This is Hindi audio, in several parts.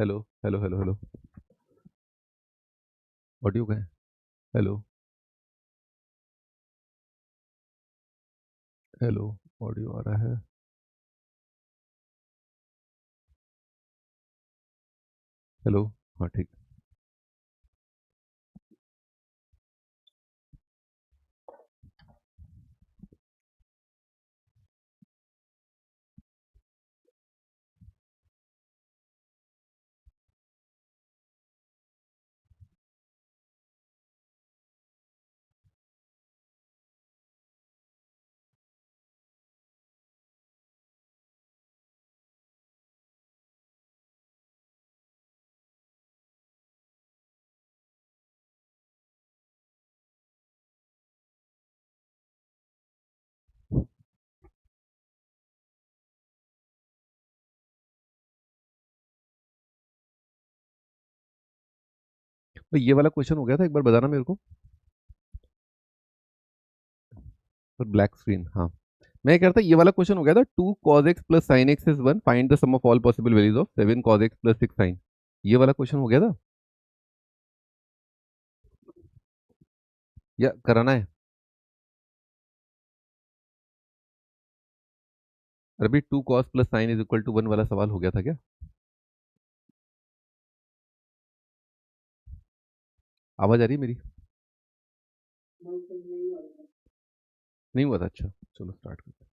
Hello hello hello hello. Audio का है। Hello hello. ऑडियो आ रहा है। हेलो। हाँ ठीक। तो ये वाला क्वेश्चन हो गया था, एक बार बताना मेरे को। पर ब्लैक स्क्रीन, हाँ। मैं कह रहा था ये वाला क्वेश्चन हो गया था, 2 cos x + sin x is 1, find the sum of all possible values of 7 cos x + 6 sin। ये वाला क्वेश्चन हो गया था या कराना है? अभी 2 cos + sin = 1 वाला सवाल हो गया था क्या? आवाज आ रही है मेरी? नहीं हुआ था, अच्छा। चलो स्टार्ट करते हैं।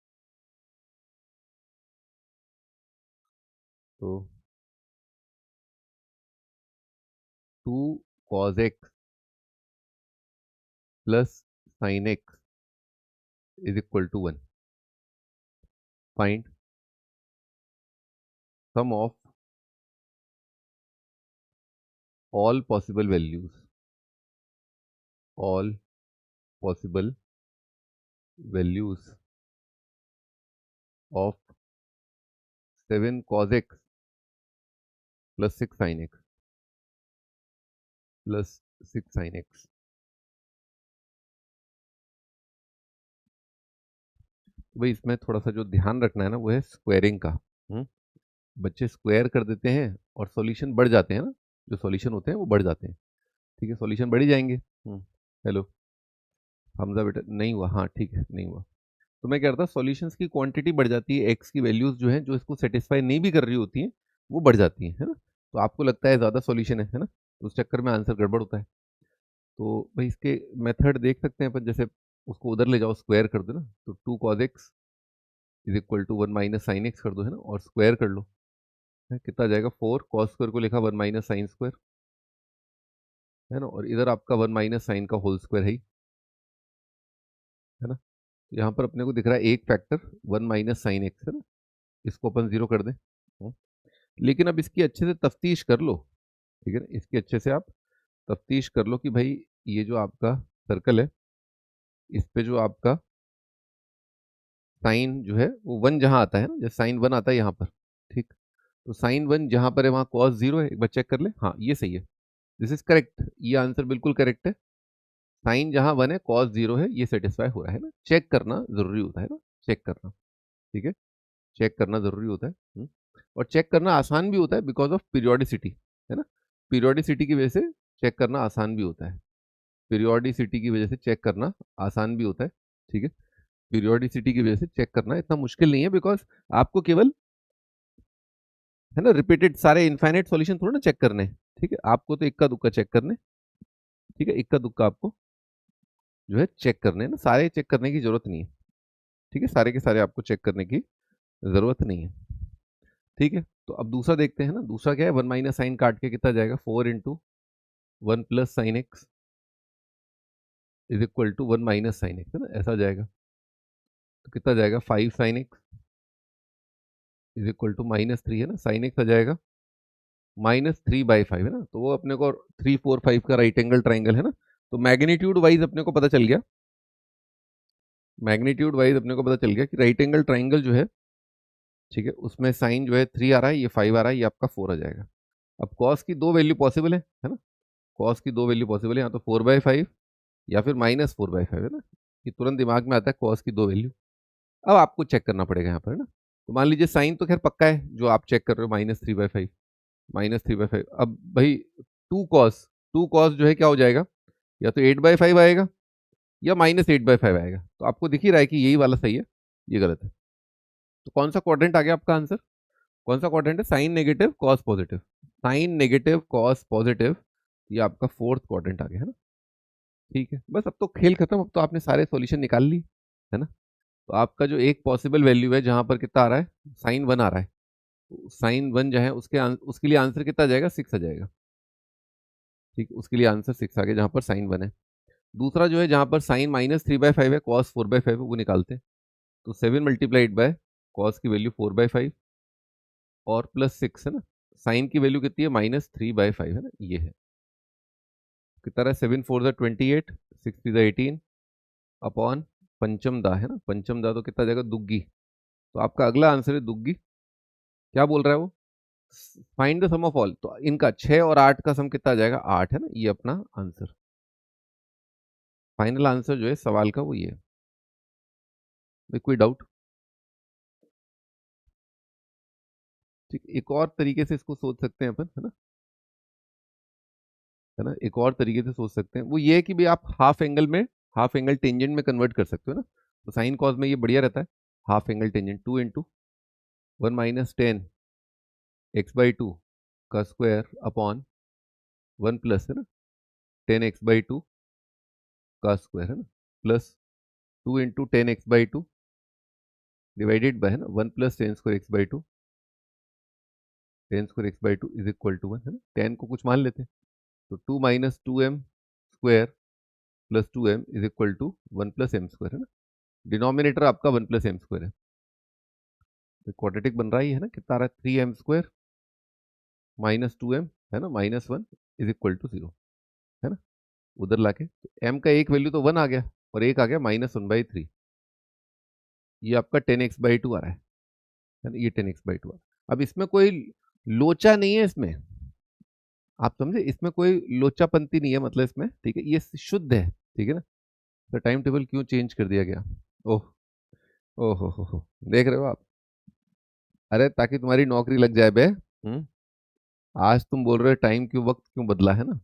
तो 2 cos x + sin x = 1, find sum of all possible values, all possible values of 7 cos x + 6 sin x + 6 sin x। भाई इसमें थोड़ा सा जो ध्यान रखना है ना, वो है स्क्वायरिंग का। बच्चे स्क्वायर कर देते हैं और सॉल्यूशन बढ़ जाते हैं ना, जो सॉल्यूशन होते हैं वो बढ़ जाते हैं। ठीक है, सॉल्यूशन बढ़ ही जाएंगे। हेलो। हमजा बेटा नहीं हुआ, हाँ ठीक है, नहीं हुआ। तो मैं कह रहा था सॉल्यूशंस की क्वांटिटी बढ़ जाती है, एक्स की वैल्यूज जो है जो इसको सेटिस्फाई नहीं भी कर रही होती हैं वो बढ़ जाती हैं, है ना। तो आपको लगता है ज़्यादा सॉल्यूशन है ना, तो उस चक्कर में आंसर गड़बड़ होता है। तो भाई इसके मेथड देख सकते हैं अपन, जैसे उसको उधर ले जाओ, स्क्वायर कर दो ना, तो 2 cos x = 1 - sin x कर दो, है ना, और स्क्वायर कर लो। है कितना आ जाएगा? 4 cos² को लिखा 1 - sin², है ना, और इधर आपका 1 - sin का होल स्क्वायर है ना। तो यहाँ पर अपने को दिख रहा है एक फैक्टर 1 - sin x, है ना। इसको अपन जीरो कर दें। लेकिन अब इसकी अच्छे से तफ्तीश कर लो। ठीक है ना, इसकी अच्छे से आप तफ्तीश कर लो कि भाई ये जो आपका सर्कल है, इस पे जो आपका साइन जो है वो 1 जहां आता है ना, जैसे साइन 1 आता है यहाँ पर। ठीक। तो साइन 1 जहां पर है वहां cos 0 है, एक बार चेक कर ले। हाँ ये सही है, दिस इज करेक्ट, ये आंसर बिल्कुल करेक्ट है। साइन जहां 1 है cos 0 है, ये सेटिस्फाई हो रहा है ना। चेक करना जरूरी होता है ना, चेक करना। ठीक है, चेक करना जरूरी होता है। और चेक करना आसान भी होता है बिकॉज ऑफ पीरियोडिसिटी, है ना। पीरियोडिसिटी की वजह से चेक करना आसान भी होता है। पीरियोडिसिटी की वजह से चेक करना आसान भी होता है। ठीक है, पीरियोडिसिटी की वजह से चेक करना इतना मुश्किल नहीं है, बिकॉज आपको केवल, है ना, रिपीटेड सारे इनफाइनाइट सॉल्यूशन थोड़ा ना चेक करने हैं। ठीक है, आपको तो इक्का दुक्का चेक करने। ठीक है, इक्का दुक्का आपको जो है चेक करने हैं ना, सारे चेक करने की जरूरत नहीं है। ठीक है, सारे के सारे आपको चेक करने की जरूरत नहीं है। ठीक है, तो अब दूसरा देखते हैं ना। दूसरा क्या है? 1 - sin काट के कितना जाएगा? 4 × 1 + sin x = 1 - sin x, है ना, ऐसा जाएगा। तो कितना जाएगा? 5 sin x -3, है ना। sin x आ जाएगा -3/5, है ना। तो वो अपने को 3 4 5 का राइट एंगल ट्राइंगल है ना। तो मैग्नीट्यूड वाइज अपने को पता चल गया, मैग्नीट्यूड वाइज अपने को पता चल गया कि राइट एंगल ट्राइंगल जो है, ठीक है, उसमें साइन जो है 3 आ रहा है, ये 5 आ रहा है, ये आपका 4 आ जाएगा। अब कॉस की दो वैल्यू पॉसिबल है ना। कॉस की दो वैल्यू पॉसिबल है, या तो 4/5 या फिर -4/5, है ना। ये तुरंत दिमाग में आता है कॉस की दो वैल्यू। अब आपको चेक करना पड़ेगा यहाँ पर, है ना। तो मान लीजिए साइन तो खैर पक्का है जो आप चेक कर रहे हो, -3/5। -3/5। अब भाई 2 cos जो है क्या हो जाएगा, या तो 8/5 आएगा या -8/5 आएगा। तो आपको दिख ही रहा है कि यही वाला सही है, ये गलत है। तो कौन सा क्वाड्रेंट आ गया आपका आंसर? कौन सा क्वाड्रेंट है? Sine negative cos positive. Sine negative cos positive, ये आपका फोर्थ क्वाड्रेंट आ गया है ना। ठीक है, बस अब तो खेल खत्म, अब तो आपने सारे सॉल्यूशन निकाल ली है ना। तो आपका जो एक पॉसिबल वैल्यू है जहां पर कितना आ रहा है, sin 1 आ रहा है, sin 1 जो है उसके लिए आंसर कितना आ जाएगा, 6 आ जाएगा। ठीक, उसके लिए आंसर 6 आ गया जहां पर sin 1 है। दूसरा जो है जहां पर साइन -3/5 है, cos 4/5 है, वो निकालते हैं। तो 7 मल्टीप्लाइड बाय कॉस की वैल्यू 4/5 और +6 है ना। साइन की वैल्यू कितनी है, -3/5 है ना, ये है। कितना रहा है, 7 4 28, 6 3 18 अपॉन पंचम दा है ना, पंचम दा तो कितना जाएगा, दुग्गी। तो आपका अगला आंसर है दुग्गी। क्या बोल रहा है वो, find the sum of all. तो इनका 6 और 8 का सम कितना आ जाएगा, 8 है ना, ये अपना आंसर। फाइनल आंसर जो है सवाल का वो ये है। कोई डाउट? ठीक, एक और तरीके से इसको सोच सकते हैं अपन, है ना, है ना, एक और तरीके से सोच सकते हैं, वो ये है कि भाई आप हाफ एंगल टेंजेंट में कन्वर्ट कर सकते हो ना। तो साइन कॉस में ये बढ़िया रहता है। Half angle tangent 2 into 1 - 10 x/2 का स्क्वायर अपॉन 1 प्लस है ना 10 x/2 का स्क्वायर है ना, plus 2 into 10 x/2 divided by है ना 1 plus 10 square x/2, 10 square x/2 is equal to 1 है ना। 10 को कुछ मान लेते हैं, तो 2 - 2m square plus 2m is equal to 1 plus m square है ना। डिनोमिनेटर आपका 1 प्लस m स्क्वायर है, तो क्वाड्रेटिक बन रहा ही है ना। कितना आ रहा है, 3m स्क्वायर -2m है ना, -1 इज इक्वल टू 0 है ना। उधर लाके तो m का एक वैल्यू तो 1 आ गया और एक आ गया -1/3। ये आपका 10x/2 आ रहा है ना, ये 10x/2 आ रहा है। अब इसमें कोई लोचा नहीं है इसमें, आप समझे, इसमें कोई लोचापंती नहीं है, मतलब इसमें ठीक है, ये शुद्ध है, ठीक है ना। तो टाइम टेबल क्यों चेंज कर दिया गया? ओह, ओहो हो, देख रहे हो आप। अरे ताकि तुम्हारी नौकरी लग जाए बे। आज तुम बोल रहे हो टाइम क्यों, वक्त क्यों बदला है ना,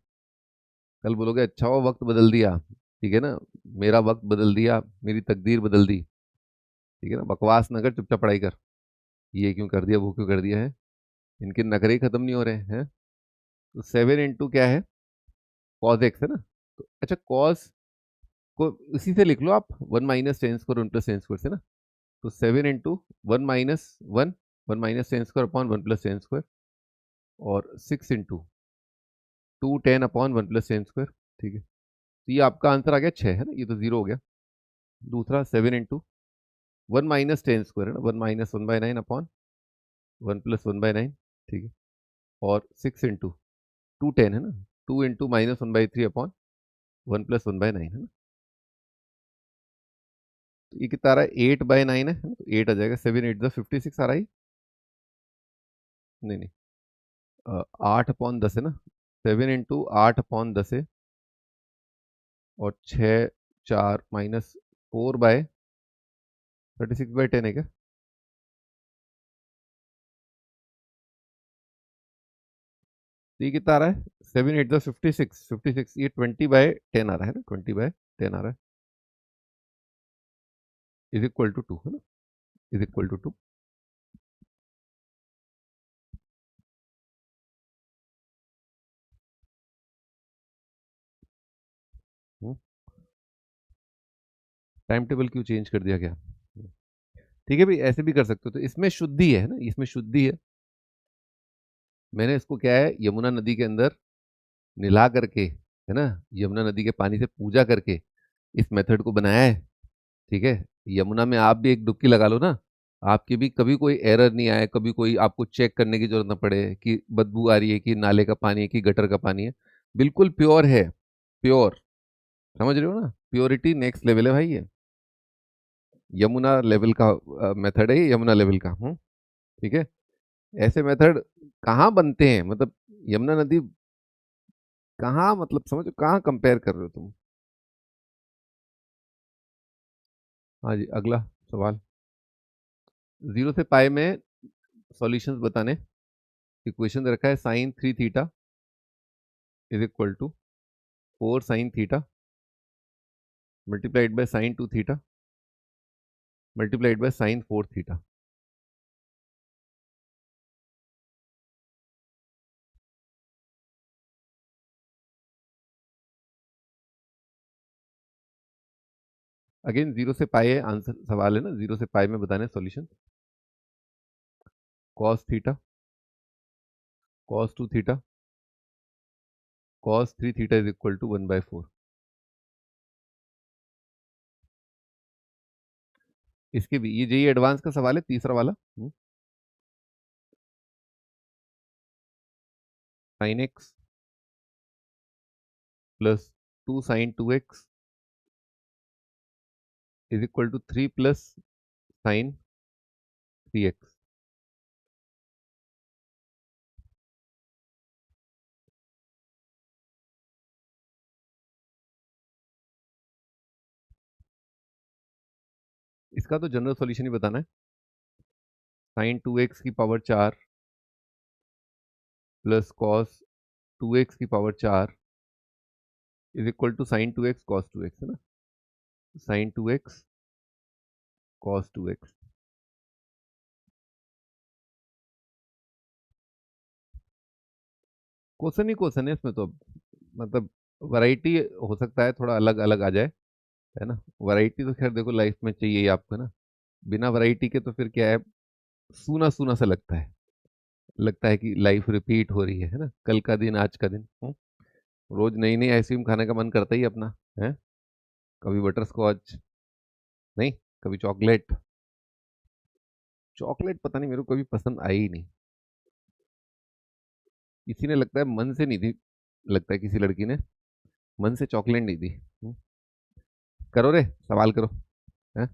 कल बोलोगे अच्छा वो वक्त बदल दिया, ठीक है ना, मेरा वक्त बदल दिया, मेरी तकदीर बदल दी, ठीक है ना। बकवास न कर, चुपचाप पढ़ाई कर। ये क्यों कर दिया, वो क्यों कर दिया है, इनके नखरे ही खत्म नहीं हो रहे हैं। तो 7 इंटू क्या है, कॉज एक्स है ना। तो अच्छा कॉज को इसी से लिख लो आप, 1 - 10 स्क्वायर 1 प्लस 10 स्क्वायर से ना। तो 7 into 1 - 1 1 - 10 square upon 1 plus 10 square, और 6 इंटू 2 10 अपॉन 1 प्लस 10 स्क्वायर, ठीक है। तो ये आपका आंसर आ गया 6 है ना, ये तो 0 हो गया। दूसरा 7 इंटू 1 - 10 स्क्वायर है ना, 1 - 1/9 अपॉन 1 प्लस 1/9, ठीक है। और 6 इंटू 2 10 है ना, 2 इंटू -1/3 अपॉन 1 प्लस 1/9 है ना। तो ये कितना आ रहा है, 8/9 है ना, तो 8 आ जाएगा। 7 8 56 आ रहा है, नहीं नहीं, 8/10 है ना। 7 इंटू 8/10 है, और 6 4 - 4/36/10 है क्या? तो ये कितना आ रहा है, 7 8 56, ये 20/10 आ रहा है ना, 20/10 आ रहा है, इज इक्वल टू 2 है ना, is equal to 2। Time table क्यों चेंज कर दिया गया? ठीक है भाई, ऐसे भी कर सकते हो। तो इसमें शुद्धि है ना, इसमें शुद्धि है। मैंने इसको क्या है, यमुना नदी के अंदर मिला करके है ना, यमुना नदी के पानी से पूजा करके इस मेथड को बनाया है, ठीक है। यमुना में आप भी एक डुबकी लगा लो ना, आपकी भी कभी कोई एरर नहीं आए, कभी कोई आपको चेक करने की जरूरत ना पड़े कि बदबू आ रही है कि नाले का पानी है कि गटर का पानी है। बिल्कुल प्योर है, प्योर, समझ रहे हो ना, प्योरिटी नेक्स्ट लेवल है भाई ये। यमुना लेवल का मेथड है ये, यमुना लेवल का। ठीक है, ऐसे मेथड कहाँ बनते हैं, मतलब यमुना नदी कहाँ, मतलब समझो कहाँ कंपेयर कर रहे हो तुम। हाँ जी, अगला सवाल। 0 से पाई में सॉल्यूशंस बताने। इक्वेशन रखा है sine 3 theta is equal to 4 sine theta multiplied by sine 2 theta multiplied by sine 4 theta. Again zero से पाई है आंसर, सवाल है ना, जीरो से पाई में बताने solution. Cos theta cos 2 theta cos 3 theta is equal to 1/4। इसके भी ये जेई एडवांस का सवाल है, तीसरा वाला। Sine x plus 2 sine 2x is equal to 3 plus sine 3x। इसका तो जनरल सॉल्यूशन ही बताना है। साइन 2x की पावर 4 प्लस कॉस 2x की power 4 is equal to sine 2x cos 2x, है ना। Sine 2x cos 2x। Question ही क्वेश्चन है इसमें तो, मतलब वैरायटी हो सकता है थोड़ा अलग अलग आ जाए, है ना। वैरायटी तो खैर देखो लाइफ में चाहिए ही आपको ना। बिना वैरायटी के तो फिर क्या है, सूना सूना सा लगता है। लगता है कि लाइफ रिपीट हो रही है ना, कल का दिन आज का दिन। रोज नई नई आइसक्रीम खाने का मन करता ही अपना है। कभी बटर स्कॉच, नहीं कभी चॉकलेट। चॉकलेट पता नहीं मेरे को कभी पसंद आई ही नहीं। किसी ने लगता है मन से नहीं दी, लगता है किसी लड़की ने मन से चॉकलेट नहीं दी। करो रे, सवाल करो। है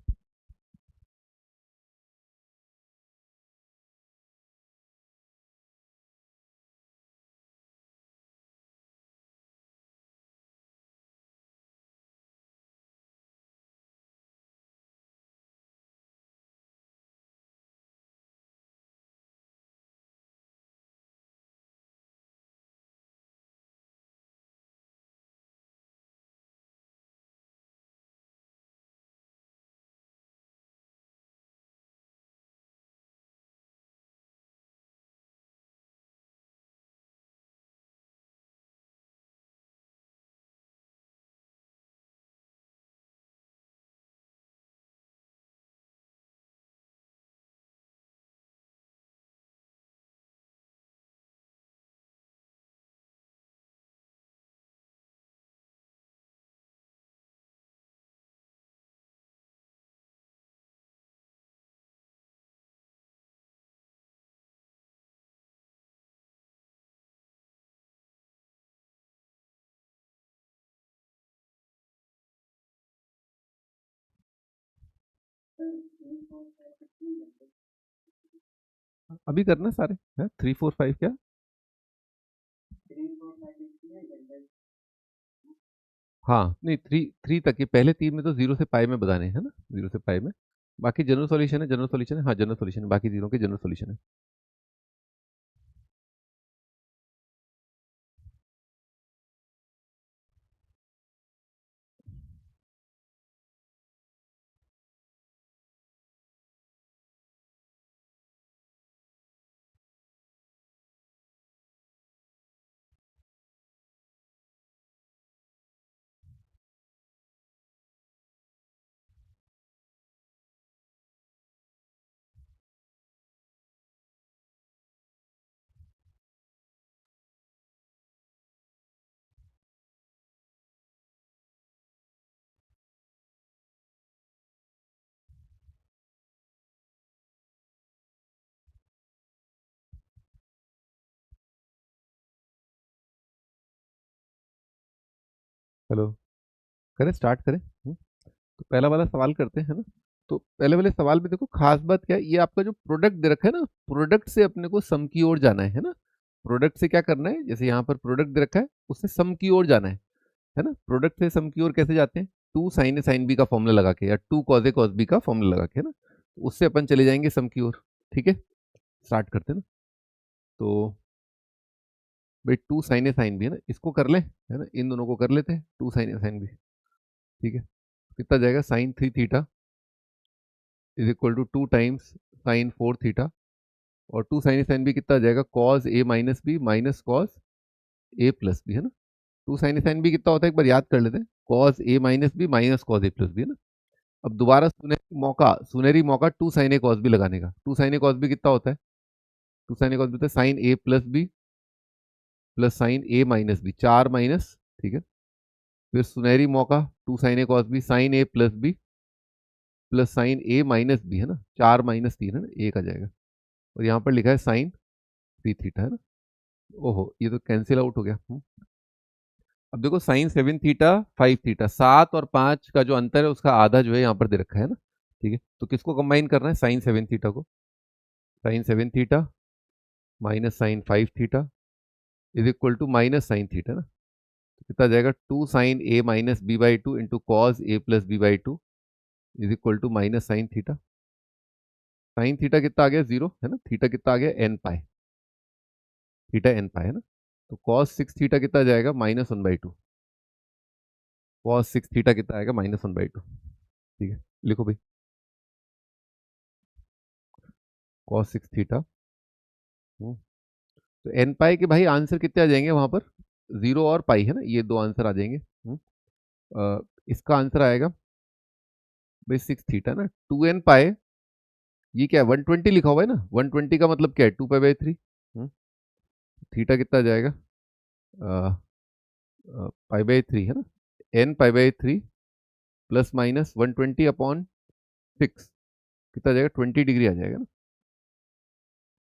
अभी करना सारे, है 3 4 5 क्या। हाँ नहीं, थ्री थ्री तक के पहले तीन में तो जीरो से पाई में बताने हैं ना, जीरो से पाई में। बाकी जनरल सॉल्यूशन है, जनरल सॉल्यूशन है, हाँ जनरल सॉल्यूशन है, बाकी जीरो के जनरल सॉल्यूशन है। हेलो, करें स्टार्ट करें। तो पहला वाला सवाल करते हैं ना। तो पहले वाले सवाल में देखो खास बात क्या है, ये आपका जो प्रोडक्ट दे रखा है ना, प्रोडक्ट से अपने को सम की ओर जाना है ना। प्रोडक्ट से क्या करना है, जैसे यहाँ पर प्रोडक्ट दे रखा है उससे सम की ओर जाना है ना। प्रोडक्ट से सम की ओर कैसे जाते हैं, टू साइन ए साइन बी का फॉर्मूला लगा के, या two cos a cos b का फॉर्मूला लगा के, है ना। तो उससे अपन चले जाएंगे सम की ओर। ठीक है, स्टार्ट करते हैं ना। तो भाई 2 साइन ए साइन भी है ना, इसको कर ले, है ना, इन दोनों को कर लेते हैं 2 साइन ए साइन भी। ठीक है, कितना जाएगा sine 3 theta is equal to 2 times sine 4 theta, और 2 साइन ए साइन भी कितना जाएगा cos A minus B minus cos A plus B, है ना। 2 साइन ए साइन बी कितना होता है एक बार याद कर लेते हैं, cos A minus B minus cos A plus B, है ना। अब दोबारा सुनहरी मौका 2 साइन ए कॉस बी लगाने का। 2 साइन ए कॉस बी कितना होता है, 2 साइन ए कॉस बी होता है sign A plus b plus sign A minus B, 4 minus, ठीक है। फिर सुनहरी मौका 2 sine A cos B sign A plus b plus sign A minus B, है ना, 4 माइनस 3, है ना, एक आ जाएगा। और यहाँ पर लिखा है साइन 3 थीटा, है ना। ओहो, ये तो कैंसिल आउट हो गया। अब देखो साइन 7 थीटा 5 थीटा, 7 और 5 का जो अंतर है उसका आधा जो है यहाँ पर दे रखा है ना। ठीक है, तो किसको कंबाइन करना है, साइन 7 थीटा को। Sine 7 theta minus sine 5 theta is equal to minus sine theta ना। तो कितना जाएगा 2 sine A minus B by two into cos A plus B by two is equal to minus sine theta. Sine theta कितना आ गया 0, है ना, थीटा कितना आ गया एन पाई, थीटा एन पाई, है ना। तो कॉस 6 थीटा कितना जाएगा -1/2, कॉस 6 थीटा कितना आएगा -1/2। ठीक है, लिखो भाई कॉस 6 थीटा। तो एन पाई के भाई आंसर कितने आ जाएंगे वहां पर, 0 और पाई, है ना, ये दो आंसर आ जाएंगे। इसका आंसर आएगा भाई 6 थीटा ना 2n पाई, ये क्या है 120 लिखा हुआ है ना, 120 का मतलब क्या है 2 पाई बाई 3। थीटा कितना जाएगा पाई बाई 3, है ना, n pi by 3 plus minus 120/6 कितना जाएगा 20 डिग्री आ जाएगा ना।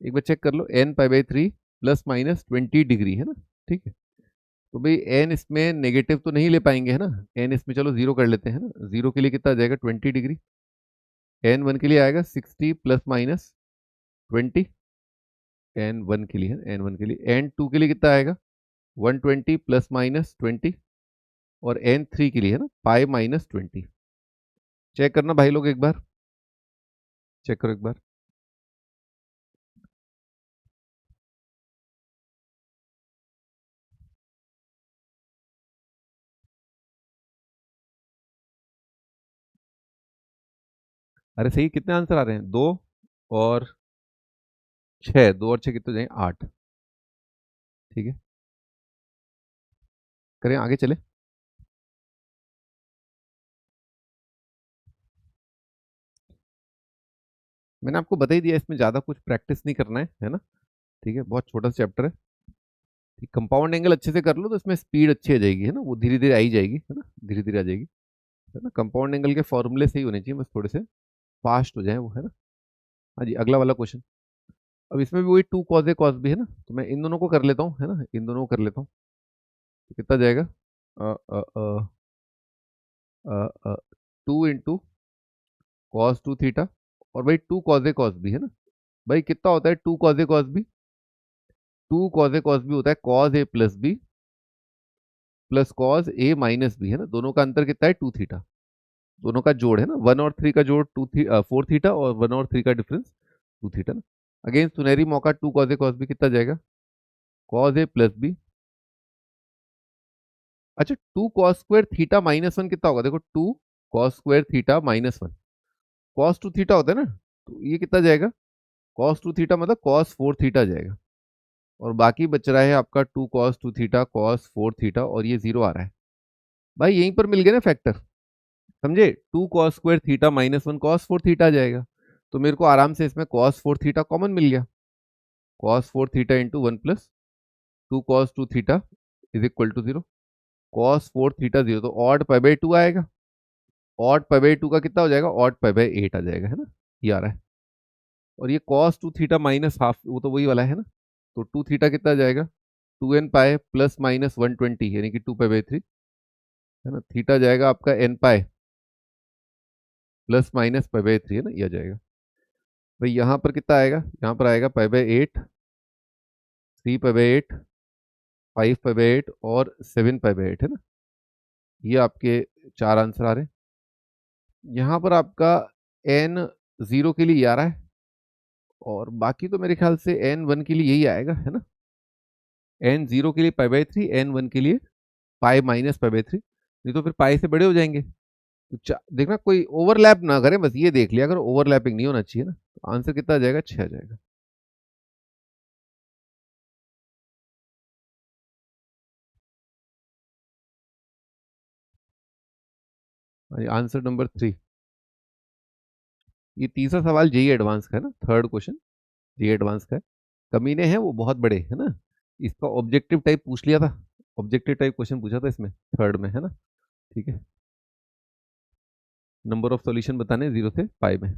एक बार चेक कर लो, n pi by 3 plus minus 20 degree, है ना। ठीक है, तो भाई n इसमें नेगेटिव तो नहीं ले पाएंगे, है ना, n इसमें चलो 0 कर लेते हैं ना, 0 के लिए कितना आ जाएगा 20 डिग्री, n1 के लिए आएगा 60 प्लस माइनस 20, n1 के लिए है, n1 के लिए, n2 के लिए कितना आएगा 120 प्लस माइनस 20, और n3 के लिए है ना पाई माइनस 20। चेक करना भाई लोग एक बार, चेक करो एक बार। अरे सही, कितने आंसर आ रहे हैं, 2 और 6, 2 और 6 कितने हो जाएंगे 8। ठीक है, करें आगे चले। मैंने आपको बता ही दिया, इसमें ज्यादा कुछ प्रैक्टिस नहीं करना है ना। ठीक है, बहुत छोटा सा चैप्टर है। कंपाउंड एंगल अच्छे से कर लो तो इसमें स्पीड अच्छी आ जाएगी, है ना, वो धीरे धीरे आई जाएगी, है ना, धीरे धीरे आ जाएगी, है ना। कंपाउंड एंगल के फॉर्मूले सही होने चाहिए, बस थोड़े से फास्ट हो जाए वो, है ना। हाँ जी, अगला वाला क्वेश्चन। अब इसमें भी वही 2 कॉस ए कॉस बी, है ना, तो मैं इन दोनों को कर लेता हूँ, है ना, इन दोनों को कर लेता हूँ। तो कितना जाएगा 2 इंटू कॉस 2 थीटा, और भाई 2 कॉस ए कॉस बी, है ना। भाई कितना होता है 2 cos A cos B, 2 cos A cos B होता है cos A plus b plus cos A minus B, है ना। दोनों का अंतर कितना है 2 थीटा, दोनों का जोड़, है ना, 1 और 3 का जोड़ 4 थीटा, और 1 और 3 का डिफरेंस 2 थीटा ना। अगेन सुनहरी मौका 2 कॉस ए कॉस बी कितना जाएगा कॉस ए प्लस बी, अच्छा 2 कॉस स्क्वायर थीटा -1 कितना होगा, देखो 2 cos square theta -1 cos 2 theta होता है ना, तो ये कितना जाएगा कॉस 2 थीटा मतलब कॉस 4 थीटा जाएगा, और बाकी बच रहा है आपका 2 कॉस 2 थीटा कॉस 4 थीटा, और ये 0 आ रहा है। भाई यहीं पर मिल गया ना फैक्टर, समझे, 2 cos square theta -1 cos 4 theta आ जाएगा, तो मेरे को आराम से इसमें कॉस 4 थीटा कॉमन मिल गया, cos 4 theta into 1 plus 2 cos 2 theta is equal to 0, cos 4 theta 0, तो ऑड पाई बाई 2 आएगा, ऑड पाई बाई 2 का कितना हो जाएगा ऑड पाई बाई 8 आ जाएगा, है ना, ये आ रहा है। और ये कॉस 2 थीटा माइनस हाफ, वो तो वही वाला है ना, तो 2 थीटा कितना आ जाएगा 2n पाई प्लस माइनस 120 यानी कि 2 पाई बाई 3, है ना, थीटा जाएगा आपका n pi plus minus pi by 3, है ना, ये आ जाएगा। भाई यहाँ पर कितना आएगा, यहाँ पर आएगा pi by 8, 3 pi by 8, 5 pi by 8 और 7 पाई बाई 8, है ना, ये आपके 4 आंसर आ रहे हैं। यहाँ पर आपका n 0 के लिए ये आ रहा है, और बाकी तो मेरे ख्याल से n1 के लिए यही आएगा, है ना। n0 के लिए π/3, n1 के लिए पाई माइनस π/3, नहीं तो फिर पाई से बड़े हो जाएंगे। तो देखना कोई ओवरलैप ना करे, बस ये देख लिया अगर ओवरलैपिंग नहीं होना चाहिए ना। तो आंसर कितना आ जाएगा, 6 आ जाएगा। Answer number 3। ये तीसरा सवाल जेई एडवांस का है ना, थर्ड क्वेश्चन जेई एडवांस का है। कमीने हैं वो बहुत बड़े, है ना। इसका ऑब्जेक्टिव टाइप पूछ लिया था, ऑब्जेक्टिव टाइप क्वेश्चन पूछा था इसमें, थर्ड में, है ना। ठीक है, नंबर ऑफ सॉल्यूशन बताने 0 से पाई में।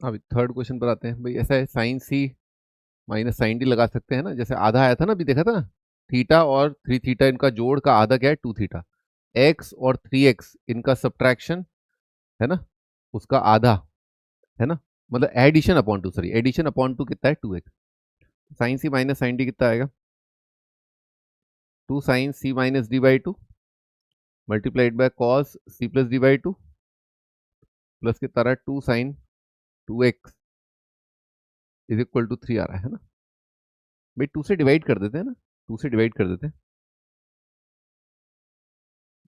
अभी थर्ड क्वेश्चन पर आते हैं भाई। ऐसा है, sign C minus sine D लगा सकते हैं ना, जैसे आधा आया था ना, अभी देखा था ना। थीटा और 3 थीटा इनका जोड़ का आधा क्या है, 2 थीटा। एक्स और 3 एक्स इनका सब्ट्रैक्शन, है ना, उसका आधा, है ना। मतलब addition upon two, sorry addition upon two कितना है, 2x। Sine C minus sine D कितना आएगा, 2 sin c - d/2 multiplied by cos C plus d/2 plus कितना रहा है, 2 sin 2x is equal to 3 आ रहा है ना। भाई 2 से डिवाइड कर देते हैं ना, 2 से डिवाइड कर देते हैं।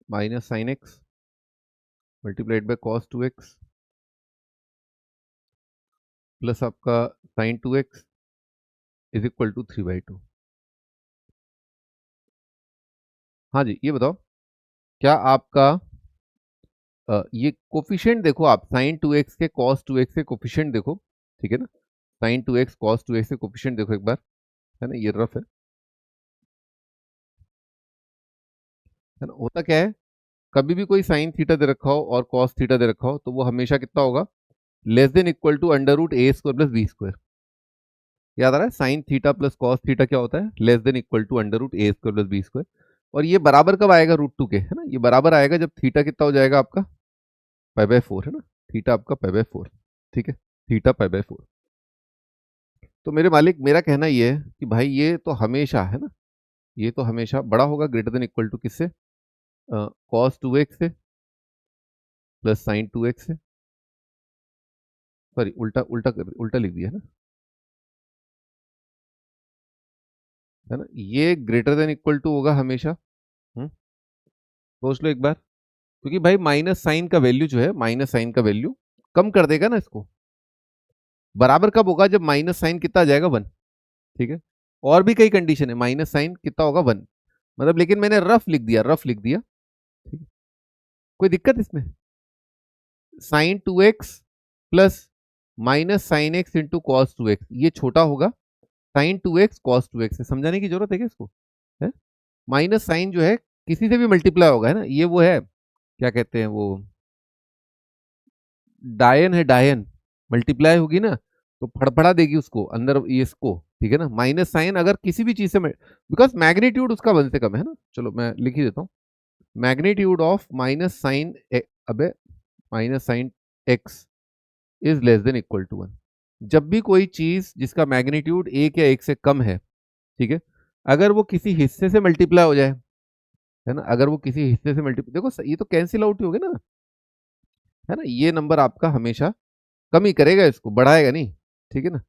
Minus sine x multiplied by cos 2x plus आपका sine 2x is equal to 3/2। हाँ जी, ये बताओ क्या आपका ये कोफिशिएंट देखो आप, साइन 2x के कॉस 2x के कोफिशिएंट देखो, ठीक है ना। साइन 2x कॉस 2x के कोफिशिएंट देखो एक बार, है ना, ये रफ है ना। होता क्या है, कभी भी कोई साइन थीटा दे रखा हो और कॉस थीटा दे रखा हो तो वो हमेशा कितना होगा, less than equal to under root A square plus B square. याद आ रहा है, sine theta plus cos theta क्या होता है, less than equal to under root A square plus B square. और ये बराबर कब आएगा, √2 के, है ना। ये बराबर आएगा जब थीटा कितना हो जाएगा आपका, π/4, है ना। थीटा आपका π/4, ठीक है, थीटा π/4। तो मेरे मालिक, मेरा कहना ये है कि भाई ये तो हमेशा, है ना, ये तो हमेशा बड़ा होगा ग्रेटर देन इक्वल टू किससे, कॉस 2x से प्लस साइन 2x से, सॉरी उल्टा उल्टा उल्टा लिख दिया है ना, है ना। ये ग्रेटर देन इक्वल टू होगा हमेशा। सोच लो एक बार, क्योंकि भाई माइनस साइन का वैल्यू जो है, माइनस साइन का वैल्यू कम कर देगा ना इसको। बराबर कब होगा, जब माइनस साइन कितना आ जाएगा, 1, ठीक है। और भी कई कंडीशन है, माइनस साइन कितना होगा, 1, मतलब, लेकिन मैंने रफ लिख दिया, रफ लिख दिया, ठीक है। कोई दिक्कत इसमें, sine 2x plus minus sine X into cos 2x, ये छोटा होगा साइन 2x कॉस 2x से। समझाने की जरूरत है क्या इसको, है। माइनस साइन जो है किसी से भी मल्टीप्लाई होगा, है ना, ये वो है, क्या कहते हैं वो, डायन है, डायन। मल्टीप्लाई होगी ना तो फड़फड़ा देगी उसको अंदर, ये इसको, ठीक है ना। माइनस साइन अगर किसी भी चीज से, बिकॉज मैग्नीट्यूड उसका 1 से कम है ना। चलो मैं लिख ही देता हूँ, मैग्नीट्यूड ऑफ माइनस साइन, अबे minus sine X is less than equal to 1। जब भी कोई चीज जिसका मैग्नीट्यूड 1 या 1 से कम है, ठीक है, अगर वो किसी हिस्से से मल्टीप्लाई हो जाए, है ना, अगर वो किसी हिस्से से मल्टीप्लाई, देखो ये तो कैंसिल आउट ही हो गया ना, है ना। ये नंबर आपका हमेशा कम ही करेगा, इसको बढ़ाएगा नहीं, ठीक है ना।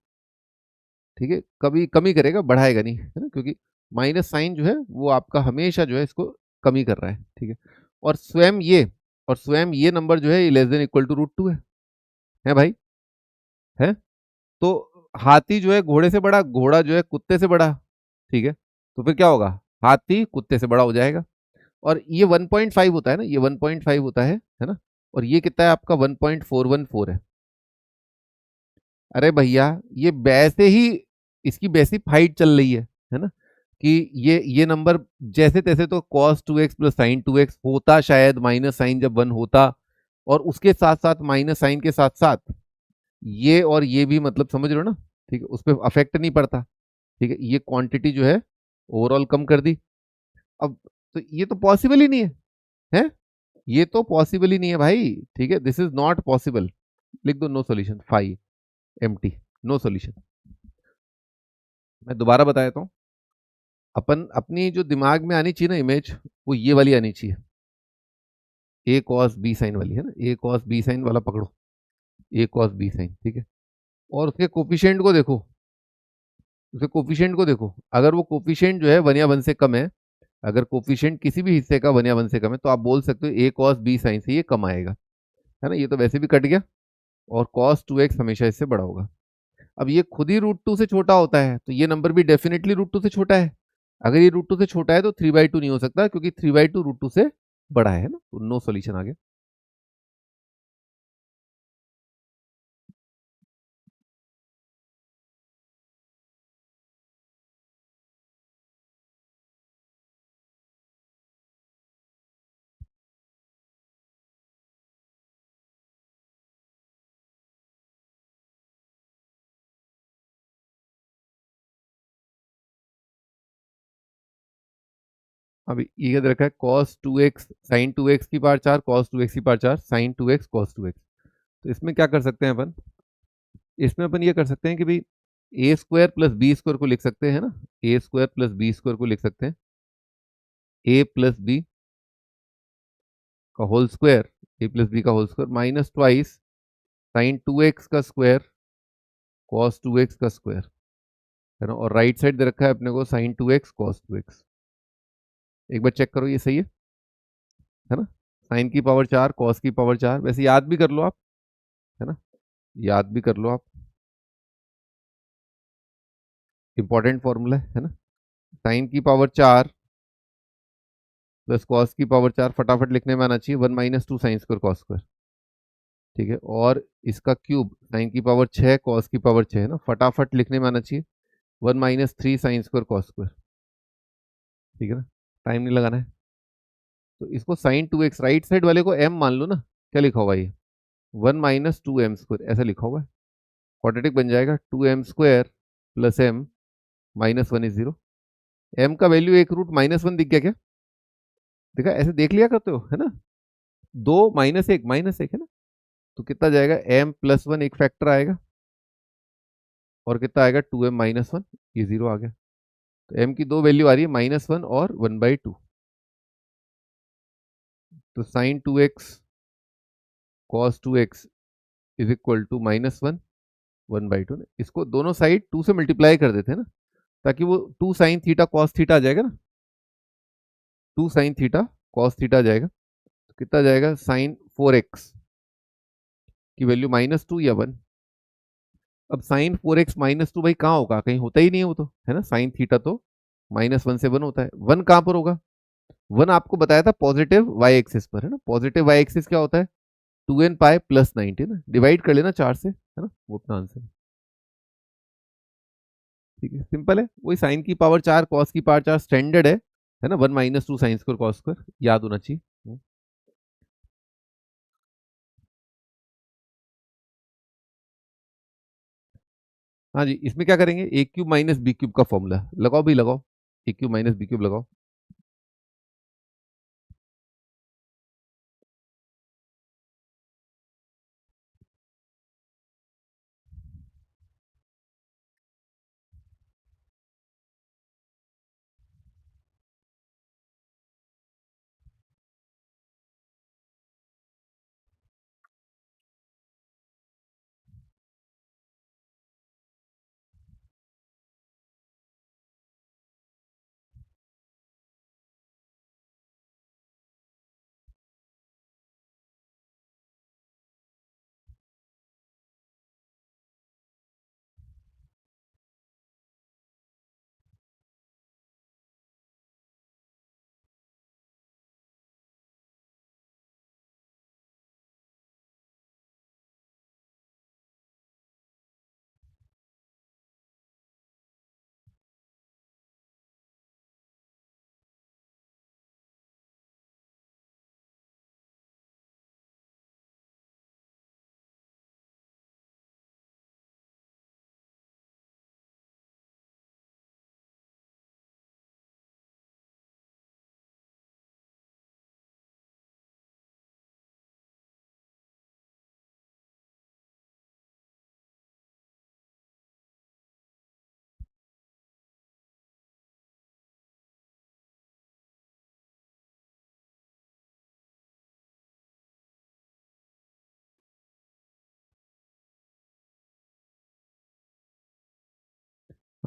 ठीक है, कभी कम ही करेगा, बढ़ाएगा नहीं, है ना, क्योंकि माइनस साइन जो है वो आपका हमेशा जो है इसको कम ही कर रहा है, ठीक है। और स्वयं ये, और स्वयं ये नंबर जो है ये लेस देन इक्वल टू √2 है भाई, है। तो हाथी जो है घोड़े से बड़ा, घोड़ा जो है कुत्ते से बड़ा, ठीक है। तो फिर क्या होगा, हाथी कुत्ते से बड़ा हो जाएगा। और ये 1.5 होता है ना, ये 1.5 होता है ना। और ये कितना है आपका, 1.414 है। अरे भैया, ये वैसे ही, इसकी वैसी फाइट चल रही है ना। कि ये नंबर जैसे तैसे तो cos 2x plus sine 2x होता, शायद माइनस साइन जब 1 होता, और उसके साथ साथ माइनस साइन के साथ साथ ये और ये भी, मतलब समझ रहे हो ना, ठीक है, उस पर अफेक्ट नहीं पड़ता। ठीक है, ये क्वांटिटी जो है ओवरऑल कम कर दी। अब तो ये तो पॉसिबल ही नहीं है, है, ये तो पॉसिबल ही नहीं है भाई। ठीक है, दिस इज नॉट पॉसिबल। लिख दो no solution, 5 empty, no solution. मैं दोबारा बता देता हूँ, अपन अपनी जो दिमाग में आनी चाहिए ना इमेज, वो ये वाली आनी चाहिए, ए कॉस बी साइन वाली, है ना, ए कॉस बी साइन वाला पकड़ो, ए कॉस बी साइन, ठीक है। और उसके कोफिशिएंट को देखो, उसके कोफिशिएंट को देखो, अगर वो कोफिशिएंट जो है 1 या 1 से कम है, अगर कोफिशिएंट किसी भी हिस्से का 1 या 1 से कम है, तो आप बोल सकते हो ए कॉस बी साइन से ये कम आएगा, है ना, ये तो वैसे भी कट गया, और कॉस 2x हमेशा इससे बड़ा होगा। अब ये खुद ही रूट 2 से छोटा होता है, तो ये नंबर भी डेफिनेटली रूट 2 से छोटा है। अगर ये रूट 2 से छोटा है तो 3/2 नहीं हो सकता, क्योंकि 3/2 रूट 2 से बड़ा है ना, तो नो सॉल्यूशन आ गया। अभी ये रखा है cos 2x sin 2x की पावर 4, cos 2x की power 4 sin 2x cos 2x। तो इसमें क्या कर सकते हैं अपन, इसमें अपन ये कर सकते हैं कि भाई A square plus B square को लिख सकते हैं ना, A square plus B square को लिख सकते हैं, ए प्लस बी का whole square, A plus B का whole square minus twice sine 2x का स्क्वायर cos 2x का स्क्वायर, है ना, और राइट साइड दे रखा है अपने को साइन 2x cos 2x। एक बार चेक करो ये सही है ना, साइन की पावर 4 cos की पावर 4, वैसे याद भी कर लो आप, है ना, याद भी कर लो आप, इंपॉर्टेंट फॉर्मूला है ना, साइन की पावर 4 प्लस कॉस की पावर 4, फटाफट लिखने में आना चाहिए 1 - 2 साइन स्क्वायर कॉस स्क्वायर, ठीक है, और इसका क्यूब साइन की पावर 6 कॉस की पावर 6 है ना, फटाफट लिखने में आना चाहिए 1 - 3 साइन स्क्वायर कॉस स्क्वायर, ठीक है ना, टाइम नहीं लगाना है। तो इसको साइन 2x राइट साइड वाले को m मान लो ना, क्या लिखा होगा ये 1 - 2m स्क्वायर ऐसा लिखा होगा, क्वाड्रेटिक बन जाएगा 2m square plus m -1 = 0। m का वैल्यू एक रूट -1 दिख गया क्या, देखा, ऐसे देख लिया करते हो, है ना, 2 - 1 है ना, तो कितना जाएगा m+1 एक फैक्टर आएगा, और कितना आएगा 2m - 1, ये 0 आ गया। तो m की दो वैल्यू आ रही है -1 और 1/2। तो sine 2x cos 2x is equal to -1 1/2। इसको दोनों साइड 2 से मल्टीप्लाई कर देते हैं ना, ताकि वो 2 साइन थीटा कॉस थीटा आ जाएगा ना, 2 साइन थीटा कॉस थीटा आ जाएगा, तो कितना जाएगा साइन 4x की वैल्यू -2 या 1। अब साइन 4x -2 भाई कहाँ होगा, कहीं होता ही नहीं है वो तो, है ना, साइन थीटा तो -1 से 1 होता है, 1 कहाँ पर होगा, 1 आपको बताया था पॉजिटिव वाई एक्सिस पर, है ना, पॉजिटिव वाई एक्सिस क्या होता है 2n π + 90 ना, डिवाइड कर लेना 4 से, है ना, वो अपना आंसर है। ठीक है, सिंपल है, वही साइन की पावर 4 कॉस की पावर 4 स्टैंडर्ड है ना, 1 - 2 साइन स्क्वायर कॉस स्क्वायर याद होना चाहिए। हाँ जी, इसमें क्या करेंगे, A cube minus B cube का फॉर्मूला लगाओ भाई, लगाओ, A cube minus B cube लगाओ।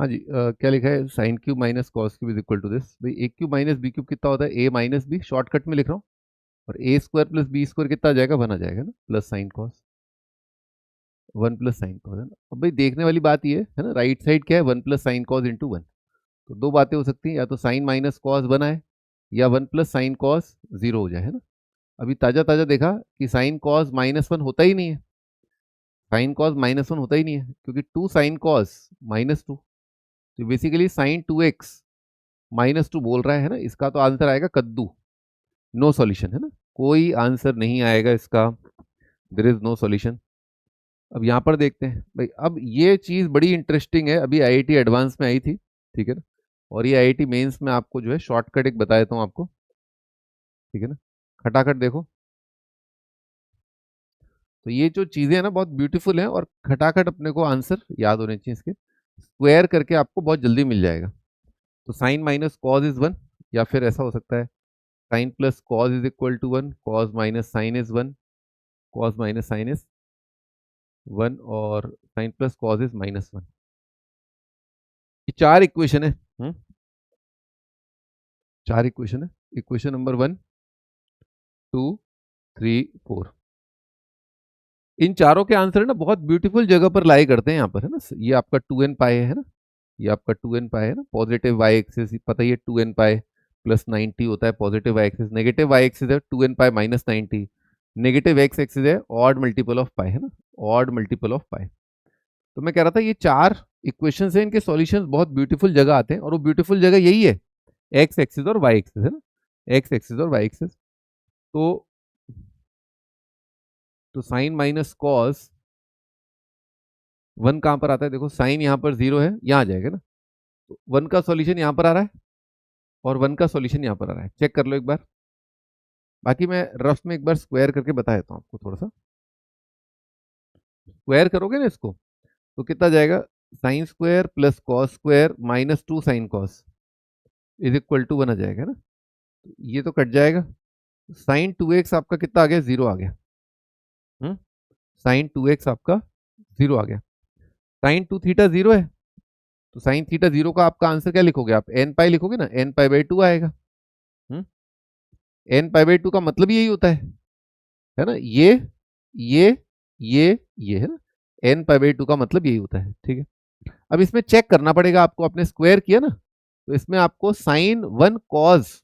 हाँ जी, क्या लिखा है, sine cube minus cos cube is equal to this. भाई A cube minus B cube कितना होता है, ए माइनस बी, शॉर्टकट में लिख रहा हूँ, और ए स्क्वायर प्लस बी स्क्वायर कितना आ जाएगा, 1 आ जाएगा ना, plus sine cos, 1 plus sine cos है ना। अब भाई देखने वाली बात ये है ना, राइट साइड क्या है, 1 प्लस साइन कॉस इंटू 1। तो दो बातें हो सकती हैं, या तो साइन माइनस कॉस 1 आए, या 1 प्लस साइन कॉस 0 हो जाए, है ना। अभी ताजा ताजा देखा कि साइन कॉस -1 होता ही नहीं है, साइन कॉस -1 होता ही नहीं है, क्योंकि 2 साइन कॉस -2, तो बेसिकली साइन 2x -2 बोल रहा है ना, इसका तो आंसर आएगा कद्दू, नो सॉल्यूशन, है ना, कोई आंसर नहीं आएगा इसका, देयर इज नो सॉल्यूशन। अब यहाँ पर देखते हैं भाई, अब ये चीज़ बड़ी इंटरेस्टिंग है, अभी आईआईटी एडवांस में आई थी, ठीक है ना, और ये आईआईटी मेंस में आपको जो है शॉर्टकट एक बता देता हूँ आपको, ठीक है ना, खटाखट देखो। तो ये जो चीज़ें हैं ना बहुत ब्यूटीफुल हैं, और खटाखट अपने को आंसर याद होने चाहिए इसके, स्क्वायर करके आपको बहुत जल्दी मिल जाएगा। तो साइन माइनस कॉज इज 1, या फिर ऐसा हो सकता है sine plus cos is equal to 1, cos minus sine is 1, cos minus sine is 1, और साइन प्लस कॉज इज -1। ये 4 इक्वेशन है, 4 इक्वेशन है, इक्वेशन नंबर 1, 2, 3, 4। इन चारों के आंसर है ना बहुत ब्यूटीफुल जगह पर लाई करते हैं यहाँ पर, है ना। ये आपका 2n पाई है ना, ये आपका 2n पाई है ना, पॉजिटिव वाई एक्सिस पता ही है, 2n पाई प्लस 90 होता है positive Y axis, negative Y axis है 2n pi minus 90, negative X axis है ऑड मल्टीपल ऑफ पाई, है ना, ऑड मल्टीपल ऑफ पाई। तो मैं कह रहा था ये 4 इक्वेशन है, इनके सॉल्यूशंस बहुत ब्यूटीफुल जगह आते हैं, और वो ब्यूटीफुल जगह यही है, एक्स एक्सिस और वाई एक्सिस, है ना, एक्स एक्सिस और वाई एक्सिस। तो साइन माइनस कॉस 1 कहां पर आता है, देखो साइन यहां पर 0 है, यहां आ जाएगा ना, तो 1 का सॉल्यूशन यहां पर आ रहा है, और 1 का सॉल्यूशन यहां पर आ रहा है, चेक कर लो एक बार। बाकी मैं रफ में एक बार स्क्वायर करके बता देता हूं आपको, थोड़ा सा स्क्वायर करोगे ना इसको, तो कितना जाएगा, sine square plus cos square -2 sine cos is equal to 1 आ जाएगा ना, तो ये तो कट जाएगा, साइन 2x आपका कितना आ गया, 0 आ गया, साइन 2x आपका 0 आ गया, साइन 2 थीटा 0 है, तो साइन थीटा 0 का आपका आंसर क्या लिखोगे आप, एन पाई लिखोगे ना, एन पाई बाई 2 आएगा। एन पाई बाई 2 का मतलब यही होता है ना, ये ये है ना, एन पाई बाई 2 का मतलब यही होता है, ठीक है। अब इसमें चेक करना पड़ेगा आपको, आपने स्क्वायर किया ना, तो इसमें आपको साइन 1 कॉस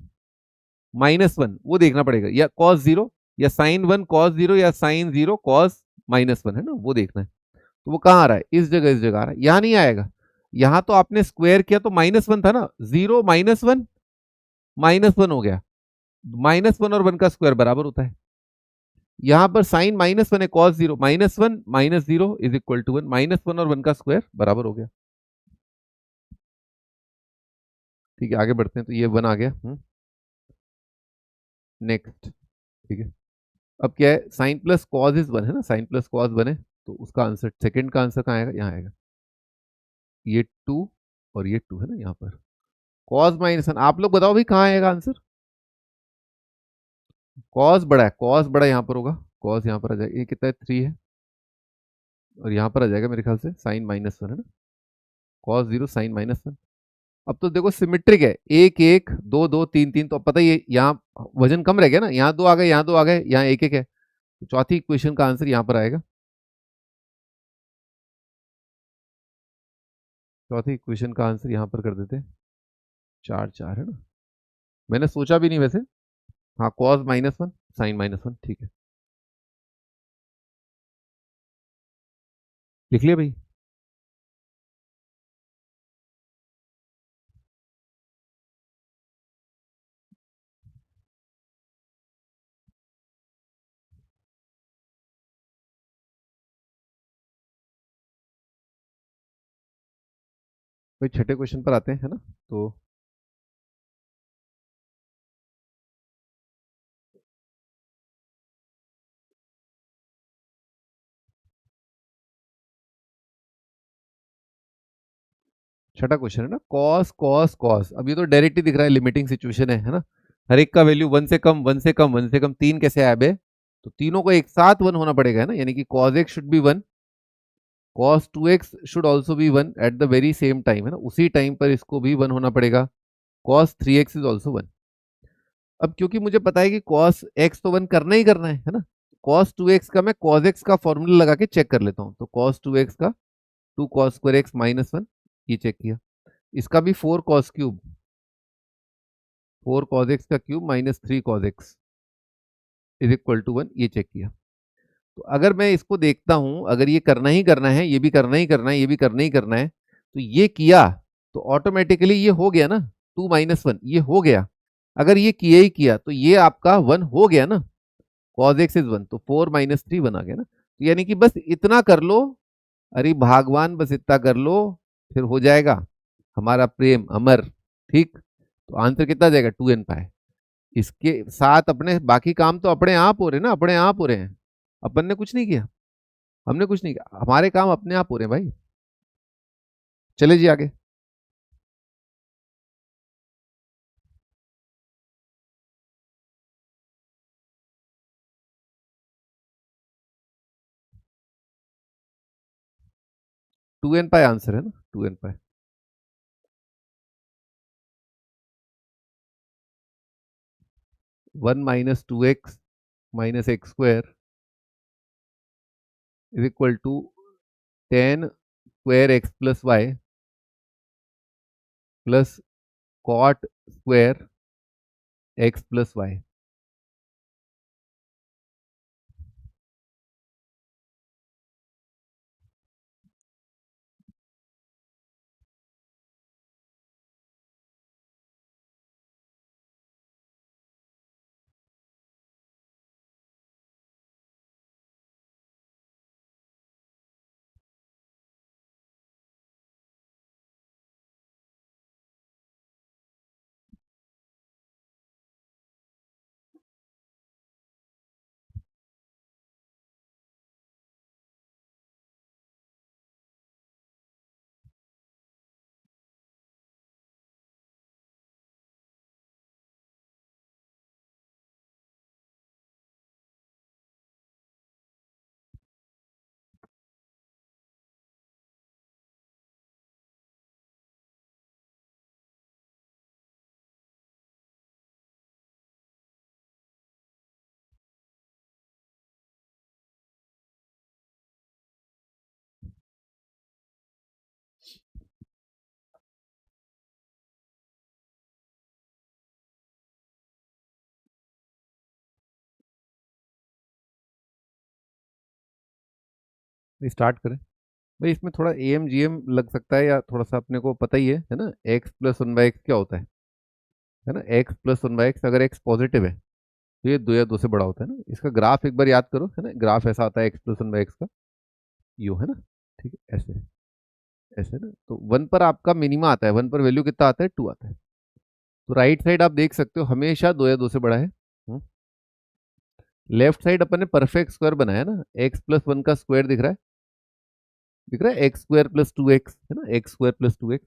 -1 वो देखना पड़ेगा, या कॉस 0, या साइन 1 कॉस 0, या साइन 0 कॉस -1, है ना, वो देखना है। तो वो कहाँ आ रहा है, इस जगह आ रहा है, यहाँ नहीं आएगा, यहाँ तो आपने स्क्वायर किया तो -1 था ना, 0 -1 -1 हो गया, -1 और 1 का स्क्वायर बराबर होता है, यहां पर साइन -1 है, कॉस 0 -1 -0 इज इक्वल टू 1, -1 और 1 का स्क्वायर बराबर हो गया, ठीक है। आगे बढ़ते हैं, तो ये 1 आ गया, नेक्स्ट, ठीक है। अब क्या है, साइन प्लस कॉस इज 1 है ना, साइन प्लस कॉस 1 है, तो उसका आंसर, सेकंड का आंसर कहाँ आएगा, यहाँ आएगा, ये 2 और ये 2 है ना, यहाँ पर कॉस -1, आप लोग बताओ भाई कहाँ आएगा आंसर, कॉस बड़ा है, कॉस बड़ा यहाँ पर होगा, कॉस यहाँ पर आ जाएगा, ये कितना है 3 है, और यहाँ पर आ जाएगा मेरे ख्याल से साइन -1 है ना, कॉस 0 साइन -1। अब तो देखो सिमेट्रिक है, 1 1 2 2 3 3, तो अब पता ही है यहाँ वजन कम रह गया ना, यहाँ 2 आ गए, यहाँ 2 आ गए, यहाँ 1 1 है, तो चौथी इक्वेशन का आंसर यहाँ पर आएगा, चौथी इक्वेशन का आंसर यहाँ पर कर देते हैं, 4 4 है ना, मैंने सोचा भी नहीं वैसे, हाँ कॉस -1 साइन -1, ठीक है, लिख लिया भाई। भाई छठे क्वेश्चन पर आते हैं, है ना, तो छठा क्वेश्चन है ना, कॉस कॉस कॉस, अब ये तो डायरेक्ट ही दिख रहा है, लिमिटिंग सिचुएशन है ना, हर एक का वैल्यू 1 से कम 1 से कम 1 से कम, 3 कैसे आया बे, तो तीनों को एक साथ 1 होना पड़ेगा, है ना, यानी कि cos x should be 1, cos 2x should also be 1 at the very same time, है ना, उसी टाइम पर इसको भी 1 होना पड़ेगा। cos 3x is also 1। अब क्योंकि मुझे पता है कि cos x तो 1 करना ही करना है ना, cos 2x का मैं cos x का फॉर्मूला लगा के चेक कर लेता हूँ। तो cos 2x का 2 cos स्क्वायर x माइनस 1, ये चेक किया। इसका भी 4 cos क्यूब, 4 cos x का cube minus 3 cos x is equal to 1, ये चेक किया। तो अगर मैं इसको देखता हूं, अगर ये करना ही करना है, ये भी करना ही करना है, ये भी करना ही करना है, तो ये किया तो ऑटोमेटिकली ये हो गया ना, 2 माइनस 1 ये हो गया। अगर ये किया ही किया तो ये आपका 1 हो गया ना, cos x इज 1, तो 4 माइनस 3 1 आ गया ना। तो यानी कि बस इतना कर लो, अरे भगवान बस इतना कर लो, फिर हो जाएगा हमारा प्रेम अमर। ठीक, तो आंसर कितना जाएगा, 2n पाई। इसके साथ अपने बाकी काम तो अपने आप हो रहे हैं ना, अपने आप हो रहे हैं, अपन ने कुछ नहीं किया, हमने कुछ नहीं किया, हमारे काम अपने आप हो रहे हैं भाई। चले जी आगे। टू एन पाई आंसर है ना, 2n pi. 1 minus 2x minus X square is equal to 10 square x plus Y plus cot square x plus Y. Start करें भाई। इसमें थोड़ा एम जी एम लग सकता है, या थोड़ा सा अपने को पता ही है ना, x plus one by x क्या होता है ना, x plus one by x अगर एक्स पॉजिटिव है तो ये 2 या 2 से बड़ा होता है ना। इसका ग्राफ एक बार याद करो, है ना, ग्राफ ऐसा आता है x plus one by x का, यू है ना, ठीक है, ऐसे ऐसे ना। तो 1 पर आपका मिनिमा आता है, 1 पर वैल्यू कितना आता है, 2 आता है। तो राइट साइड आप देख सकते हो हमेशा 2 या 2 से बड़ा है। लेफ्ट साइड अपन ने परफेक्ट स्क्वायर बनाया ना, एक्स प्लस 1 का स्क्वायर दिख रहा है, दिख रहा है, एक्स स्क्वायर प्लस 2x है ना, एक्स स्क्वायर प्लस 2x।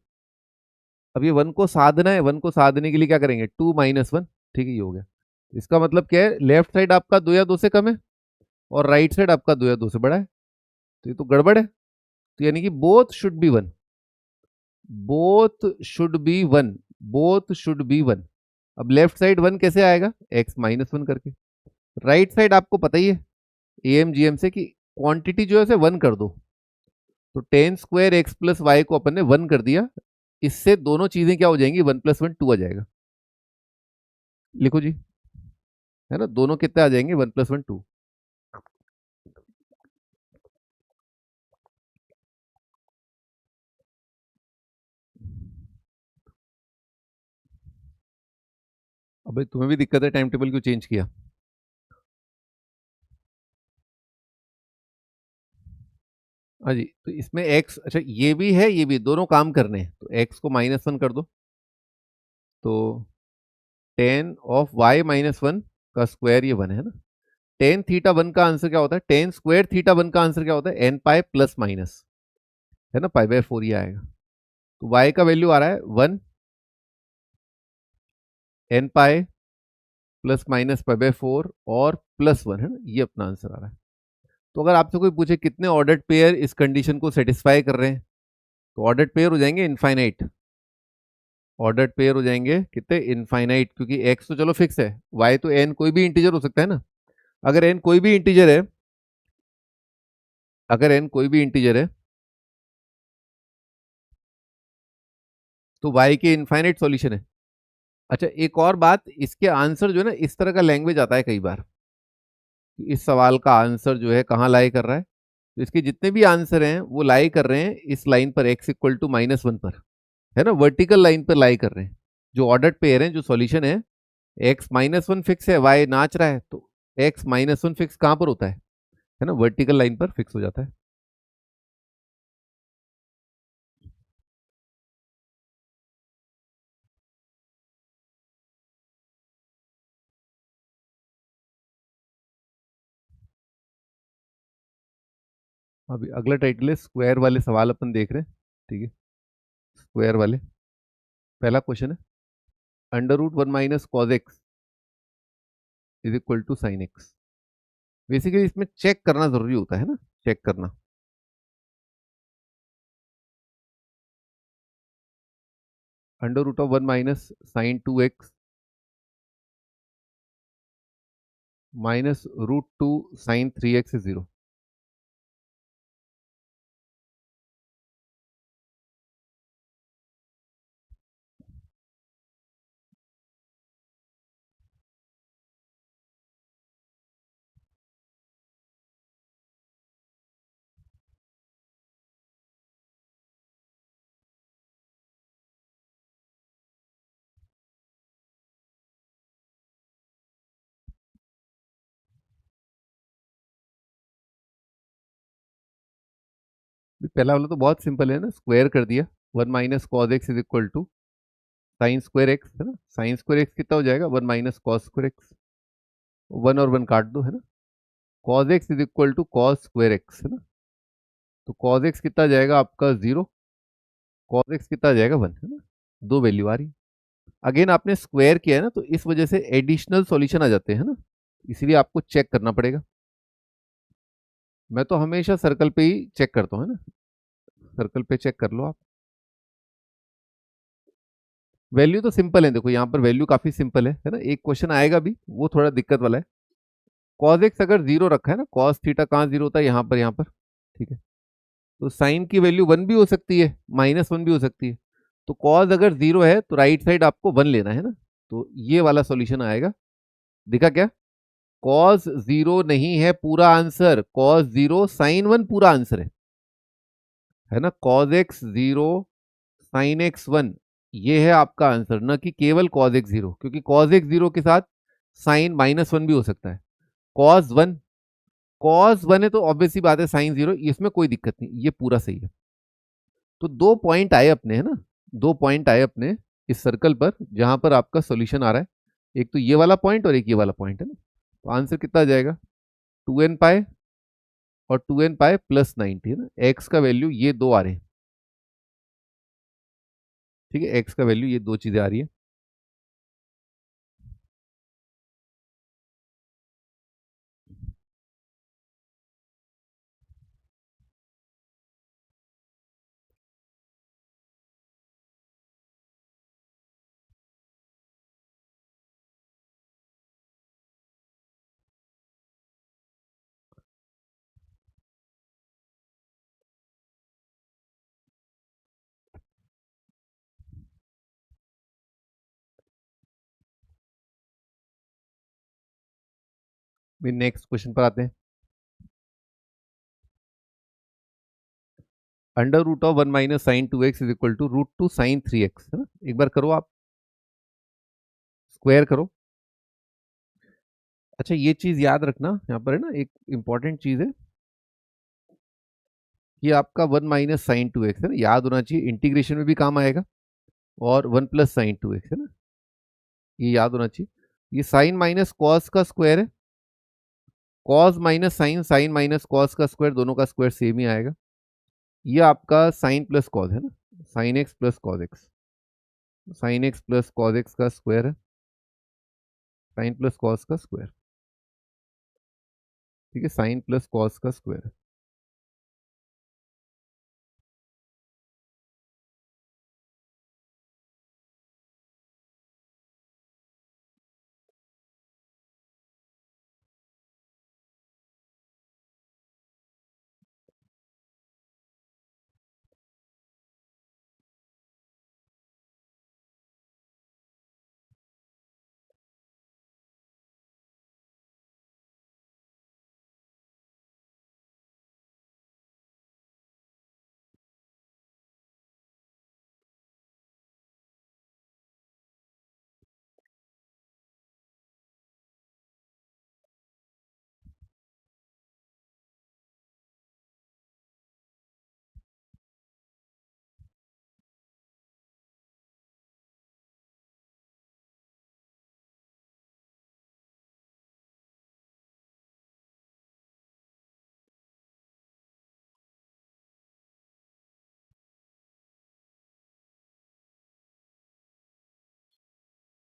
अब ये 1 को साधना है, 1 को साधने के लिए क्या करेंगे, 2 माइनस 1, ठीक है, ये हो गया। इसका मतलब क्या है, लेफ्ट साइड आपका 2 या 2 से कम है और राइट साइड आपका 2 या 2 से बड़ा है, तो ये तो गड़बड़ है। तो यानी कि both should be 1, both should be 1, both should be 1। अब लेफ्ट साइड 1 कैसे आएगा, x माइनस 1 करके। राइट साइड आपको पता ही है एम जी एम से कि क्वांटिटी जो है उसे 1 कर दो, तो 10 स्क्वायर x प्लस वाई को अपन ने 1 कर दिया। इससे दोनों चीजें क्या हो जाएंगी, 1 प्लस 1 2 आ जाएगा। लिखो जी, है ना, दोनों कितने आ जाएंगे, 1 प्लस 1 2। अबे तुम्हें भी दिक्कत है, टाइम टेबल क्यों चेंज किया। हाँ जी, तो इसमें x, अच्छा ये भी है ये भी, दोनों काम करने हैं, तो x को माइनस 1 कर दो, तो 10 ऑफ y माइनस 1 का स्क्वायर ये 1 है ना। टेन थीटा 1 का आंसर क्या होता है, 10 स्क्वायर थीटा 1 का आंसर क्या होता है, n पाई प्लस माइनस, है ना, पाई बाय 4 ये आएगा। तो y का वैल्यू आ रहा है 1, n pi plus minus pi by 4 और प्लस 1, है ना, ये अपना आंसर आ रहा है। तो अगर आपसे कोई पूछे कितने ऑर्डर्ड पेयर इस कंडीशन को सेटिस्फाई कर रहे हैं, तो ऑर्डर्ड पेयर हो जाएंगे इनफाइनाइट। ऑर्डर्ड पेयर हो जाएंगे कितने, इनफाइनाइट, क्योंकि एक्स तो चलो फिक्स है, वाई तो एन कोई भी इंटीजर हो सकता है ना। अगर एन कोई भी इंटीजर है, अगर एन कोई भी इंटीजर है, तो वाई के इनफाइनाइट सॉल्यूशन है। अच्छा एक और बात, इसके आंसर जो है ना, इस तरह का लैंग्वेज आता है कई बार कि इस सवाल का आंसर जो है कहाँ लाई कर रहा है। तो इसके जितने भी आंसर हैं वो लाई कर रहे हैं इस लाइन पर, एक्स इक्वल टू -1 पर, है ना, वर्टिकल लाइन पर लाई कर रहे हैं। जो ऑर्डर्ड पेयर है, जो सॉल्यूशन है, x-1 फिक्स है, y नाच रहा है, तो x-1 फिक्स कहां पर होता है ना, वर्टिकल लाइन पर फिक्स हो जाता है। अभी अगला टाइटल है स्क्वायर वाले सवाल अपन देख रहे हैं, ठीक है। स्क्वायर वाले, पहला क्वेश्चन है, √1 - cos x is equal to sine X. Basically इसमें चेक करना जरूरी होता है ना, चेक करना। √1 - sin 2x -√2 sin 3x is 0। पहला वाला तो बहुत सिंपल है ना, स्क्वायर कर दिया, 1 - cos x is equal to sine square X, है ना। साइन स्क्वायर एक्स कितना हो जाएगा, 1 - cos स्क्वायर एक्स, 1 और 1 काट दो, है ना। Cos X is equal to cos square X, है ना। तो कॉज एक्स कितना जाएगा आपका 0, कॉज एक्स कितना जाएगा 1, है ना। दो वैल्यू आ रही। अगेन आपने स्क्वायर किया है ना, तो इस वजह से एडिशनल सॉल्यूशन आ जाते हैं ना, इसीलिए आपको चेक करना पड़ेगा। मैं तो हमेशा सर्कल पे ही चेक करता हूँ, है ना, सर्कल पे चेक कर लो आप। वैल्यू तो सिंपल है, देखो यहाँ पर वैल्यू काफी सिंपल है ना। एक क्वेश्चन आएगा भी, वो थोड़ा दिक्कत वाला है। कॉज एक्स अगर 0 रखा है ना, कॉस थीटा कहाँ 0 होता है, यहाँ पर, ठीक है। तो साइन की वैल्यू 1 भी हो सकती है, -1 भी हो सकती है। तो कॉज अगर 0 है तो राइट साइड आपको 1 लेना है ना, तो ये वाला सॉल्यूशन आएगा। दिखा क्या, कॉज 0 नहीं है पूरा आंसर, कॉज 0 साइन 1 पूरा आंसर है ना। कॉज एक्स 0 साइन एक्स 1, ये है आपका आंसर, न कि केवल कॉज एक्स 0, क्योंकि कॉज एक्स 0 के साथ साइन -1 भी हो सकता है। कॉज 1, कॉज 1 है तो ऑब्वियस सी बात है, साइन 0, इसमें कोई दिक्कत नहीं, ये पूरा सही है। तो दो पॉइंट आए अपने, है ना, दो पॉइंट आए अपने इस सर्कल पर जहां पर आपका सॉल्यूशन आ रहा है। एक तो ये वाला पॉइंट और एक ये वाला पॉइंट, है ना। तो आंसर कितना आ जाएगा, 2n पाई और 2n पाई प्लस 90, है ना। एक्स का वैल्यू ये दो आ रहे हैं, ठीक है, एक्स का वैल्यू ये दो चीजें आ रही है। नेक्स्ट क्वेश्चन पर आते हैं। √1 - sin 2x is equal to √2 sin 3x, है ना। एक बार करो आप, स्क्वायर करो। अच्छा ये चीज याद रखना, यहाँ पर है ना एक इंपॉर्टेंट चीज है, ये आपका 1 - sin 2x है ना, याद होना चाहिए, इंटीग्रेशन में भी काम आएगा। और 1 + sin 2x, है ना, ये याद होना चाहिए। ये साइन माइनस कॉस का स्क्वायर है, cos minus sine, sine minus cos का स्क्वायर, दोनों का स्क्वायर सेम ही आएगा। ये आपका साइन प्लस कॉस है ना, sine x plus cos x, sine x plus cos x का स्क्वायर है, साइन प्लस कॉस का स्क्वायर। ठीक है, साइन प्लस कॉस का स्क्वायर।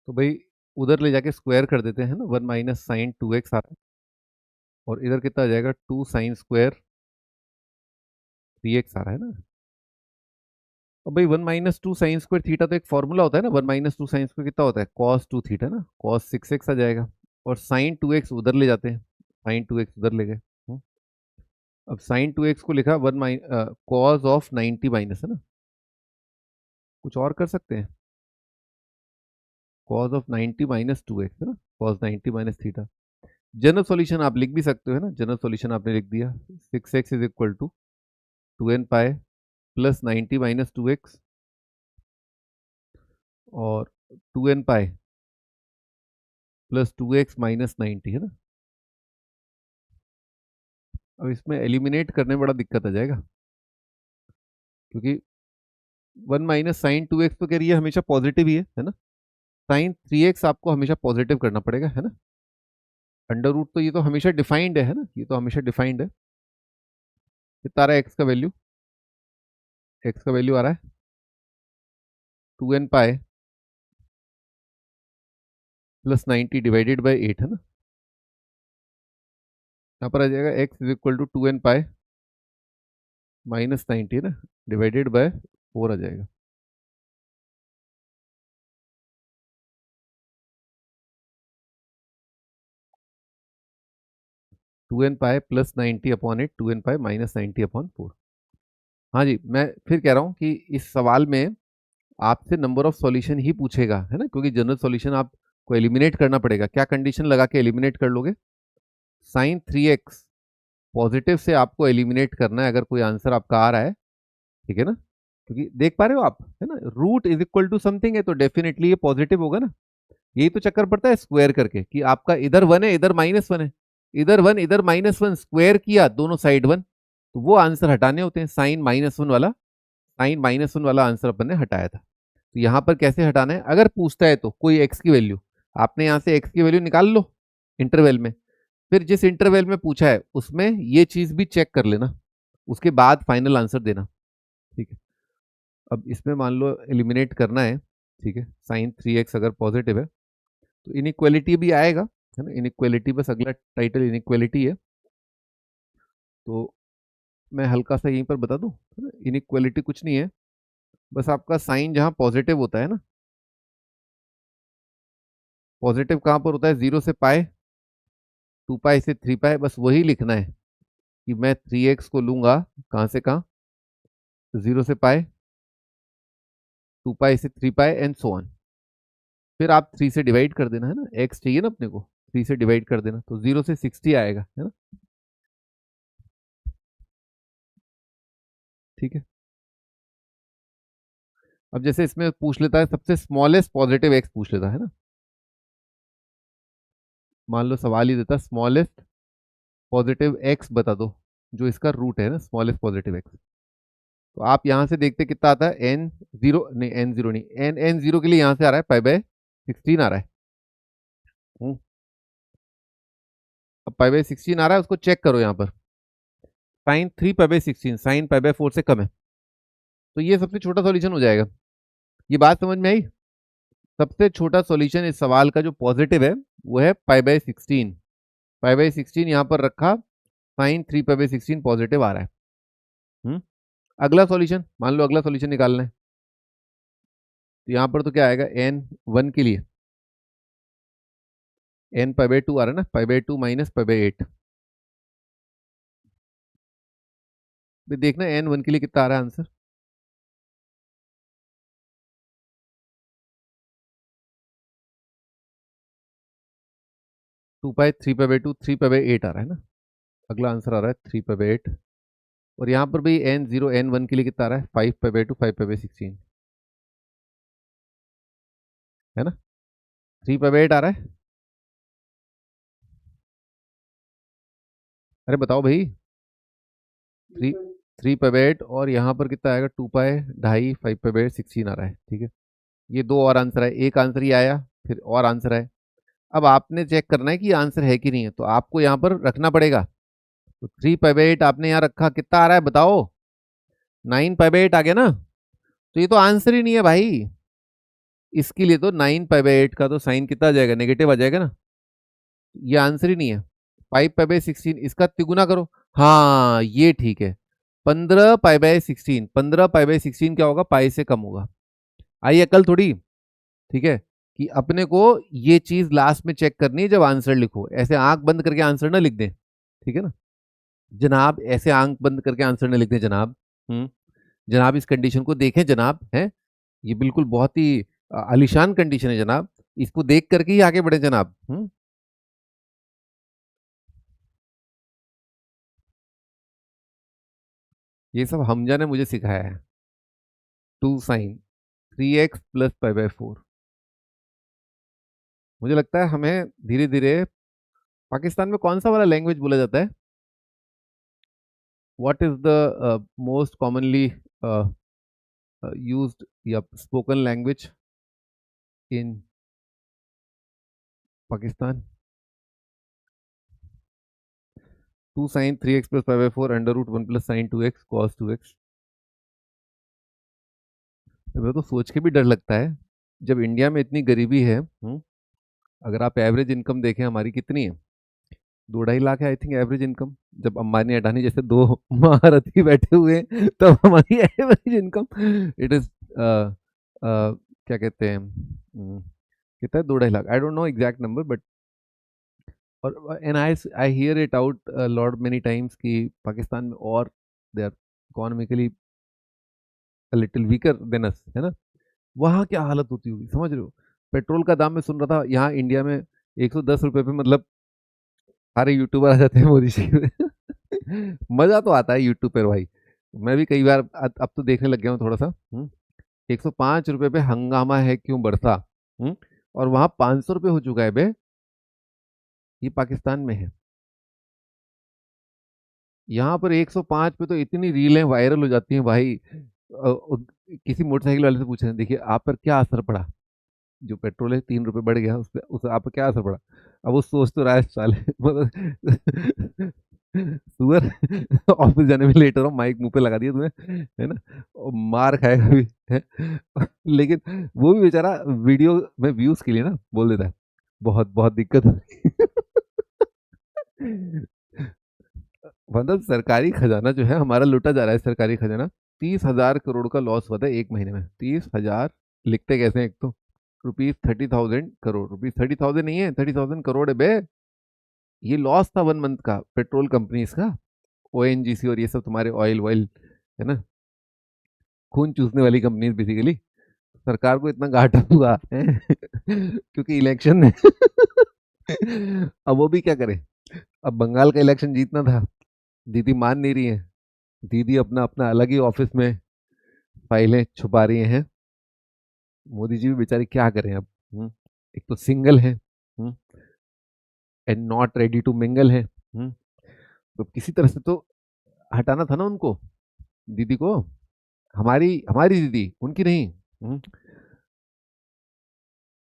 तो भाई उधर ले जाके स्क्वायर कर देते हैं ना, 1 - sin 2x आता है, और इधर कितना आ जाएगा, 2 sin² 3x आ रहा है ना। अब भाई 1 - 2 sin² थीटा तो एक फॉर्मूला होता है ना, 1 - 2 sin² कितना होता है, cos 2 थीटा ना, cos 6x आ जाएगा। और sin 2x उधर ले जाते हैं, sin 2x उधर ले गए। अब sin 2x को लिखा cos of 90 माइनस है ना, कुछ और कर सकते हैं, cos of 90 - 2x है ना, cos 90 minus theta. General solution आप लिख भी सकते हो है ना, जनरल सॉल्यूशन आपने लिख दिया, 6x is equal to 2n pi plus 90 - 2x और 2n pi plus 2x minus 90 है ना। अब इसमें एलिमिनेट करने में बड़ा दिक्कत आ जाएगा, क्योंकि 1 - sin 2x तो कह रही है हमेशा पॉजिटिव ही है ना, sin 3x आपको हमेशा पॉजिटिव करना पड़ेगा है ना। अंडर रूट तो ये तो हमेशा डिफाइंड है ना, ये तो हमेशा डिफाइंड है। कितना आ रहा है एक्स का वैल्यू, एक्स का वैल्यू आ रहा है 2n pi plus 90 divided by 8 है ना। यहाँ पर आ जाएगा X is equal to 2n pi minus 90 है ना, डिवाइडेड बाय 4 आ जाएगा। Two N pi plus 90/8, 2n pi minus 90/4। हाँ जी, मैं फिर कह रहा हूँ कि इस सवाल में आपसे नंबर ऑफ सॉल्यूशन ही पूछेगा है ना, क्योंकि जनरल सॉल्यूशन आपको एलिमिनेट करना पड़ेगा। क्या कंडीशन लगा के एलिमिनेट कर लोगे, sin 3x पॉजिटिव से आपको एलिमिनेट करना है अगर कोई आंसर आपका आ रहा है, ठीक है ना, क्योंकि देख पा रहे हो आप है ना, root is equal to something है तो डेफिनेटली ये पॉजिटिव होगा ना। यही तो चक्कर पड़ता है स्क्वायर करके, कि आपका इधर 1 है इधर -1 है, इधर 1 इधर -1 स्क्वायर किया दोनों साइड 1, तो वो आंसर हटाने होते हैं। साइन -1 वाला आंसर अपन ने हटाया था। तो यहाँ पर कैसे हटाना है, अगर पूछता है तो कोई एक्स की वैल्यू, आपने यहाँ से एक्स की वैल्यू निकाल लो इंटरवल में, फिर जिस इंटरवल में पूछा है उसमें ये चीज भी चेक कर लेना, उसके बाद फाइनल आंसर देना। ठीक है, अब इसमें मान लो एलिमिनेट करना है, ठीक है, sin 3x अगर पॉजिटिव है तो इनइक्वालिटी भी आएगा है ना, इनइक्वालिटी, बस अगला टाइटल इनइक्वालिटी है। तो मैं हल्का सा यहीं पर बता दूं, इनइक्वालिटी कुछ नहीं है, बस आपका साइन जहां पॉजिटिव होता है ना, पॉजिटिव कहां पर होता है, 0 से पाए, 2 पाई से 3 पाई, बस वही लिखना है कि मैं 3x को लूंगा कहां से कहां, 0 से पाए, 2 पाई से 3 पाई एंड सो ऑन। फिर आप 3 से डिवाइड कर देना है ना, x चाहिए ना अपने को, 3 से डिवाइड कर देना तो 0 से 60 आएगा है ना। ठीक है, अब जैसे इसमें पूछ लेता है सबसे स्मॉलेस्ट पॉजिटिव एक्स पूछ लेता है ना, मान लो सवाल ही देता स्मॉलेस्ट पॉजिटिव एक्स बता दो, जो इसका रूट है ना, स्मॉलेस्ट पॉजिटिव एक्स। तो आप यहां से देखते कितना आता है, n0 नहीं, n0 नहीं, n0 के लिए यहां से आ रहा है π/16 आ रहा है। अब π/16 आ रहा है, उसको चेक करो यहाँ पर, साइन 3 π/16 साइन π/4 से कम है, तो ये सबसे छोटा सॉल्यूशन हो जाएगा। ये बात समझ में आई, सबसे छोटा सॉल्यूशन इस सवाल का जो पॉजिटिव है वो है π/16, π/16 यहाँ पर रखा, साइन 3π/16 पॉजिटिव आ रहा है। अगला सॉल्यूशन, मान लो अगला सॉल्यूशन निकालना है, तो यहाँ पर तो क्या आएगा, n1 के लिए n π/2 आ रहा है ना, π/2 - π/8। देखना n1 के लिए कितना आ रहा है आंसर। 2π 3π/2 3π/8 आ रहा है ना, अगला आंसर आ रहा है 3π/8। और यहाँ पर भी n0 n1 के लिए कितना आ रहा है, 5π/2 5π/16 है ना, 3π/8 आ रहा है। अरे बताओ भाई, 3π/8 और यहाँ पर कितना आएगा, 2π 2.5 5π/16 आ रहा है। ठीक है, ये दो और आंसर है, एक आंसर ये आया, फिर और आंसर है। अब आपने चेक करना है कि आंसर है कि नहीं है, तो आपको यहाँ पर रखना पड़ेगा। तो 3π/8 आपने यहाँ रखा, कितना आ रहा है बताओ, 9π/8 आ गया ना, तो ये तो आंसर ही नहीं है भाई। इसके लिए तो 9π/8 का तो साइन कितना आ जाएगा, नेगेटिव आ जाएगा ना, ये आंसर ही नहीं है। 5π/16 इसका तिगुना करो, हाँ ये ठीक है। 15π/16, 15π/16 क्या होगा, पाई से कम होगा। आई अकल थोड़ी, ठीक है, कि अपने को ये चीज लास्ट में चेक करनी है जब आंसर लिखो, ऐसे आंख बंद करके आंसर ना लिख दें, ठीक है ना जनाब, ऐसे आंख बंद करके आंसर ना लिख दें जनाब। जनाब इस कंडीशन को देखें जनाब, है ये बिल्कुल बहुत ही आलिशान कंडीशन है जनाब, इसको देख करके ही आगे बढ़े जनाब। ये सब हमजा ने मुझे सिखाया है। 2 sin 3x + π/4। मुझे लगता है हमें धीरे धीरे, पाकिस्तान में कौन सा वाला लैंग्वेज बोला जाता है, what is the most commonly used या spoken language in Pakistan. 2 sin 3x + π/4 √1 + sin 2x cos 2x। मेरे तो सोच के भी डर लगता है, जब इंडिया में इतनी गरीबी है। अगर आप एवरेज इनकम देखें हमारी कितनी है, 2-2.5 लाख है आई थिंक एवरेज इनकम। जब अंबानी अडानी जैसे दो महारथी बैठे हुए हैं तब हमारी एवरेज इनकम इट इज क्या कहते हैं, कितना है, 2-2.5 lakh, I don't know exact number but. और and I hear it out lot many times कि पाकिस्तान में और they are economically little weaker than us, है ना, वहाँ क्या हालत होती होगी समझ रहे हो। पेट्रोल का दाम मैं सुन रहा था यहाँ इंडिया में 110 रुपए पे, मतलब सारे यूट्यूबर आ जाते हैं मोदी जी मजा तो आता है यूट्यूब पर भाई। मैं भी कई बार अब तो देखने लग गया हूँ थोड़ा सा। 105 रुपए पे हंगामा है क्यों बढ़ता, और वहां 500 रुपए हो चुका है बे, ये पाकिस्तान में है। यहाँ पर 105 पे तो इतनी रीलें वायरल हो जाती हैं भाई। किसी मोटरसाइकिल वाले से पूछ रहे हैं, देखिए आप पर क्या असर पड़ा, जो पेट्रोल है 3 रुपए बढ़ गया, उस आप पर क्या असर पड़ा। अब वो सोच तो रहा है साले मतलब सुअर ऑफिस जाने में लेट हो रहा हूँ, माइक मुंह पे लगा दिया तूने, है ना, और मार खाएगा भी है। लेकिन वो भी बेचारा वीडियो में व्यूज के लिए ना बोल देता है, बहुत बहुत दिक्कत हो रही है। मतलब सरकारी खजाना जो है हमारा लूटा जा रहा है, सरकारी खजाना 30,000 करोड़ का लॉस हुआ था एक महीने में। 30,000 लिखते कैसे हैं, एक तो ₹30,000 करोड़, ₹30,000 नहीं है, 30,000 करोड़ है बे। ये लॉस था 1 मंथ का पेट्रोल कंपनीज का, ओएनजीसी और ये सब तुम्हारे ऑयल वॉयल, है ना, खून चूसने वाली कंपनीज बेसिकली। सरकार को इतना घाटा हुआ है क्योंकि इलेक्शन है अब वो भी क्या करे, अब बंगाल का इलेक्शन जीतना था, दीदी मान नहीं रही है, दीदी अपना अपना अलग ही ऑफिस में फाइलें छुपा रही हैं। मोदी जी भी बेचारे क्या करें अब। एक तो सिंगल है and not ready to mingle है। तो किसी तरह से तो हटाना था ना उनको, दीदी को, हमारी हमारी दीदी, उनकी नहीं।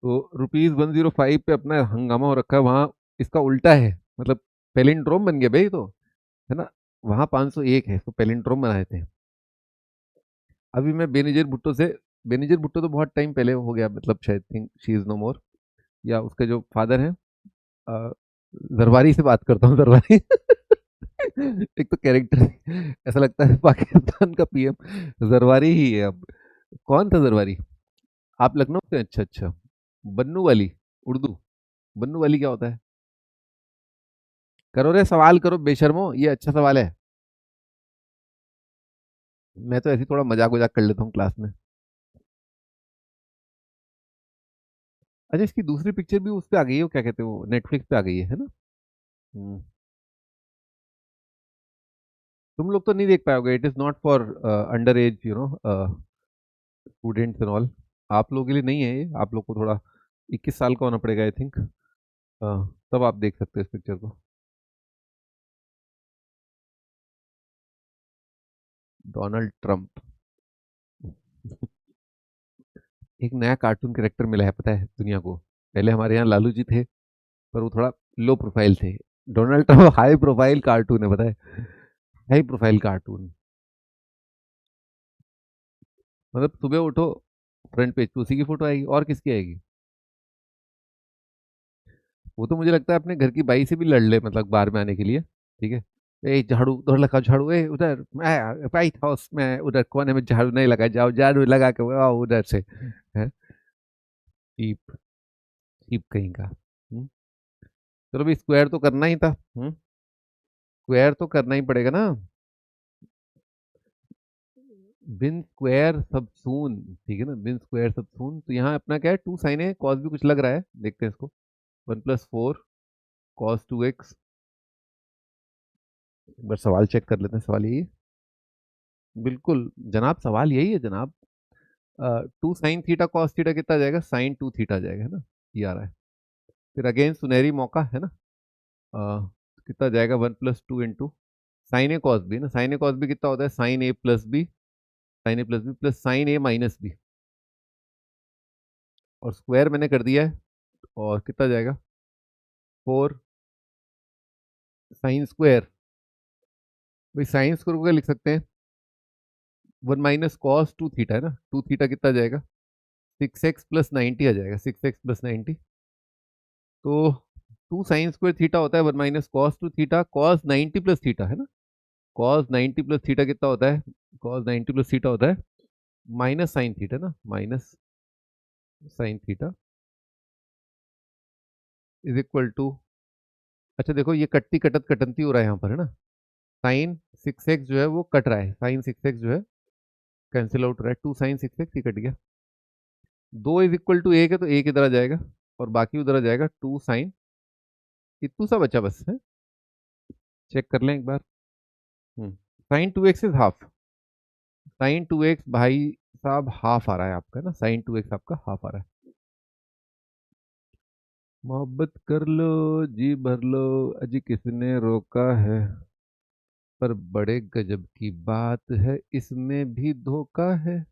तो ₹105 पे अपना हंगामा हो रखा है वहाँ, इसका उल्टा है, मतलब पेलिंड्रोम बन गया भाई, तो है ना, वहाँ 501 है तो पेलिंड्रोम बनाए थे। अभी मैं बेनजीर भुट्टो से, बेनजीर भुट्टो तो बहुत टाइम पहले हो गया, मतलब शायद थिंक शी इज नो मोर, या उसके जो फादर हैं, जरवारी से बात करता हूँ, जरवारी एक तो कैरेक्टर ऐसा लगता है पाकिस्तान का पीएम जरवारी ही है अब। कौन था जरवारी? आप लखनऊ से? अच्छा अच्छा। बन्नू वाली उर्दू। बन्नू वाली क्या होता है? करो रे सवाल करो बेशर्मो, ये अच्छा सवाल है। मैं तो ऐसे ही थोड़ा मजाक वजाक कर लेता हूँ क्लास में। अच्छा, इसकी दूसरी पिक्चर भी उस पे आ गई है, वो क्या कहते हैं, वो नेटफ्लिक्स पे आ गई है ना? हम्म। तुम लोग तो नहीं देख पाओगे, it is not for under as students and all. आप लोगों के लिए नहीं है ये, आप लोग को थोड़ा 21 साल का होना पड़ेगा आई थिंक, तब आप देख सकते हो इस पिक्चर को। Donald Trump. एक नया कार्टून कैरेक्टर मिला है पता है दुनिया को। पहले हमारे यहाँ लालू जी थे, पर वो थोड़ा लो प्रोफाइल थे। Donald Trump high profile cartoon है पता है। High profile cartoon. मतलब सुबह उठो, फ्रंट पेज पे उसी की फोटो आएगी, और किसकी आएगी? वो तो मुझे लगता है अपने घर की बाई से भी लड़ ले, मतलब बाहर में आने के लिए। ठीक है। ए झाड़ू उधर लगा, झाड़ू ए उधर, मैं व्हाइट हाउस में उधर कोने में झाड़ू नहीं लगा, जाओ झाड़ू लगा के आओ उधर से। है। चीप। चीप कहीं का। चलो भी स्क्वायर तो करना ही था। स्क्वायर तो करना ही पड़ेगा ना। बिन स्क्वायर सब सून। ठीक है ना, बिन स्क्वायर सब सून, तो यहाँ अपना क्या है, टू साइन है कॉस भी कुछ लग रहा है, देखते हैं इसको। 1+4 कॉस 2x। एक बार सवाल चेक कर लेते हैं, सवाल यही है। बिल्कुल जनाब, सवाल यही है जनाब। 2 sin थीटा कॉस थीटा कितना आ जाएगा? sin 2 थीटा आ जाएगा, है ना? ये आ रहा है। फिर अगेन सुनहरी मौका है ना। कितना आ जाएगा? 1+2 इंटू साइन ए कॉस बी ना, साइन ए कॉस बी कितना होता है? sin a+b, sin a+b plus sin a-b। और स्क्वायर मैंने कर दिया है, और कितना जाएगा? 4 sin स्क्वायर। भाई साइन स्क्वायर को क्या लिख सकते हैं? 1 - cos 2 थीटा है ना, 2 थीटा कितना जाएगा? 6x+90 आ जाएगा, 6x+90। तो 2 sin स्क्वायर थीटा होता है 1 - cos 2 थीटा, cos 90 + थीटा है ना। cos 90 + थीटा कितना होता है? cos 90 + थीटा होता है -sin थीटा ना, -sin theta is equal to. अच्छा देखो, ये कटती कटत कटंती हो रहा है यहाँ पर, है ना। sin 6x जो है वो कट रहा है, sin 6x जो है कैंसिल आउट हो रहा है, 2 sin 6x ही कट गया। 2 = 1 है तो एक इधर आ जाएगा, और बाकी उधर आ जाएगा 2 sin। इतना सा बचा बस है। चेक कर लें एक बार। sin 2x is half. sin 2x भाई साहब हाफ आ रहा है आपका ना, sin 2x आपका हाफ आ रहा है। मोहब्बत कर लो, जी भर लो, अजी किसने रोका है, पर बड़े गजब की बात है, इसमें भी धोखा है।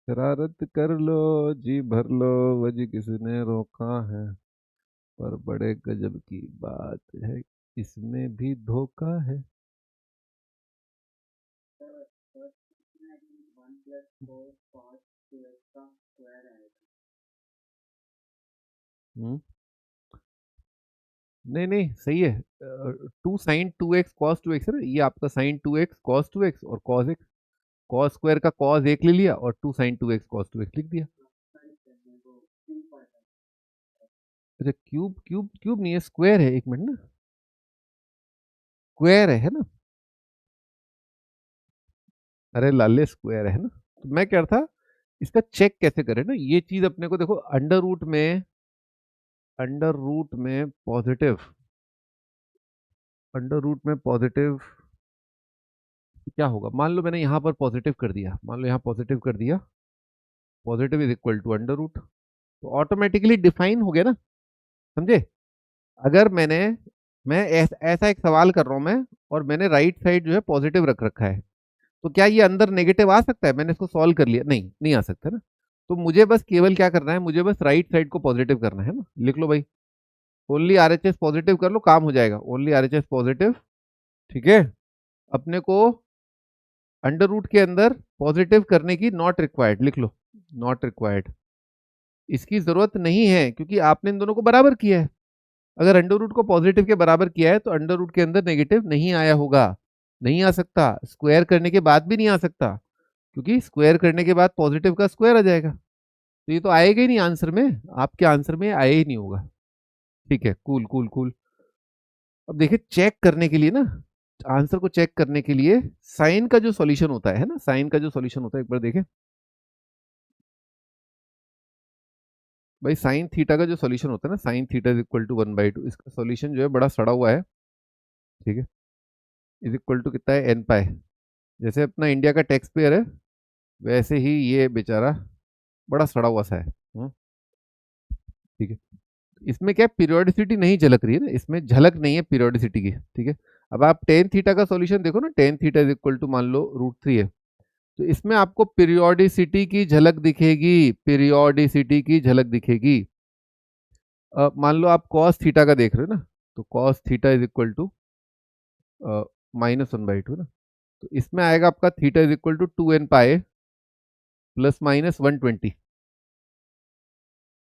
शरारत कर लो, जी भर लो, अजी किसने रोका है, पर बड़े गजब की बात है, इसमें भी धोखा है। हम्म। नहीं नहीं सही है। 2 sin 2x cos 2x है ना, ये आपका sin 2x cos 2x और cos x। cos स्क्वायर का cos 1 ले लिया, और 2 sin 2x cos 2x लिख दिया। अच्छा, क्यूब क्यूब क्यूब नहीं है, स्क्वायर है, एक मिनट ना। स्क्वायर है ना। अरे लाले स्क्वायर है ना, तो मैं कह रहा था इसका चेक कैसे करें ना, ये चीज अपने को देखो, अंडर रूट में पॉजिटिव, अंडर रूट में पॉजिटिव क्या होगा? मान लो मैंने यहाँ पर पॉजिटिव कर दिया, मान लो यहाँ पॉजिटिव कर दिया, positive is equal to under root, तो ऑटोमेटिकली डिफाइन हो गया ना। समझे? अगर मैं ऐसा एक सवाल कर रहा हूं मैं, और मैंने राइट साइड जो है पॉजिटिव रख रखा है, तो क्या ये अंदर नेगेटिव आ सकता है? मैंने इसको सॉल्व कर लिया, नहीं नहीं आ सकता ना। तो मुझे बस केवल क्या करना है, मुझे बस राइट साइड को पॉजिटिव करना है ना, लिख लो भाई। ओनली आरएचएस पॉजिटिव कर लो, काम हो जाएगा, ओनली आरएचएस पॉजिटिव। ठीक है। अपने को अंडर रूट के अंदर पॉजिटिव करने की नॉट रिक्वायर्ड लिख लो, नॉट रिक्वायर्ड। इसकी जरूरत नहीं है क्योंकि आपने इन दोनों को बराबर किया है। अगर अंडर रूट को पॉजिटिव के बराबर किया है तो अंडर रूट के अंदर नेगेटिव नहीं आया होगा, नहीं आ सकता, स्क्वायर करने के बाद भी नहीं आ सकता, क्योंकि स्क्वायर करने के बाद पॉजिटिव का स्क्वायर आ जाएगा, तो ये तो आएगा ही नहीं आंसर में, आपके आंसर में आया ही नहीं होगा। ठीक है, कूल कूल कूल। अब देखिए चेक करने के लिए ना, आंसर को चेक करने के लिए साइन का जो सॉल्यूशन होता है ना, साइन का जो सॉल्यूशन होता है एक बार देखें भाई, साइन थीटा का जो सॉल्यूशन होता है ना, sine theta is equal to 1/2, इसका सॉल्यूशन जो है बड़ा सड़ा हुआ है, ठीक है, इज इक्वल टू कितना है, एन पाई। जैसे अपना इंडिया का टैक्स पेयर है, वैसे ही ये बेचारा बड़ा सड़ा हुआ सा है। ठीक है, इसमें क्या पीरियोडिसिटी नहीं झलक रही है ना, इसमें झलक नहीं है पीरियोडिसिटी की। ठीक है, अब आप टेन थीटा का सॉल्यूशन देखो ना, tan theta is equal to मान लो √3 है, तो इसमें आपको पीरियोडिसिटी की झलक दिखेगी, पीरियोडिसिटी की झलक दिखेगी। मान लो आप कॉस थीटा का देख रहे हो ना, तो cos theta is equal to -1/2 ना, तो इसमें आएगा आपका theta is equal to 2n पाए ±120।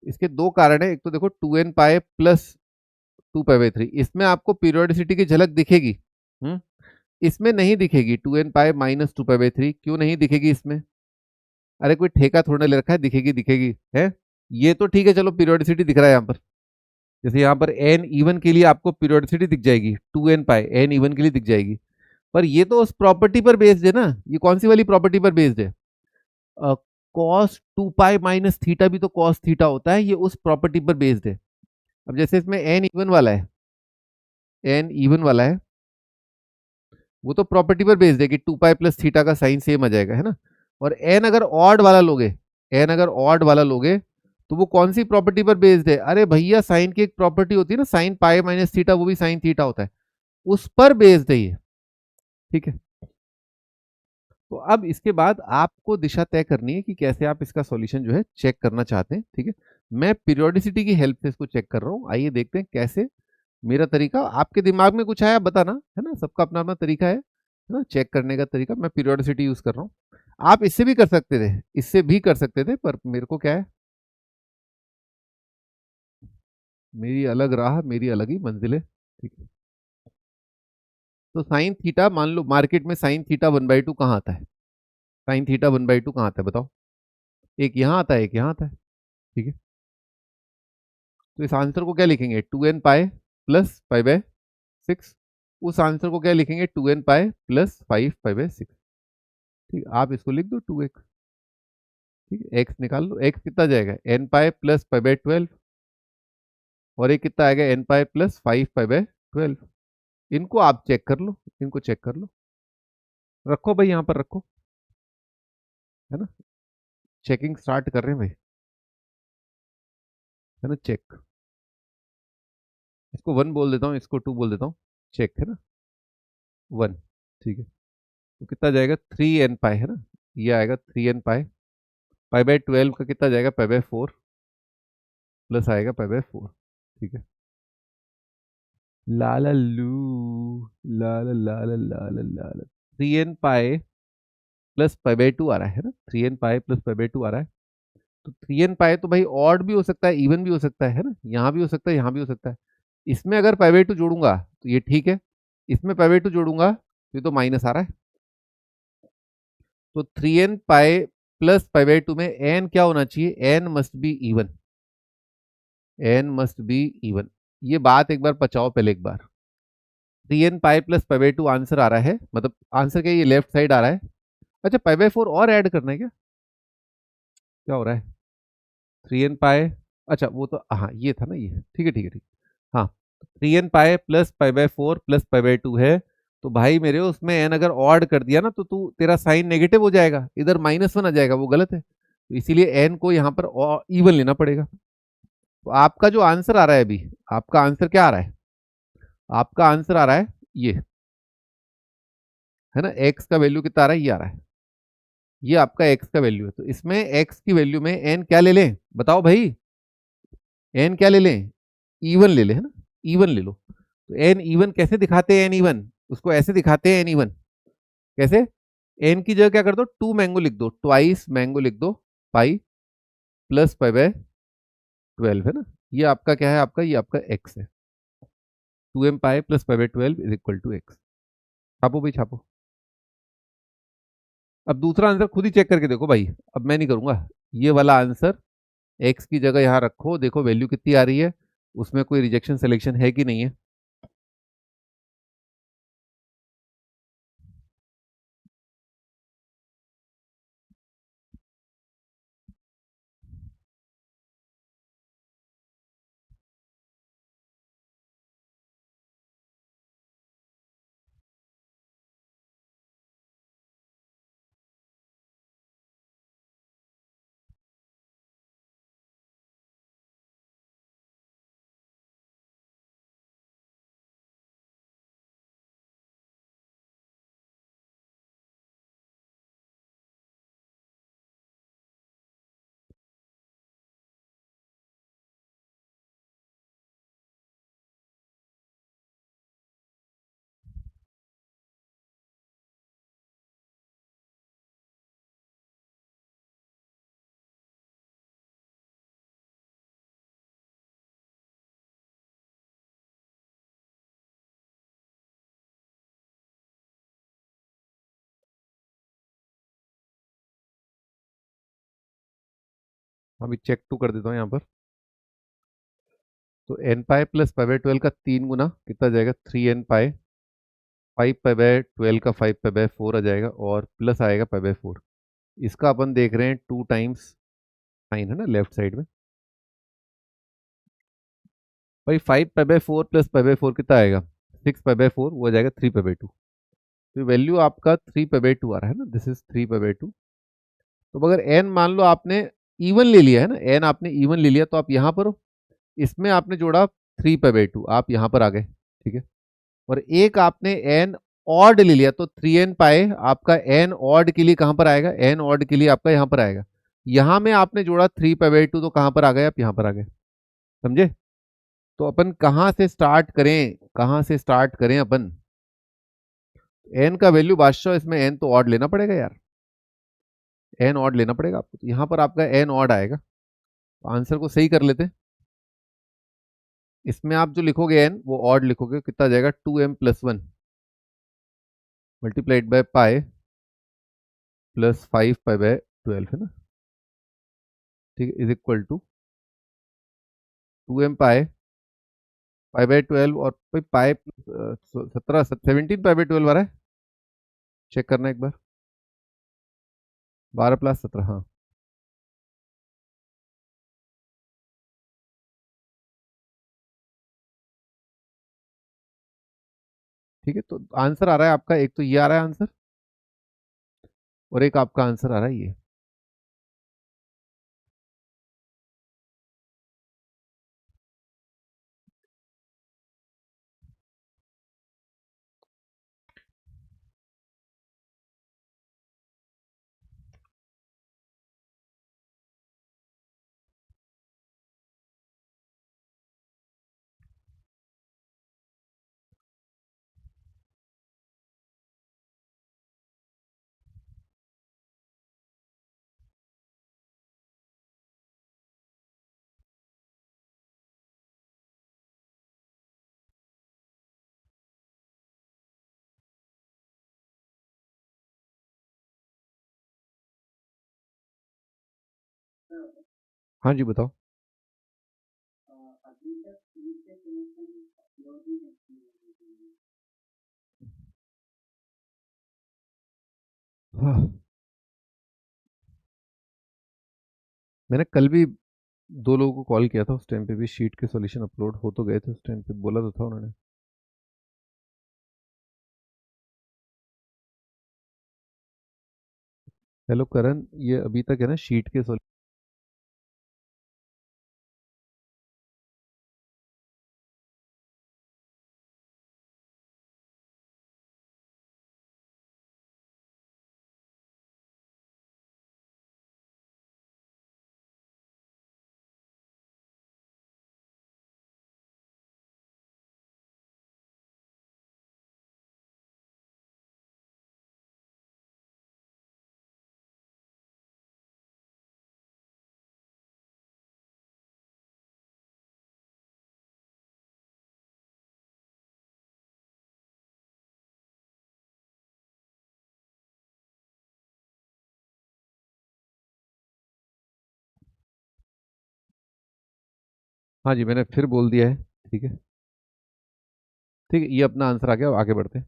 इसके दो कारण है, एक तो देखो 2n पाए प्लस 2π/3, इसमें आपको पीरियोडिसिटी की झलक दिखेगी, इसमें नहीं दिखेगी। 2n पाए -2π/3 क्यों नहीं दिखेगी इसमें? अरे कोई ठेका थोड़ा ले रखा है, दिखेगी दिखेगी है, ये तो ठीक है, चलो पीरियोडिसिटी दिख रहा है यहाँ पर, जैसे यहाँ पर एन इवन के लिए आपको पीरियोडिसिटी दिख जाएगी, 2n पाए एन इवन के लिए दिख जाएगी, पर ये तो उस प्रॉपर्टी पर बेस्ड है ना, ये कौन सी वाली प्रॉपर्टी पर बेस्ड है? कॉस 2π माइनस थीटा भी तो कॉस थीटा होता है, ये उस प्रॉपर्टी पर बेस्ड है। अब जैसे इसमें एन इवन वाला है, एन इवन वाला है, वो तो प्रॉपर्टी पर बेस्ड है कि 2π प्लस थीटा का साइन सेम आ जाएगा, है ना। और एन अगर ऑड वाला लोगे, एन अगर ऑड वाला लोगे तो वो कौन सी प्रॉपर्टी पर बेस्ड है? अरे भैया साइन की एक प्रॉपर्टी होती है ना, साइन पाई माइनस थीटा, वो भी साइन थीटा होता है, उस पर बेस्ड है ये। ठीक है, तो अब इसके बाद आपको दिशा तय करनी है कि कैसे आप इसका सॉल्यूशन जो है चेक करना चाहते हैं। ठीक है, मैं पीरियोडिसिटी की हेल्प से इसको चेक कर रहा हूँ, आइए देखते हैं कैसे मेरा तरीका, आपके दिमाग में कुछ आया बताना, है ना, सबका अपना अपना तरीका है ना चेक करने का तरीका। मैं पीरियोडिसिटी यूज कर रहा हूँ, आप इससे भी कर सकते थे, इससे भी कर सकते थे, पर मेरे को क्या है, मेरी अलग राह, मेरी अलग ही मंजिल है। ठीक है, तो साइन थीटा, मान लो मार्केट में साइन थीटा 1/2 कहाँ आता है? साइन थीटा 1/2 कहाँ आता है बताओ? एक यहाँ आता है, एक यहाँ आता है। ठीक है, तो इस आंसर को क्या लिखेंगे, 2n पाए प्लस π/6, उस आंसर को क्या लिखेंगे, 2n पाए प्लस 5π/6। ठीक है, आप इसको लिख दो 2x। ठीक है, x निकाल लो, x कितना जाएगा, n पाए प्लस π/12, और ये कितना आएगा, n पाए प्लस 5π/12। इनको आप चेक कर लो, इनको चेक कर लो, रखो भाई यहाँ पर रखो, है ना, चेकिंग स्टार्ट कर रहे हैं भाई, है ना, चेक। इसको 1 बोल देता हूँ, इसको 2 बोल देता हूँ, चेक, है ना, 1। ठीक है, तो कितना जाएगा, 3n पाए, है ना, ये आएगा 3n पाए, π/12 का कितना जाएगा, π/4 प्लस आएगा π/4। ठीक है, लाला लू, लाला लाला लाला लाला, 3n पाए प्लस π/2 आ रहा है ना, 3n पाए प्लस π/2 आ रहा है, तो 3n पाए तो भाई ऑड भी हो सकता है, इवन भी हो सकता है ना, यहाँ भी हो सकता है, यहाँ भी हो सकता है। इसमें अगर π/2 जोड़ूंगा तो ये ठीक है, इसमें π/2 जोड़ूंगा तो ये तो माइनस आ रहा है, तो 3n पाए प्लस π/2 में n क्या होना चाहिए, n must be even, n must be even. ये बात एक बार पचाओ पहले एक बार, 3n पाए प्लस π/2 आंसर आ रहा है, मतलब आंसर क्या, ये लेफ्ट साइड आ रहा है। अच्छा π/4 और ऐड करना है क्या, क्या हो रहा है, 3n पाए, अच्छा वो तो हाँ ये था ना, ये ठीक है ठीक है ठीक, हाँ 3n पाए प्लस π/4 प्लस π/2 है, तो भाई मेरे उसमें n अगर ऑड कर दिया ना तो तू तेरा साइन नेगेटिव हो जाएगा, इधर -1 आ जाएगा, वो गलत है, तो इसीलिए n को यहाँ पर इवन लेना पड़ेगा। तो आपका जो आंसर आ रहा है अभी, आपका आंसर क्या आ रहा है, आपका आंसर आ रहा है ये, है ना, x का वैल्यू कितना आ रहा है, ये आ रहा है, ये आपका x का वैल्यू है, तो इसमें x की वैल्यू में n क्या ले लें बताओ भाई, n क्या ले लें, इवन ले लें, है ना, इवन ले लो। तो n इवन कैसे दिखाते हैं, n इवन उसको ऐसे दिखाते हैं, n इवन कैसे, n की जगह क्या कर दो, 2 मैंगो लिख दो, ट्वाइस मैंगो लिख दो, पाई प्लस π/12, है ना, ये आपका क्या है, आपका ये आपका x है। 2m pi plus pi by 12 is equal to x. छापो भाई छापो। अब दूसरा आंसर खुद ही चेक करके देखो भाई, अब मैं नहीं करूंगा। ये वाला आंसर एक्स की जगह यहाँ रखो, देखो वैल्यू कितनी आ रही है, उसमें कोई रिजेक्शन सिलेक्शन है कि नहीं है। अभी चेक टू कर देता हूँ यहाँ पर। तो N pi plus pi by 12 का 3 गुना कितना जाएगा, 3n पाई। 5 पाई बाय 12 का 5 पाई बाय 4 आ जाएगा, और प्लस आएगा पाई बाय 4। इसका अपन देख रहे हैं 2 टाइम्स साइन है ना लेफ्ट साइड में। भाई 5 pi by 4 plus pi by 4 कितना आएगा, 6 पाई बाय 4, वो आ जाएगा 3 पाई बाय 2। तो वैल्यू आपका 3 पाई बाय 2 आ रहा है ना, दिस इज 3 पाई बाय 2। तो अगर एन मान लो आपने इवन ले लिया है ना, एन आपने इवन ले लिया, तो आप यहाँ पर हो, इसमें आपने जोड़ा 3 पाई बाय 2, आप यहाँ पर आ गए, ठीक है। और एक आपने एन ऑड ले लिया, तो 3n पाई आपका एन ऑड के लिए कहां पर आएगा, एन ऑड के लिए आपका यहां पर आएगा। यहां में आपने जोड़ा 3 पाई बाय 2, तो कहां पर आ गए, आप यहां पर आ गए, समझे। तो अपन कहां से स्टार्ट करें, कहां से स्टार्ट करें अपन। एन का वैल्यू बादशाह, इसमें एन तो ऑड लेना पड़ेगा यार, एन ऑड लेना पड़ेगा आपको, तो यहां पर आपका एन ऑड आएगा। तो आंसर को सही कर लेते हैं। इसमें आप जो लिखोगे एन, वो ऑड लिखोगे, कितना जाएगा, 2m+1 multiplied by pi plus 5 pi by 12 है ना, ठीक है, is equal to 2m pi by 12, और पाई 17 आ रहा है, चेक करना एक बार। 12 + 17, हाँ। ठीक है, तो आंसर आ रहा है आपका, एक तो ये आ रहा है आंसर, और एक आपका आंसर आ रहा है ये। हाँ जी बताओ। हाँ, मैंने कल भी 2 लोगों को कॉल किया था, उस टाइम पे भी शीट के सॉल्यूशन अपलोड हो तो गए थे, उस टाइम पे बोला तो था उन्होंने। हेलो करण, ये अभी तक है ना शीट के हाँ जी, मैंने फिर बोल दिया है। ठीक है, ठीक है, ये अपना आंसर आ गया, आगे बढ़ते हैं।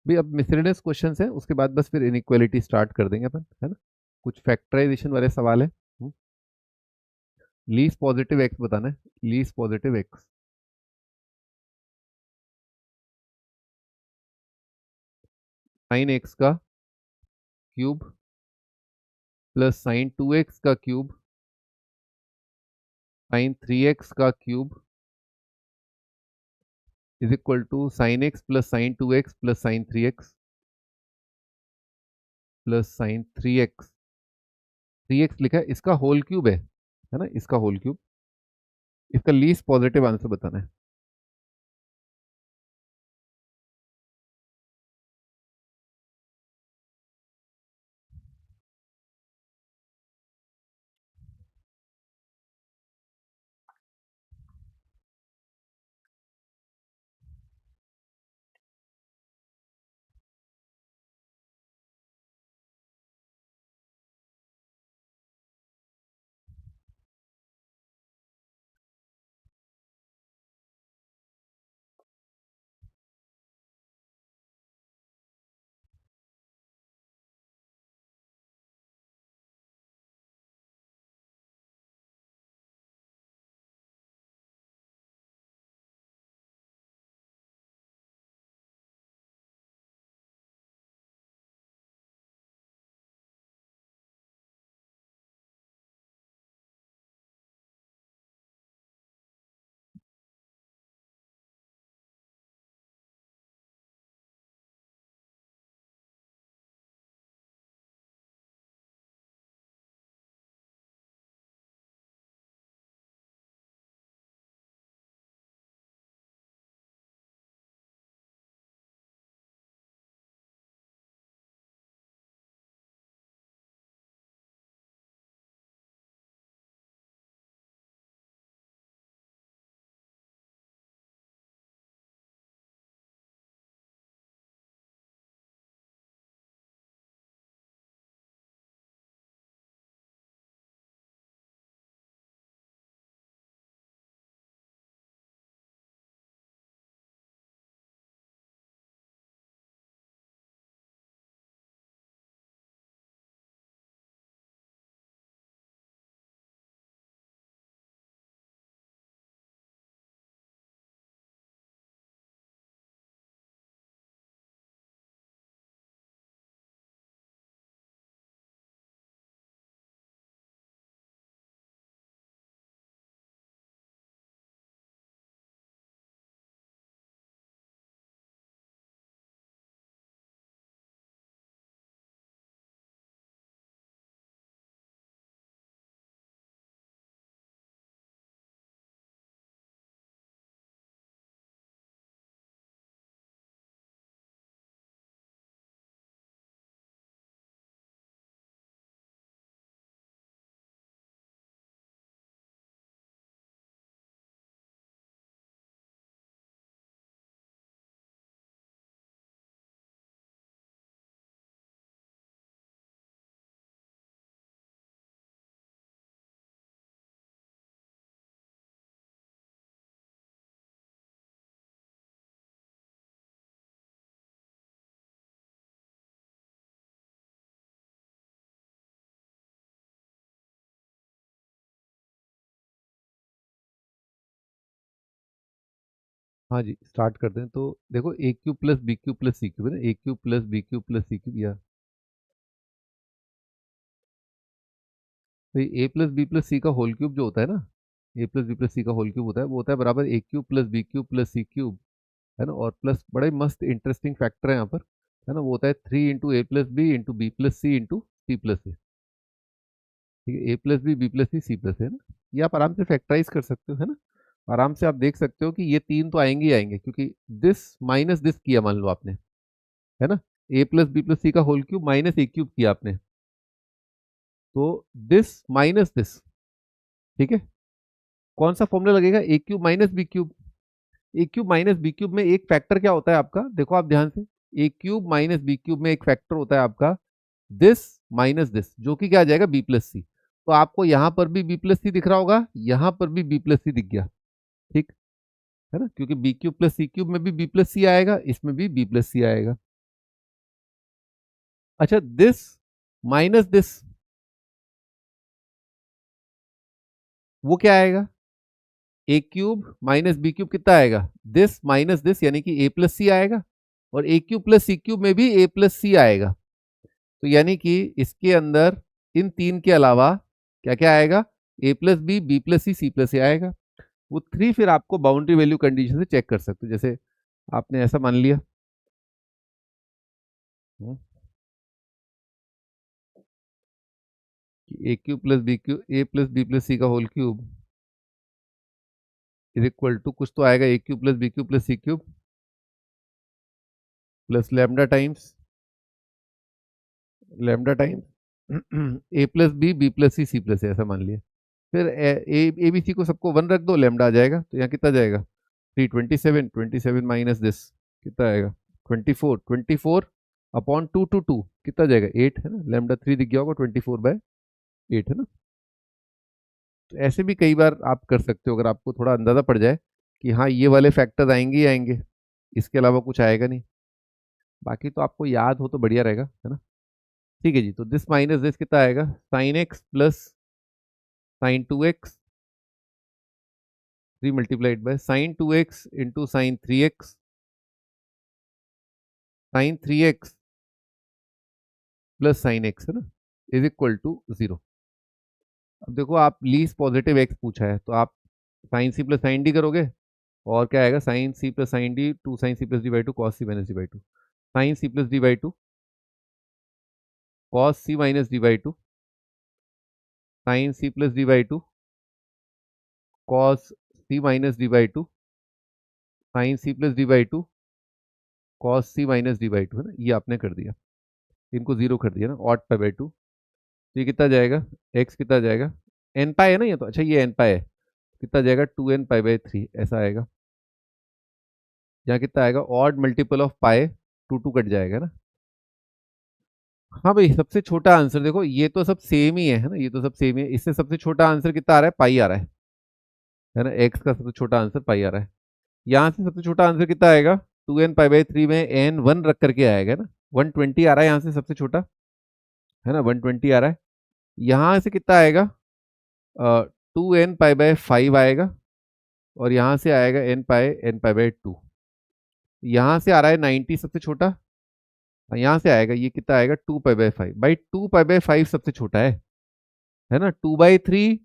भी अब मिसलेनियस क्वेश्चंस है, उसके बाद बस फिर इनइक्वालिटी स्टार्ट कर देंगे अपन, है ना। कुछ फैक्टराइजेशन वाले सवाल है। लीस्ट पॉजिटिव एक्स बताना है, least positive X. Sine X का क्यूब प्लस साइन 2x का क्यूब साइन 3x का cube is equal to sine x plus sine 2x plus sine 3x plus sine 3x। 3x लिखा है, इसका होल क्यूब है ना, इसका होल क्यूब। इसका लीस्ट पॉजिटिव आंसर बताना है। हाँ जी, स्टार्ट करते हैं। तो देखो, a cube plus b cube plus c cube है ना, a cube plus b cube plus c cube, या तो a plus b plus c का होल क्यूब जो होता है ना, a plus b plus c का होल क्यूब होता है, वो होता है बराबर a cube plus b cube plus c cube, है ना। और प्लस बड़ा ही मस्त इंटरेस्टिंग फैक्टर है यहाँ पर, है ना, वो होता है 3 into a plus b into b plus c plus a. ठीक है, a plus b plus c plus है ना। ये आप आराम से फैक्टराइज कर सकते हो, है ना। आराम से आप देख सकते हो कि ये तीन तो आएंगे ही आएंगे, क्योंकि दिस माइनस दिस किया मान लो आपने, है ना। A plus b plus c का होल क्यूब माइनस ए क्यूब किया आपने, तो दिस माइनस दिस। ठीक है, कौन सा फॉर्मूला लगेगा, ए क्यूब माइनस बी क्यूब। ए क्यूब माइनस बी क्यूब में एक फैक्टर क्या होता है आपका, देखो आप ध्यान से, ए क्यूब माइनस बी क्यूब में एक फैक्टर होता है आपका दिस माइनस दिस, जो कि क्या आ जाएगा बी प्लस सी। तो आपको यहां पर भी बी प्लस सी दिख रहा होगा, यहां पर भी बी प्लस सी दिख गया, ठीक है ना, क्योंकि B cube plus c cube में भी बी प्लस सी आएगा, इसमें भी बी प्लस सी आएगा। अच्छा, दिस माइनस दिस, वो क्या आएगा, a cube minus B cube कितना आएगा, दिस माइनस दिस, यानी कि ए प्लस सी आएगा, और ए क्यूब प्लस सी क्यूब में भी ए प्लस सी आएगा। तो यानी कि इसके अंदर इन तीन के अलावा क्या क्या आएगा, a plus b plus c plus c आएगा। वो थ्री फिर आपको बाउंड्री वैल्यू कंडीशन से चेक कर सकते हो, जैसे आपने ऐसा मान लिया, हम्म, कि a cube plus b cube, a plus b plus c का whole cube is equal to कुछ तो आएगा, a cube plus b cube plus c cube plus lambda times a plus b plus c plus c, ऐसा मान लिया। फिर ए बी सी को सबको वन रख दो, लैम्डा आ जाएगा, तो यहाँ कितना जाएगा, 327 माइनस दिस कितना आएगा, 24 अपॉन 2 कितना जाएगा, 8 है ना, लैम्डा 3 दिख गया होगा, 24/8 है ना। तो ऐसे भी कई बार आप कर सकते हो, अगर आपको थोड़ा अंदाजा पड़ जाए कि हाँ ये वाले फैक्टर आएंगे ही आएंगे, इसके अलावा कुछ आएगा नहीं, बाकी तो आपको याद हो तो बढ़िया रहेगा, है ना। ठीक है जी, तो दिस माइनस दिस कितना आएगा, sine x plus sine 2x 3 multiplied by sine 2x into sine 3x, sine 3x plus sine X है ना, इज इक्वल टू 0। अब देखो, आप लीस्ट पॉजिटिव एक्स पूछा है, तो आप sine C plus sine D करोगे, और क्या आएगा, sine C plus sine D, two sine C plus D by two, cos C minus D by two, sine C plus D by two, cos C minus D by two, sine C plus D by two, cos C minus D by two, sine C plus D by two, cos C minus D by two, है ना, ये आपने कर दिया, इनको जीरो कर दिया ना, ऑट पाई बाई टू। तो ये कितना जाएगा, एक्स कितना जाएगा, एन पाई है ना ये, तो अच्छा ये एन पाई है, कितना जाएगा, 2n पाई बाई 3 ऐसा आएगा। यहाँ कितना आएगा, odd multiple of pi, 2 cut जाएगा ना। हाँ भाई, सबसे छोटा आंसर देखो, ये तो सब सेम ही है ना, ये तो सब सेम ही है, इससे सबसे छोटा आंसर कितना आ रहा है, पाई आ रहा है ना, एक्स का सबसे छोटा आंसर पाई आ रहा है। यहाँ से सबसे छोटा आंसर कितना आएगा, 2n पाई बाई 3 में n 1 रख करके आएगा ना, 120 आ रहा है यहाँ से सबसे छोटा, है ना, 120 आ रहा है। यहाँ से कितना आएगा, 2n पाई बाई 5 आएगा, और यहाँ से आएगा n पाई बाई 2। यहाँ से आ रहा है 90 सबसे छोटा, यहाँ से आएगा, ये कितना आएगा, 2 पाई बाई 5, भाई 2 पाई बाई 5 सबसे छोटा है ना, 2/3,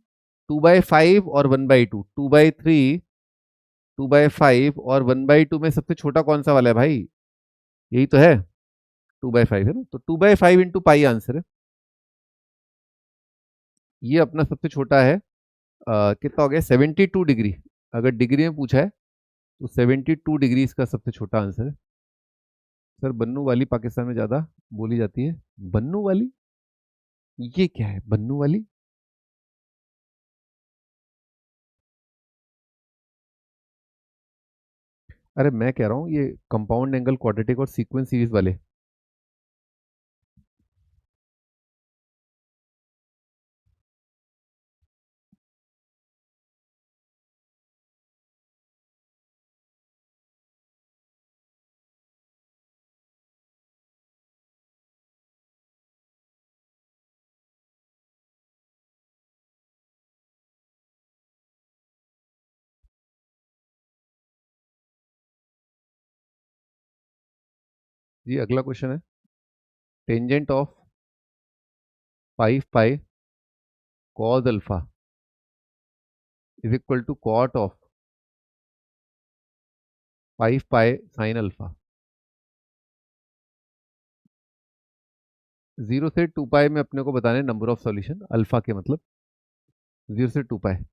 2/5 और 1/2, 2/3, 2/5 और 1/2 में सबसे छोटा कौन सा वाला है भाई, यही तो है, 2/5 है ना, तो 2/5 इंटू पाई आंसर है। ये अपना सबसे छोटा है, कितना हो गया, 72 डिग्री, अगर डिग्री में पूछा है तो 72 डिग्री इसका सबसे छोटा आंसर है। सर बन्नू वाली पाकिस्तान में ज्यादा बोली जाती है, बन्नू वाली, ये क्या है बन्नू वाली, अरे मैं कह रहा हूँ ये कंपाउंड एंगल क्वाड्रेटिक और सीक्वेंस सीरीज वाले। जी अगला क्वेश्चन है, tangent of 5 pi cos alpha is equal to cot of 5 pi sine alpha. 0 से 2 पाई में अपने को बताने नंबर ऑफ सॉल्यूशन, अल्फा के मतलब 0 से 2 पाई।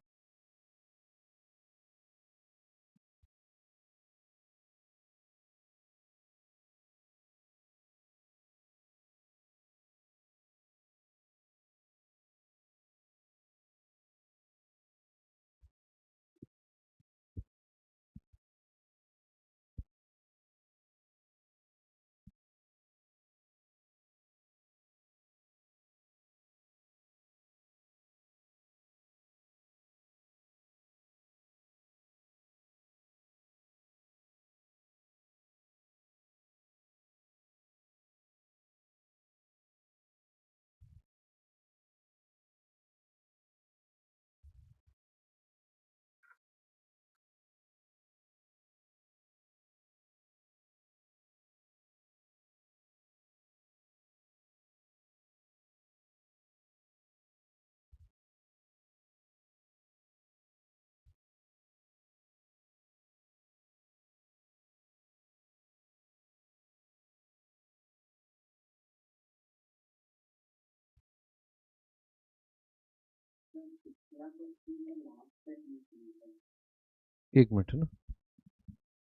एक मिनट है ना,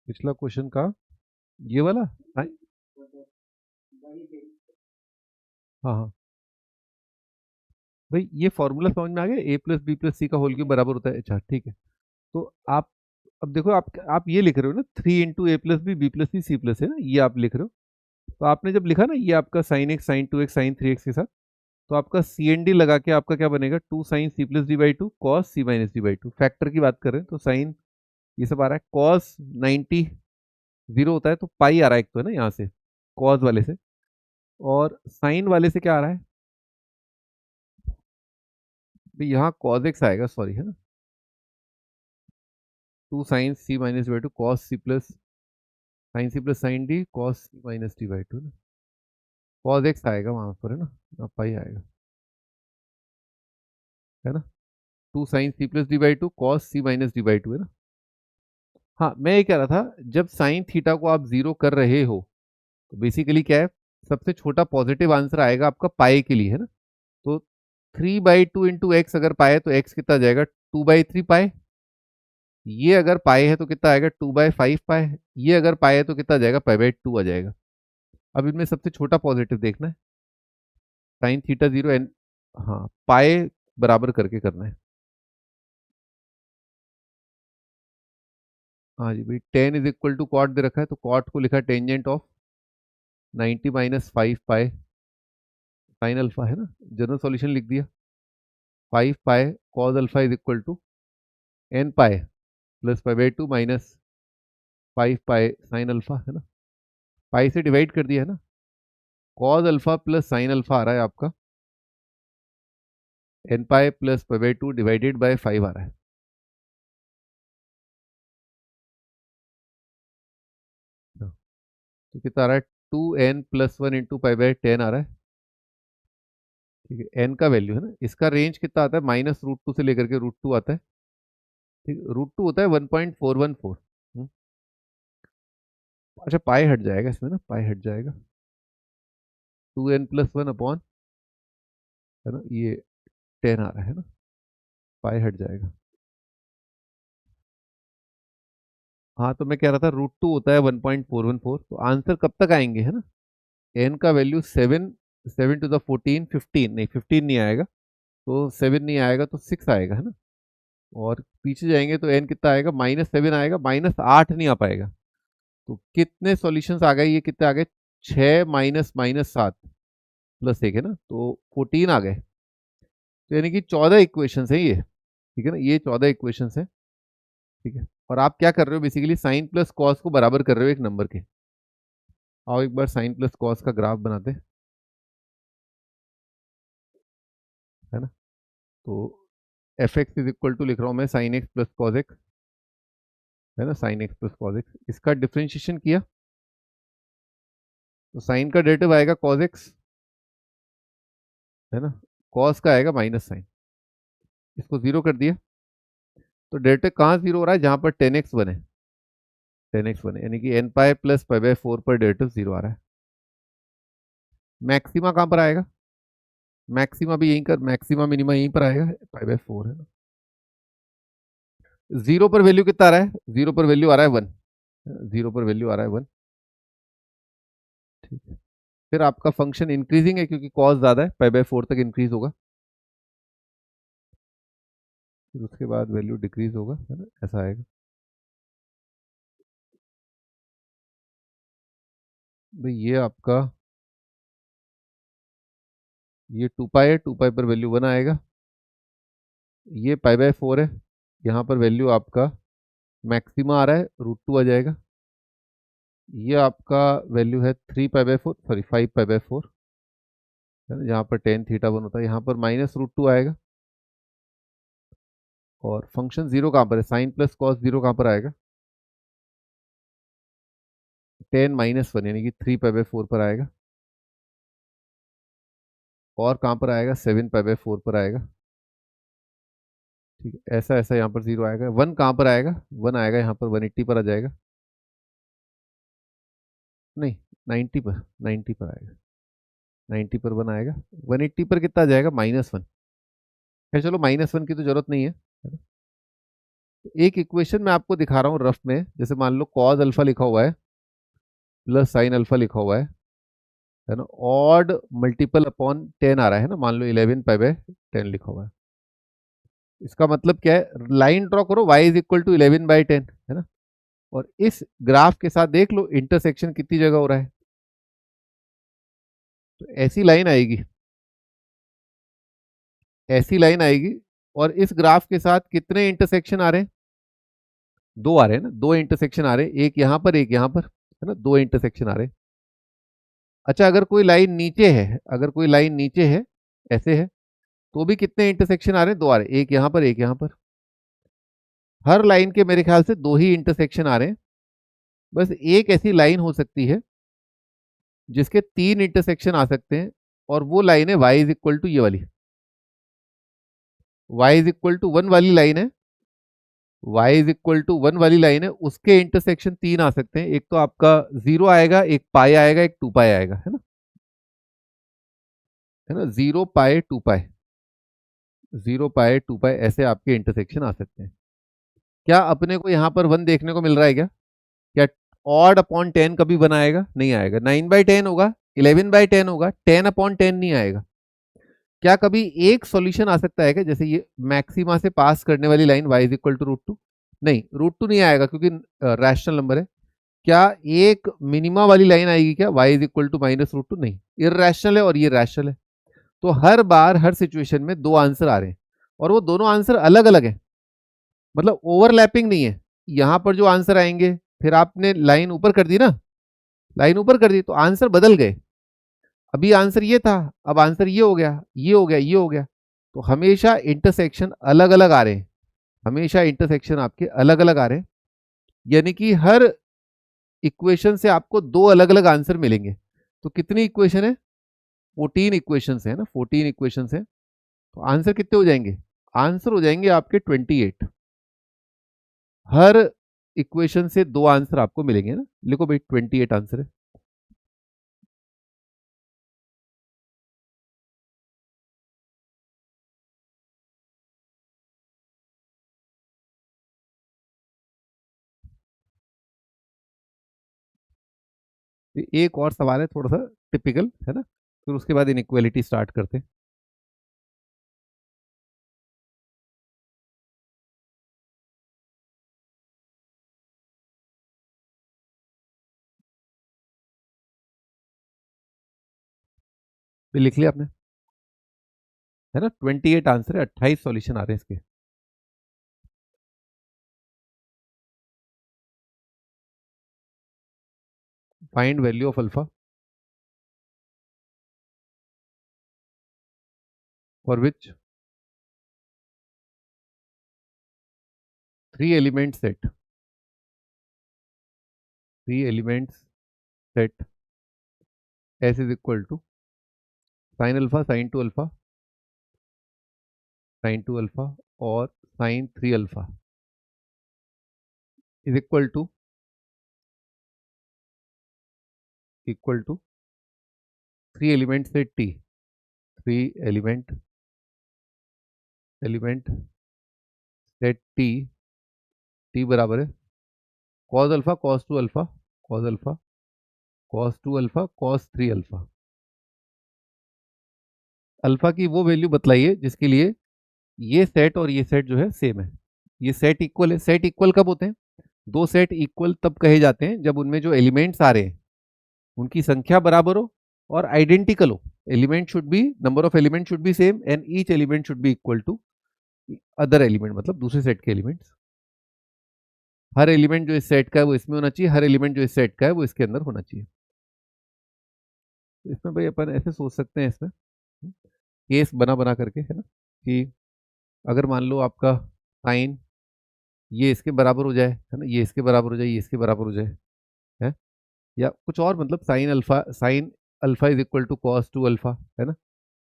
पिछला क्वेश्चन का ये वाला। हाँ हाँ हाँ। भाई ये फॉर्मूला समझ में आ गया, ए प्लस बी प्लस सी का होल क्यूब बराबर होता है, अच्छा ठीक है। तो आप अब देखो, आप ये लिख रहे हो ना, 3 into a plus b plus c plus है ना, ये आप लिख रहे हो। तो आपने जब लिखा ना ये आपका sine x sign 2x sign 3x के साथ, तो आपका सी एन डी लगा के आपका क्या बनेगा, 2 sin c+d/2 cos c-d/2। Factor की बात कर रहे हैं तो साइन ये सब आ रहा है, कॉस 90 जीरो होता है तो पाई आ रहा है एक तो, है ना यहाँ से कॉस वाले से, और साइन वाले से क्या आ रहा है भाई, यहाँ कॉस एक्स आएगा, सॉरी है ना, 2 sin c-d/2 cos c plus sine C plus sine D cos c-d/2 ना, कॉस एक्स आएगा वहां पर है ना, पाई आएगा, है ना, 2 sin c+d/2 cos c-d/2 है ना। हाँ मैं ये कह रहा था, जब साइन थीटा को आप जीरो कर रहे हो तो बेसिकली क्या है, सबसे छोटा पॉजिटिव आंसर आएगा आपका पाए के लिए, है ना। तो 3/2 इंटू एक्स अगर पाए तो एक्स कितना आ जाएगा, 2/3 पाए। ये अगर पाए है तो कितना आएगा, 2/5 पाए। ये अगर पाए है तो कितना आ जाएगा, पाई/2 आ जाएगा। अब इनमें सबसे छोटा पॉजिटिव देखना है, साइन थीटा जीरो एन, हाँ पाए बराबर करके करना है। हाँ जी भाई, tan = कॉट दे रखा है तो कॉट को लिखा tangent of 90 - 5 pi sine alpha, है ना। जनरल सॉल्यूशन लिख दिया, 5 pi cos alpha = n pi plus पाई/2 माइनस 5 पाए साइन अल्फा, है ना। पाई से डिवाइड कर दिया है ना, cos alpha plus sine alpha आ रहा है आपका n पाए प्लस पाई/2 डिवाइडेड बाय 5 आ रहा है। तो कितना आ रहा है, 2n+1 × पाई/10 आ रहा है। ठीक है, n का वैल्यू है ना, इसका रेंज कितना आता है, -√2 से लेकर के √2 आता है। ठीक है, √2 होता है 1.414। अच्छा पाई हट जाएगा इसमें ना, पाई हट जाएगा, 2n+1 है ना, ये 10 आ रहा है ना, पाई हट जाएगा। हाँ तो मैं कह रहा था √2 होता है 1.414, तो आंसर कब तक आएंगे, है ना। एन का वैल्यू 7, 7 टू द 14, 15 नहीं, 15 नहीं आएगा, तो 7 नहीं आएगा तो 6 आएगा, है ना। और पीछे जाएंगे तो एन कितना आएगा, -7 आएगा, -8 नहीं आ पाएगा। तो कितने सॉल्यूशंस आ गए, ये कितने आ गए, 6 माइनस माइनस 7 प्लस 1 है ना, तो 14 आ गए। तो यानी कि 14 इक्वेशंस है ये, ठीक है ना, ये 14 इक्वेशंस है। ठीक है, और आप क्या कर रहे हो, बेसिकली साइन प्लस कॉस को बराबर कर रहे हो एक नंबर के। आओ एक बार साइन प्लस कॉस का ग्राफ बनाते हैं, है ना। तो F X is equal to लिख रहा हूँ मैं, sine x plus cos X, है ना, sine x plus cos X, इसका डिफ्रेंशिएशन किया तो साइन का डेरिवेटिव आएगा कॉस एक्स, है ना, कॉस का आएगा माइनस साइन, इसको जीरो कर दिया तो डेरिवेटिव कहाँ जीरो हो रहा है, जहां पर 10x बने, 10x बने, यानी कि n पाई प्लस पाई/4 पर डेरिवेटिव जीरो आ रहा है। मैक्सिमा कहाँ पर आएगा, मैक्सिमा भी यहीं कर, मैक्सिमा मिनिमा यहीं पर आएगा, पाई/4 है ना। जीरो पर वैल्यू कितना आ रहा है, जीरो पर वैल्यू आ रहा है 1, जीरो पर वैल्यू आ रहा है 1। ठीक है, फिर आपका फंक्शन इंक्रीजिंग है क्योंकि कॉस ज्यादा है, पाई/4 तक इंक्रीज होगा, फिर उसके बाद वैल्यू डिक्रीज होगा, है ना, ऐसा आएगा। भाई ये आपका, ये 2 पाई है, 2 पाई पर वैल्यू 1 आएगा, ये पाई/4 है, यहाँ पर वैल्यू आपका मैक्सिमा आ रहा है, √2 आ जाएगा। ये आपका वैल्यू है 3 पाई/4, सॉरी 5 पाई/4, है ना, जहाँ पर टेन थीटा 1 होता है, यहाँ पर -√2 आएगा। और फंक्शन जीरो कहाँ पर है, साइन प्लस कॉस जीरो कहाँ पर आएगा, 10 - 1 यानी कि 3 पाई/4 पर आएगा। और कहाँ पर आएगा, 7 पाई/4 पर आएगा। ठीक है, ऐसा ऐसा यहाँ पर जीरो आएगा, 1 कहाँ पर आएगा, 1 आएगा यहाँ पर 180 पर आ जाएगा, नहीं 90 पर, 90 पर आएगा, 90 पर 1 आएगा, 180 पर कितना आ जाएगा, -1। चलो -1 की तो जरूरत नहीं है ना? एक इक्वेशन मैं आपको दिखा रहा हूँ रफ में, जैसे मान लो कॉज अल्फा लिखा हुआ है प्लस साइन अल्फा लिखा हुआ है ना, ऑड मल्टीपल अपॉन 10 आ रहा है ना, मान लो 11 पाई बाय 10 लिखा हुआ है। इसका मतलब क्या है, लाइन ड्रॉ करो y इज इक्वल टू 11/10 है ना, और इस ग्राफ के साथ देख लो इंटरसेक्शन कितनी जगह हो रहा है। तो ऐसी लाइन आएगी, ऐसी लाइन आएगी, और इस ग्राफ के साथ कितने इंटरसेक्शन आ रहे हैं, दो आ रहे हैं ना, दो इंटरसेक्शन आ रहे हैं, एक यहां पर एक यहां पर, है ना, दो इंटरसेक्शन आ रहे हैं। अच्छा, अगर कोई लाइन नीचे है, अगर कोई लाइन नीचे है, ऐसे है, तो भी कितने इंटरसेक्शन आ रहे हैं, दो आ रहे हैं, एक यहां पर एक यहां पर। हर लाइन के मेरे ख्याल से दो ही इंटरसेक्शन आ रहे हैं। बस एक ऐसी लाइन हो सकती है जिसके तीन इंटरसेक्शन आ सकते हैं, और वो लाइन है y इज इक्वल टू ये वाली, y इज इक्वल टू 1 वाली लाइन है, y इज इक्वल टू 1 वाली लाइन है, उसके इंटरसेक्शन तीन आ सकते हैं। एक तो आपका 0 आएगा, एक पाई आएगा, एक 2 पाई आएगा, है ना, 0 पाई 2 पाई, 0 पाई 2 पाई, ऐसे आपके इंटरसेक्शन आ सकते हैं। क्या अपने को यहाँ पर 1 देखने को मिल रहा है क्या? क्या ऑड अपॉन 10 कभी 1 आएगा? नहीं आएगा। 9/10 होगा, 11/10 होगा, 10/10 नहीं आएगा। क्या कभी एक सॉल्यूशन आ सकता है क्या, जैसे ये मैक्सिमा से पास करने वाली line y is equal to √2? नहीं, √2 नहीं आएगा क्योंकि रैशनल नंबर है। क्या एक मिनिमा वाली लाइन आएगी क्या, y इज इक्वल टू -√2? नहीं, इररेशनल है और ये रैशनल है। तो हर बार हर सिचुएशन में दो आंसर आ रहे हैं, और वो दोनों आंसर अलग अलग है, मतलब ओवरलैपिंग नहीं है। यहां पर जो आंसर आएंगे, फिर आपने लाइन ऊपर कर दी ना, लाइन ऊपर कर दी तो आंसर बदल गए। अभी आंसर ये था, अब आंसर ये हो गया, ये हो गया, ये हो गया। तो हमेशा इंटरसेक्शन अलग अलग आ रहे हैं, हमेशा इंटरसेक्शन आपके अलग अलग आ रहे हैं, यानी कि हर इक्वेशन से आपको दो अलग अलग आंसर मिलेंगे। तो कितनी इक्वेशन है, 14 इक्वेशन है ना, 14 इक्वेशन है। तो आंसर कितने हो जाएंगे, आंसर हो जाएंगे आपके 28। हर इक्वेशन से दो आंसर आपको मिलेंगे ना, लिखो भाई 28 आंसर है। एक और सवाल है थोड़ा सा टिपिकल, है ना, फिर उसके बाद इनइक्वालिटी स्टार्ट करते हैं। फिर लिख लिया आपने, है ना, 28 आंसर है, 28 सॉल्यूशन आ रहे हैं इसके। Find value of alpha for which three element set, three elements set S is equal to sine alpha, sine two alpha और sine 3 alpha is equal to three element set T, three element element set T, T बराबर है cos alpha cos two alpha, cos alpha cos two alpha cos 3 alpha. Alpha की वो वैल्यू बतलाइए जिसके लिए ये सेट और ये सेट जो है सेम है, ये सेट इक्वल है। सेट इक्वल कब होते हैं, दो सेट इक्वल तब कहे जाते हैं जब उनमें जो एलिमेंट्स आ रहे हैं उनकी संख्या बराबर हो और आइडेंटिकल हो। Element should be, number of element should be same and each element should be equal to other element, मतलब दूसरे सेट के एलिमेंट्स। हर एलिमेंट जो इस सेट का है वो इसमें होना चाहिए, हर एलिमेंट जो इस सेट का है वो इसके अंदर होना चाहिए। इसमें भाई अपन ऐसे सोच सकते हैं, इसमें केस बना बना करके, है ना, कि अगर मान लो आपका साइन ये इसके बराबर हो जाए, है ना, ये इसके बराबर हो जाए, ये इसके बराबर हो जाए, है, या कुछ और, मतलब sine alpha is equal to cos 2 alpha, है ना,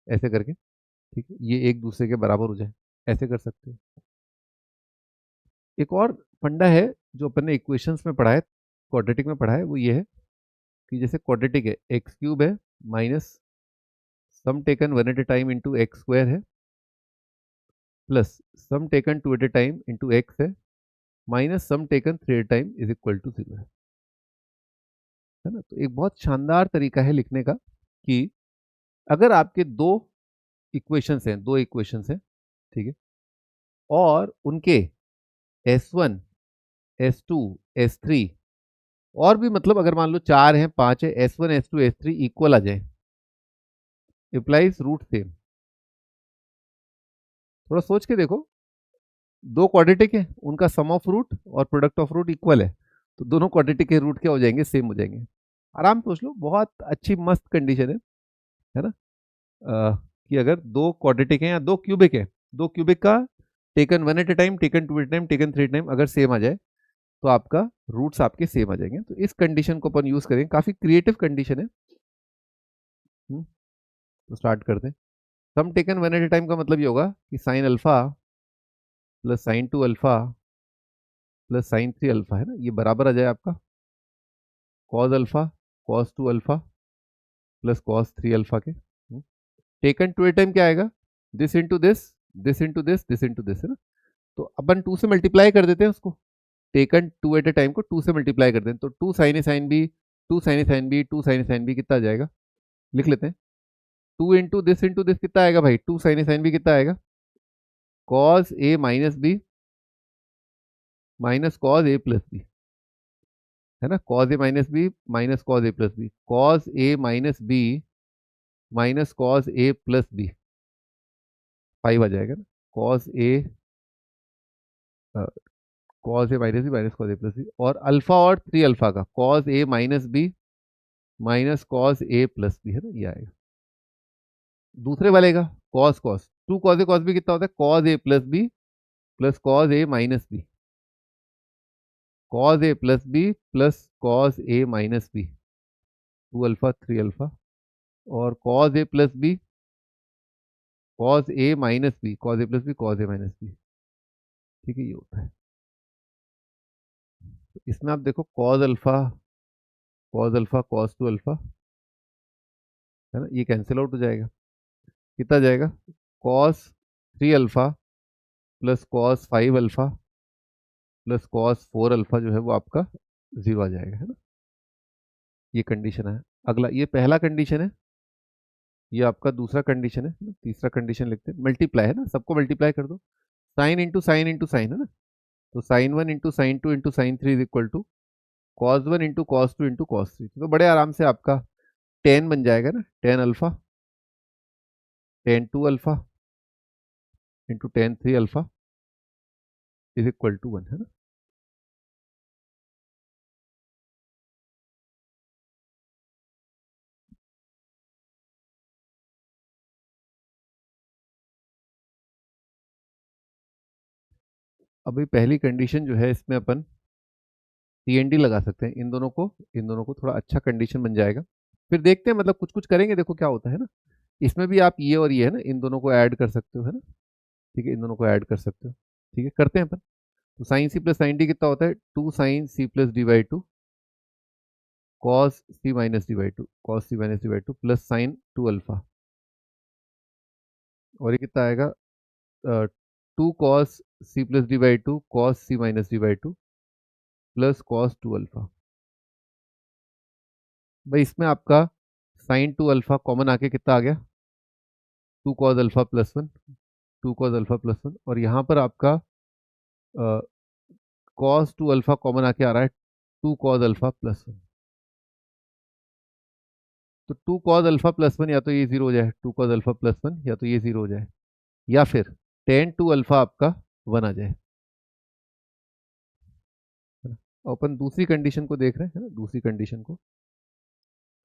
ऐसे करके, ठीक है, ये एक दूसरे के बराबर हो जाए, ऐसे कर सकते हैं। एक और फंडा है जो अपन ने इक्वेशंस में पढ़ा है, क्वाड्रेटिक में पढ़ा है, वो ये है कि जैसे क्वाड्रेटिक है, एक्स क्यूब है minus sum taken one at a time into x square है, plus sum taken 2 at a time into x है minus sum taken 3 at time is equal to 0 है ना। तो एक बहुत शानदार तरीका है लिखने का कि अगर आपके दो इक्वेशंस हैं, ठीक है, और उनके S1 S2 S3 और भी मतलब अगर मान लो 4 हैं 5 है S1 S2 S3 इक्वल आ जाए, इम्प्लाइज रूट सेम। थोड़ा सोच के देखो, दो क्वाड्रेटिक है, उनका सम ऑफ रूट और प्रोडक्ट ऑफ रूट इक्वल है, तो दोनों क्वाड्रेटिक के रूट क्या हो जाएंगे, सेम हो जाएंगे। आराम से सोच लो, बहुत अच्छी मस्त कंडीशन है ना। कि अगर दो क्वाड्रेटिक है या दो क्यूबिक है, दो क्यूबिक का taken 1 at a time, taken 2 at a time, taken 3 time अगर सेम आ जाए तो आपका रूट्स आपके सेम आ जाएंगे। तो इस कंडीशन को अपन यूज करेंगे, काफी क्रिएटिव कंडीशन है। तो स्टार्ट करते हैं। सम टेकन 1 एट ए टाइम का मतलब ये होगा कि sine alpha plus sine 2 alpha plus sign 3 alpha है ना, ये बराबर आ जाए आपका cause alpha cos 2 alpha plus cos 3 alpha के। टेकन 2 एट टाइम क्या आएगा, this into this, this into this, this into this है ना। तो अपन 2 से मल्टीप्लाई कर देते हैं उसको, टेकन 2 एट ए टाइम को 2 से मल्टीप्लाई कर दें तो 2 साइन ए साइन बी, 2 साइन ए साइन बी, 2 साइन ए साइन बी कितना आ जाएगा, लिख लेते हैं। 2 इंटू दिस कितना आएगा भाई, 2 साइन ए साइन बी कितना आएगा, cos A minus B minus cos A plus B है ना। Cos A minus B minus cos A plus B, cos A minus B minus cos A plus B 5 आ जाएगा ना। Cos A cos A minus B minus cos A plus B, और अल्फा और 3 अल्फा का cos A minus B minus cos A plus B है ना, ये आएगा। दूसरे वाले का कॉस कॉस 2 कॉस बी कितना होता है, cos A plus b plus cos A minus B, cos A plus b plus cos A minus B 2 alpha 3 alpha, और cos A plus B cos A minus B, cos A plus B cos A minus B, ठीक है, ये होता है। तो इसमें आप देखो कॉस अल्फा कॉस 2 अल्फा है ना, ये कैंसिल आउट हो जाएगा, कितना जाएगा, cos 3 alpha plus cos 5 alpha plus cos 4 alpha जो है वो आपका 0 आ जाएगा, है ना। ये कंडीशन है। अगला, ये पहला कंडीशन है, ये आपका दूसरा कंडीशन है ना? तीसरा कंडीशन लिखते हैं, मल्टीप्लाई है ना, सबको मल्टीप्लाई कर दो, साइन इंटू साइन है ना। तो sine 1 into sine 2 into sine 3 is equal to cos 1 into cos 2 into cos 3। तो बड़े आराम से आपका 10 बन जाएगा ना, 10 alpha tan 2 alpha into tan 3 alpha is equal to 1 है ना। अभी पहली कंडीशन जो है इसमें अपन टी लगा सकते हैं, इन दोनों को थोड़ा अच्छा कंडीशन बन जाएगा। फिर देखते हैं, मतलब कुछ कुछ करेंगे, देखो क्या होता है ना। इसमें भी आप ये और ये है ना, इन दोनों को ऐड कर सकते हो है ना, ठीक है, इन दोनों को ऐड कर सकते हो, ठीक है, करते हैं अपन। तो sine C plus sine D कितना होता है, 2 sine C plus D by two cos C minus D by two, cos C minus D by two plus sine 2 alpha, और ये कितना आएगा, 2 cos C plus D by two cos C minus D by two plus cos 2 alpha. भाई इसमें आपका साइन 2 अल्फा कॉमन आके कितना आ गया, 2 cos alpha plus 1, 2 cos alpha plus 1, और यहाँ पर आपका कॉस 2 अल्फा कॉमन आके आ रहा है 2 कॉस अल्फा प्लस 1। तो 2 कॉस अल्फा प्लस 1 या तो ये 0 हो जाए, 2 कॉस अल्फा प्लस 1 या तो ये 0 हो जाए, या फिर टेन 2 अल्फा आपका 1 आ जाए, है ना। और अपन दूसरी कंडीशन को देख रहे हैं, है ना, दूसरी कंडीशन को,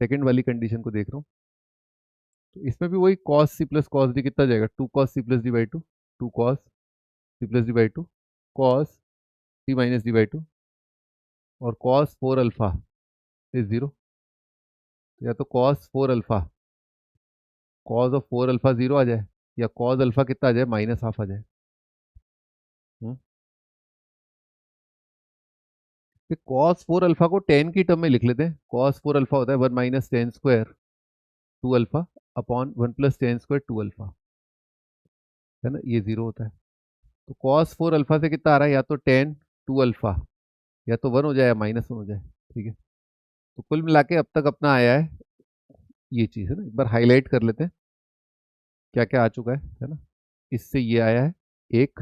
सेकंड वाली कंडीशन को देख रहा हूँ। तो इसमें भी वही cos C plus cos D कितना जाएगा, 2 cos C plus D by two, 2 cos C plus D by two cos C minus D by two, और कॉस 4 अल्फा इज 0। या तो cos 4 alpha, cos of 4 alpha 0 आ जाए, या कॉस अल्फा कितना आ जाए, माइनस हाफ आ जाए। हम्म? फिर कॉस 4 अल्फा को 10 की टर्म में लिख लेते हैं, कॉस 4 अल्फा होता है 1 minus ten square 2 alpha upon 1 plus ten square 2 alpha, है ना, ये 0 होता है। तो cos 4 अल्फा से कितना आ रहा है, या तो 10 2 अल्फा, या तो 1 हो जाए या -1 हो जाए। ठीक है, तो कुल मिला के अब तक अपना आया है ये चीज़, है ना। एक बार हाईलाइट कर लेते हैं क्या क्या आ चुका है ना। इससे ये आया है एक,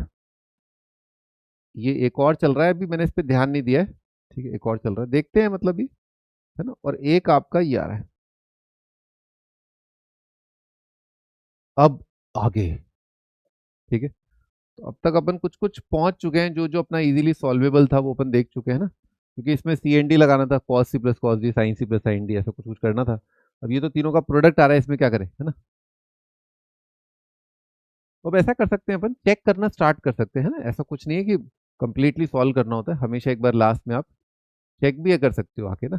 ये एक और चल रहा है, अभी मैंने इस पर ध्यान नहीं दिया है। ठीक है, एक और चल रहा है, देखते हैं मतलब ये, है ना। और एक आपका ये आ रहा है। अब आगे, ठीक है, तो अब तक अपन कुछ कुछ पहुंच चुके हैं, जो जो अपना इजीली सॉल्वेबल था वो अपन देख चुके हैं ना, क्योंकि इसमें सी एन डी लगाना था, cos C plus cos D, sine C plus sine D, ऐसा कुछ कुछ करना था। अब ये तो तीनों का प्रोडक्ट आ रहा है, इसमें क्या करें, है ना। तो अब ऐसा कर सकते हैं, अपन चेक करना स्टार्ट कर सकते हैं ना। ऐसा कुछ नहीं है कि कंप्लीटली सॉल्व करना होता है, हमेशा एक बार लास्ट में आप चेक भी कर सकते हो आके ना।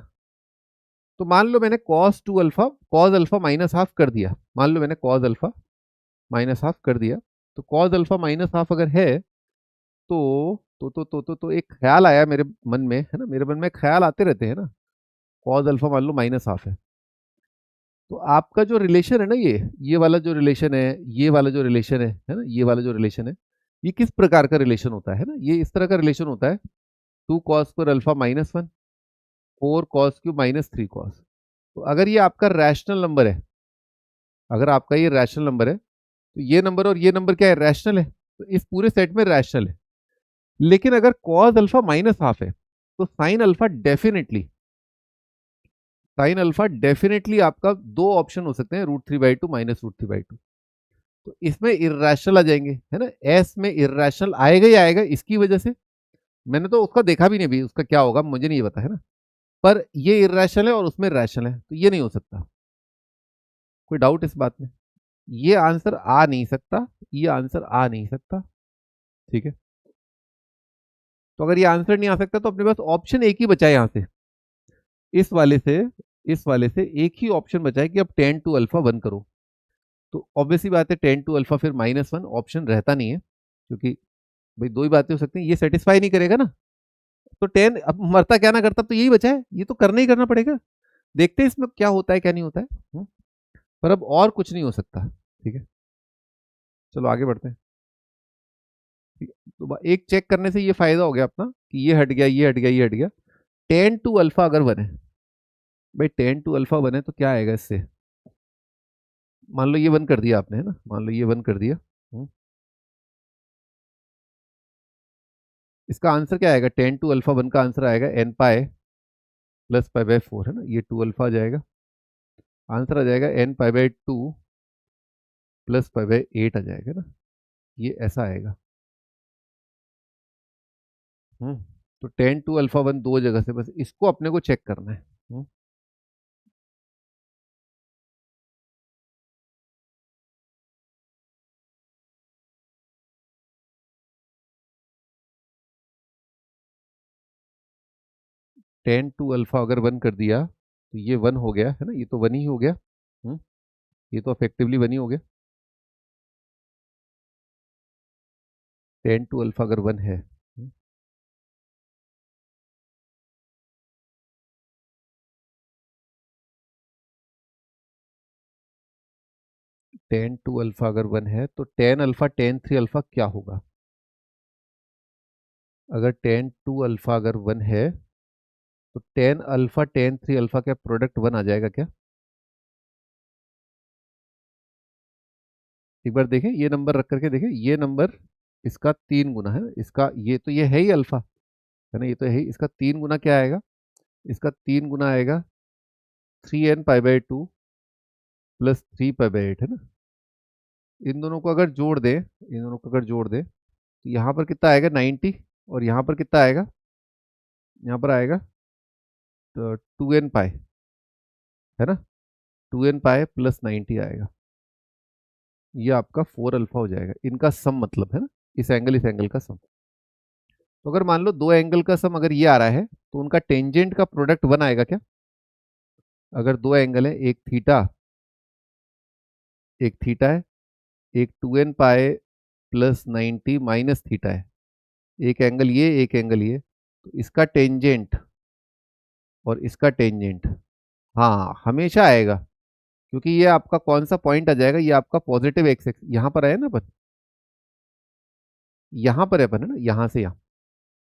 तो मान लो मैंने cos two alpha, cos alpha minus half कर दिया, मान लो मैंने कॉस अल्फा माइनस हाफ कर दिया। तो कॉस अल्फा माइनस हाफ अगर है, तो एक ख्याल आया मेरे मन में, है ना। मेरे मन में ख्याल आते रहते हैं ना। कॉस अल्फा मान लो माइनस हाफ है, तो आपका जो रिलेशन है ना, ये वाला जो रिलेशन है, ये वाला जो रिलेशन है ना, ये वाला जो रिलेशन है, ये किस प्रकार का रिलेशन होता है ना। ये इस तरह का रिलेशन होता है, 2 cos² अल्फा -1, 4 cos³ -3 cos। तो अगर ये आपका रैशनल नंबर है, अगर आपका ये रैशनल नंबर है, तो ये नंबर और ये नंबर क्या है, रैशनल है, तो इस पूरे सेट में रैशनल है। लेकिन अगर कॉस अल्फा माइनस हाफ है, तो साइन अल्फा डेफिनेटली आपका दो ऑप्शन हो सकते हैं, √3/2 -√3/2। तो इसमें इर्रेशनल आ जाएंगे, है ना। एस में इर्रेशनल आएगा ही आएगा, इसकी वजह से मैंने तो उसका देखा भी नहीं, भी उसका क्या होगा मुझे नहीं पता, है ना। पर ये इर्रेशनल है और उसमें रैशनल है, तो ये नहीं हो सकता। कोई डाउट इस बात में? ये आंसर आ नहीं सकता, ये आंसर आ नहीं सकता। ठीक है, तो अगर ये आंसर नहीं आ सकता, तो अपने पास ऑप्शन एक ही बचा है यहाँ से, इस वाले से, इस वाले से एक ही ऑप्शन बचा है कि अब 10 to α 1 करो। तो ऑब्वियसली बात है, 10 to α फिर -1 ऑप्शन रहता नहीं है, क्योंकि भाई दो ही बातें हो सकती हैं, ये सेटिस्फाई नहीं करेगा ना। तो 10 अब मरता क्या ना करता, तो यही बचा है, ये तो करना ही करना पड़ेगा। देखते हैं इसमें क्या होता है क्या नहीं होता है। पर अब और कुछ नहीं हो सकता। ठीक है, चलो आगे बढ़ते हैं। ठीक है, तो एक चेक करने से ये फायदा हो गया अपना कि ये हट गया, ये हट गया, ये हट गया। 10 to α अगर बने, भाई 10 to α बने तो क्या आएगा इससे। मान लो ये वन कर दिया आपने, है ना, मान लो ये वन कर दिया। इसका आंसर क्या आएगा, 10 to α1 का आंसर आएगा n π + π/4, है ना। ये 2α आ जाएगा, आंसर आ जाएगा n π/2 + π/8 आ जाएगा ना। ये ऐसा आएगा। हम्म तो 10 to α1 दो जगह से, बस इसको अपने को चेक करना है। 10 to α अगर वन कर दिया, तो ये वन हो गया, है ना, ये तो वन ही हो गया। ये तो अफेक्टिवली वन ही हो गया। 10 to α अगर वन है, 10 to α अगर वन है, तो 10 α tan 3 α क्या होगा। अगर 10 to α अगर वन है, तो 10 α tan 3 α का प्रोडक्ट वन आ जाएगा क्या। एक बार देखें, ये नंबर रख करके देखें, ये नंबर इसका 3 गुना है ना, इसका ये तो ये है ही अल्फा, है ना, ये तो है ही। इसका 3 गुना क्या आएगा, इसका 3 गुना आएगा 3n π/2 + 3π/8, है ना। इन दोनों को अगर जोड़ दें, इन दोनों को अगर जोड़ दें, तो यहाँ पर कितना आएगा 90, और यहाँ पर कितना आएगा, यहाँ पर आएगा तो 2n π, है ना, 2n π + 90 आएगा। ये आपका 4α हो जाएगा, इनका सम मतलब, है ना, इस एंगल का सम। तो अगर मान लो दो एंगल का सम अगर ये आ रहा है, तो उनका टेंजेंट का प्रोडक्ट वन आएगा क्या। अगर दो एंगल है, एक थीटा है, एक 2n π + 90 - थीटा है, एक एंगल ये, एक एंगल ये, तो इसका टेंजेंट और इसका टेंजेंट, हाँ हमेशा आएगा, क्योंकि ये आपका कौन सा पॉइंट आ जाएगा, ये आपका पॉजिटिव एक्स एक्स यहाँ पर आया ना, पर यहाँ पर अपन है ना, यहाँ से यहाँ,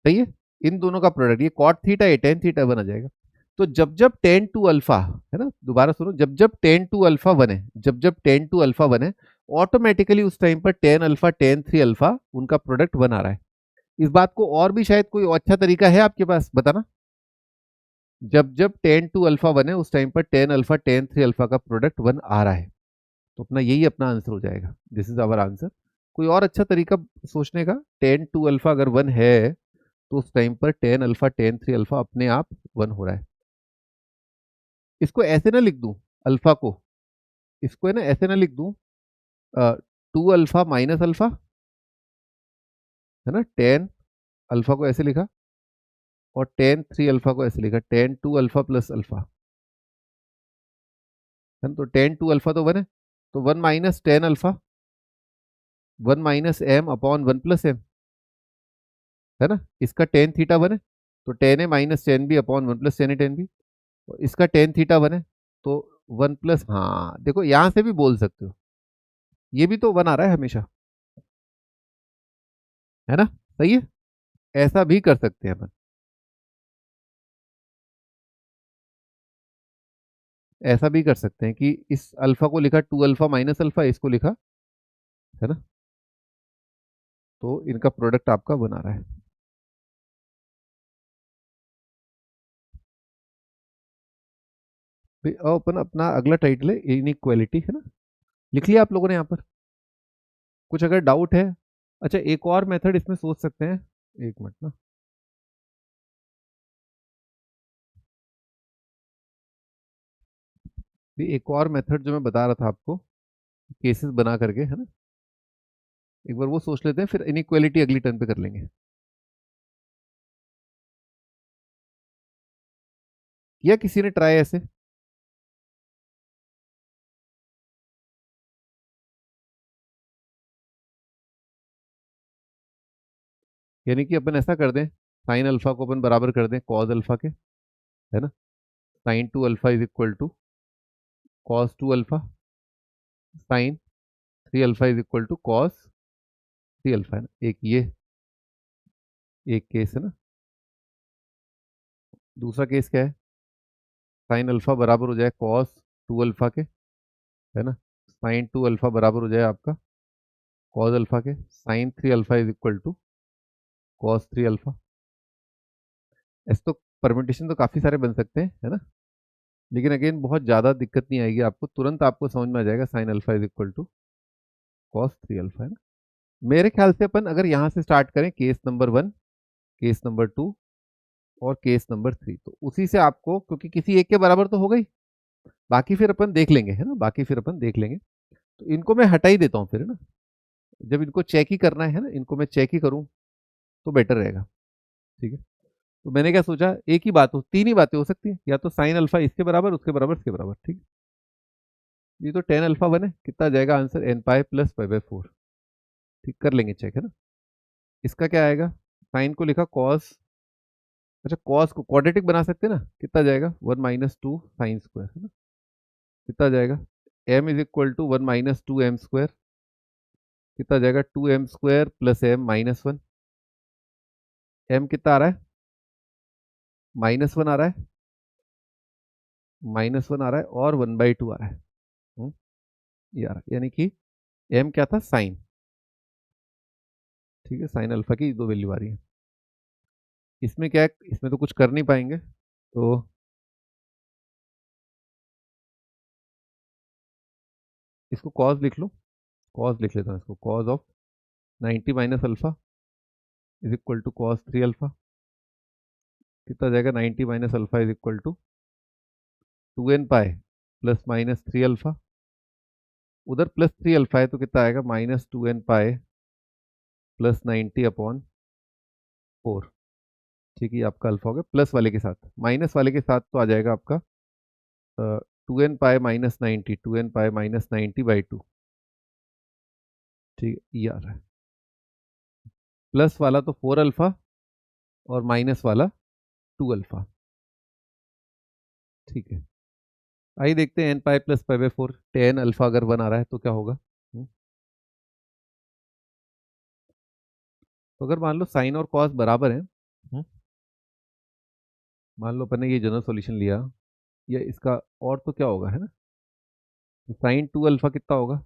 सही है, इन दोनों का प्रोडक्ट, ये कॉट थीटा है, टेन थीटा वन आ जाएगा। तो जब जब टेन टू अल्फा है ना, दोबारा सुनो, जब जब टेन टू अल्फा वन है, जब जब टेन टू अल्फा वन है, ऑटोमेटिकली उस टाइम पर tan alpha ten three alpha उनका प्रोडक्ट वन आ रहा है। इस बात को और भी शायद कोई अच्छा तरीका है आपके पास बताना। जब जब टेन टू अल्फा वन है उस टाइम पर tan alpha ten three alpha का प्रोडक्ट वन आ रहा है, तो अपना यही अपना आंसर हो जाएगा, दिस इज आवर आंसर। कोई और अच्छा तरीका सोचने का, टेन टू अल्फा अगर वन है तो उस टाइम पर tan alpha ten three alpha अपने आप वन हो रहा है। इसको ऐसे ना लिख दूं, अल्फा को, इसको है ना ऐसे ना लिख दूं, टू अल्फा माइनस अल्फा, है ना, टेन अल्फा को ऐसे लिखा, और टेन थ्री अल्फा को ऐसे लिखा, tan two alpha plus alpha, है ना, तो टेन टू अल्फा तो वन है, तो one minus tan alpha, one minus m upon one plus m, है ना, इसका टेन थीटा वन है, तो tan a minus tan b upon one plus tan a tan b, और इसका टेन थीटा वन है, तो वन प्लस, हाँ देखो यहां से भी बोल सकते हो, ये भी तो वन आ रहा है हमेशा, है ना, सही है, ऐसा भी कर सकते हैं अपन, ऐसा भी कर सकते हैं कि इस अल्फा को लिखा टू अल्फा माइनस अल्फा, इसको लिखा, है ना, तो इनका प्रोडक्ट आपका बना रहा है। फिर अब अपन अपना अगला टाइटल है इनइक्वालिटी, है ना, लिख लिया आप लोगों ने यहाँ पर, कुछ अगर डाउट है। अच्छा एक और मेथड इसमें सोच सकते हैं, एक मिनट ना, भी एक और मेथड जो मैं बता रहा था आपको, केसेस बना करके, है ना, एक बार वो सोच लेते हैं, फिर इनइक्वालिटी अगली टर्न पे कर लेंगे। किया किसी ने ट्राई ऐसे? यानी कि अपन ऐसा कर दें, साइन अल्फा को अपन बराबर कर दें कॉज अल्फा के, है ना, sine two alpha is equal to cos two alpha, sine three alpha is equal to cos three alpha, है ना, एक ये एक केस है ना। दूसरा केस क्या है, साइन अल्फा बराबर हो जाए कॉस टू अल्फा के, है ना, साइन टू अल्फा बराबर हो जाए आपका कॉस अल्फा के, sine three alpha is equal to cos three alpha. ऐसे तो परम्यूटेशन तो काफ़ी सारे बन सकते हैं, है ना, लेकिन अगेन बहुत ज़्यादा दिक्कत नहीं आएगी आपको, तुरंत आपको समझ में आ जाएगा sine alpha is equal to cos three alpha, है ना। मेरे ख्याल से अपन अगर यहाँ से स्टार्ट करें, case number one, case number two और केस नंबर थ्री, तो उसी से आपको, क्योंकि किसी एक के बराबर तो हो गई, बाकी फिर अपन देख लेंगे, है ना, बाकी फिर अपन देख लेंगे। तो इनको मैं हटा ही देता हूँ फिर, है ना, जब इनको चेक ही करना है ना, इनको मैं चेक ही करूँ तो बेटर रहेगा, ठीक है। तो मैंने क्या सोचा, एक ही बात हो, तीन ही बातें हो सकती हैं, या तो साइन अल्फा इसके बराबर, उसके बराबर, इसके बराबर, ठीक है। ये तो टेन अल्फा वन है, कितना आ जाएगा answer, n pi plus pi by four, ठीक, कर लेंगे चेक, है ना। इसका क्या आएगा, साइन को लिखा कॉस, अच्छा कॉस को क्वाड्रेटिक बना सकते हैं ना, कितना जाएगा one minus two sine square, है ना, कितना जाएगा, m is equal to one minus two m square, कितना जाएगा two m square plus m minus one, m कितना आ रहा है, माइनस वन आ रहा है, माइनस वन आ रहा है, और वन बाई टू आ रहा है, हम्म, ये आ रहा है, यानी कि एम क्या था, साइन, ठीक है, साइन अल्फा की दो वैल्यू आ रही है। इसमें क्या है, इसमें तो कुछ कर नहीं पाएंगे, तो इसको कॉज लिख लो, कॉज लिख लेता हूँ इसको, cos of 90 minus alpha is equal to cos three alpha, कितना जाएगा 90 minus alpha is equal to two n pi plus minus three alpha, उधर प्लस थ्री अल्फा है तो कितना आएगा, minus two n pi plus 90 upon four, ठीक है, ये आपका अल्फा हो गया, प्लस वाले के साथ, माइनस वाले के साथ तो आ जाएगा आपका two n pi minus ninety, two n pi minus ninety by two, ठीक है, ये आ रहा है, प्लस वाला तो फोर अल्फा और माइनस वाला टू अल्फा, ठीक है। आइए देखते हैं, n pi plus pi by four, tan alpha अगर वन आ रहा है तो क्या होगा, तो अगर मान लो साइन और कॉस बराबर है, मान लो अपन ने ये जनरल सॉल्यूशन लिया, या इसका और तो क्या होगा, है ना, तो साइन 2 अल्फा कितना होगा,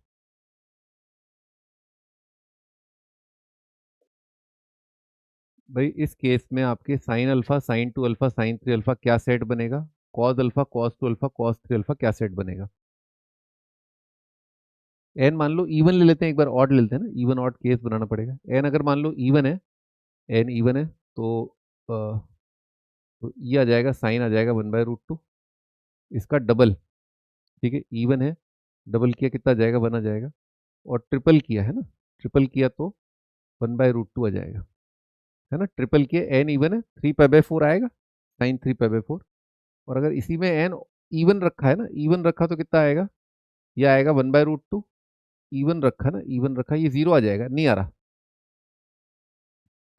भाई इस केस में आपके sine alpha, sine 2 alpha, sine 3 alpha क्या सेट बनेगा, cos alpha, cos 2 alpha, cos 3 alpha क्या सेट बनेगा। एन मान लो इवन ले लेते हैं, एक बार ऑड ले लेते हैं ना, इवन ऑड केस बनाना पड़ेगा। एन अगर मान लो इवन है, एन इवन है तो ये आ जाएगा, साइन आ जाएगा 1/√2, इसका डबल, ठीक है, इवन है, डबल किया कितना आ जाएगा, 1 आ जाएगा, और ट्रिपल किया है ना, ट्रिपल किया तो 1/√2 आ जाएगा, है ना, ट्रिपल किया एन इवन है, 3π/4 आएगा, साइन 3π/4। और अगर इसी में एन इवन रखा है ना, इवन रखा तो कितना आएगा, ये आएगा 1/√2, इवन रखा ना, इवन रखा, ये जीरो आ जाएगा, नहीं आ रहा,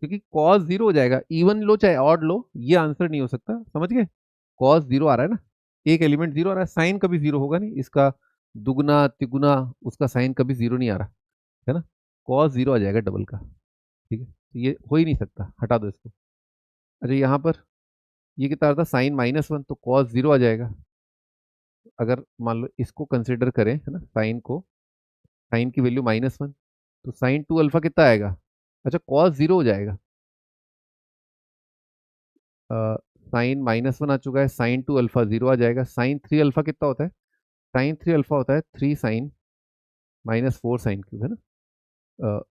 क्योंकि कॉस जीरो हो जाएगा, इवन लो चाहे ऑड लो, ये आंसर नहीं हो सकता, समझ गए, कॉस जीरो आ रहा है ना, एक एलिमेंट जीरो आ रहा है, साइन कभी जीरो होगा नहीं, इसका दुगुना तिगुना उसका साइन कभी जीरो नहीं आ रहा, है ना, कॉस जीरो आ जाएगा डबल का, ठीक है, तो ये हो ही नहीं सकता, हटा दो इसको। अच्छा यहाँ पर ये कितना आता, साइन -1, तो कॉस जीरो आ जाएगा, अगर मान लो इसको कंसिडर करें, है ना, साइन को, साइन की वैल्यू -1, तो साइन 2 अल्फा कितना आएगा, अच्छा कॉस जीरो हो जाएगा, साइन -1 आ चुका है, साइन 2 अल्फा जीरो आ जाएगा, साइन 3 अल्फा कितना होता है, साइन 3 अल्फा होता है 3 साइन -4 साइन क्यूब, है ना,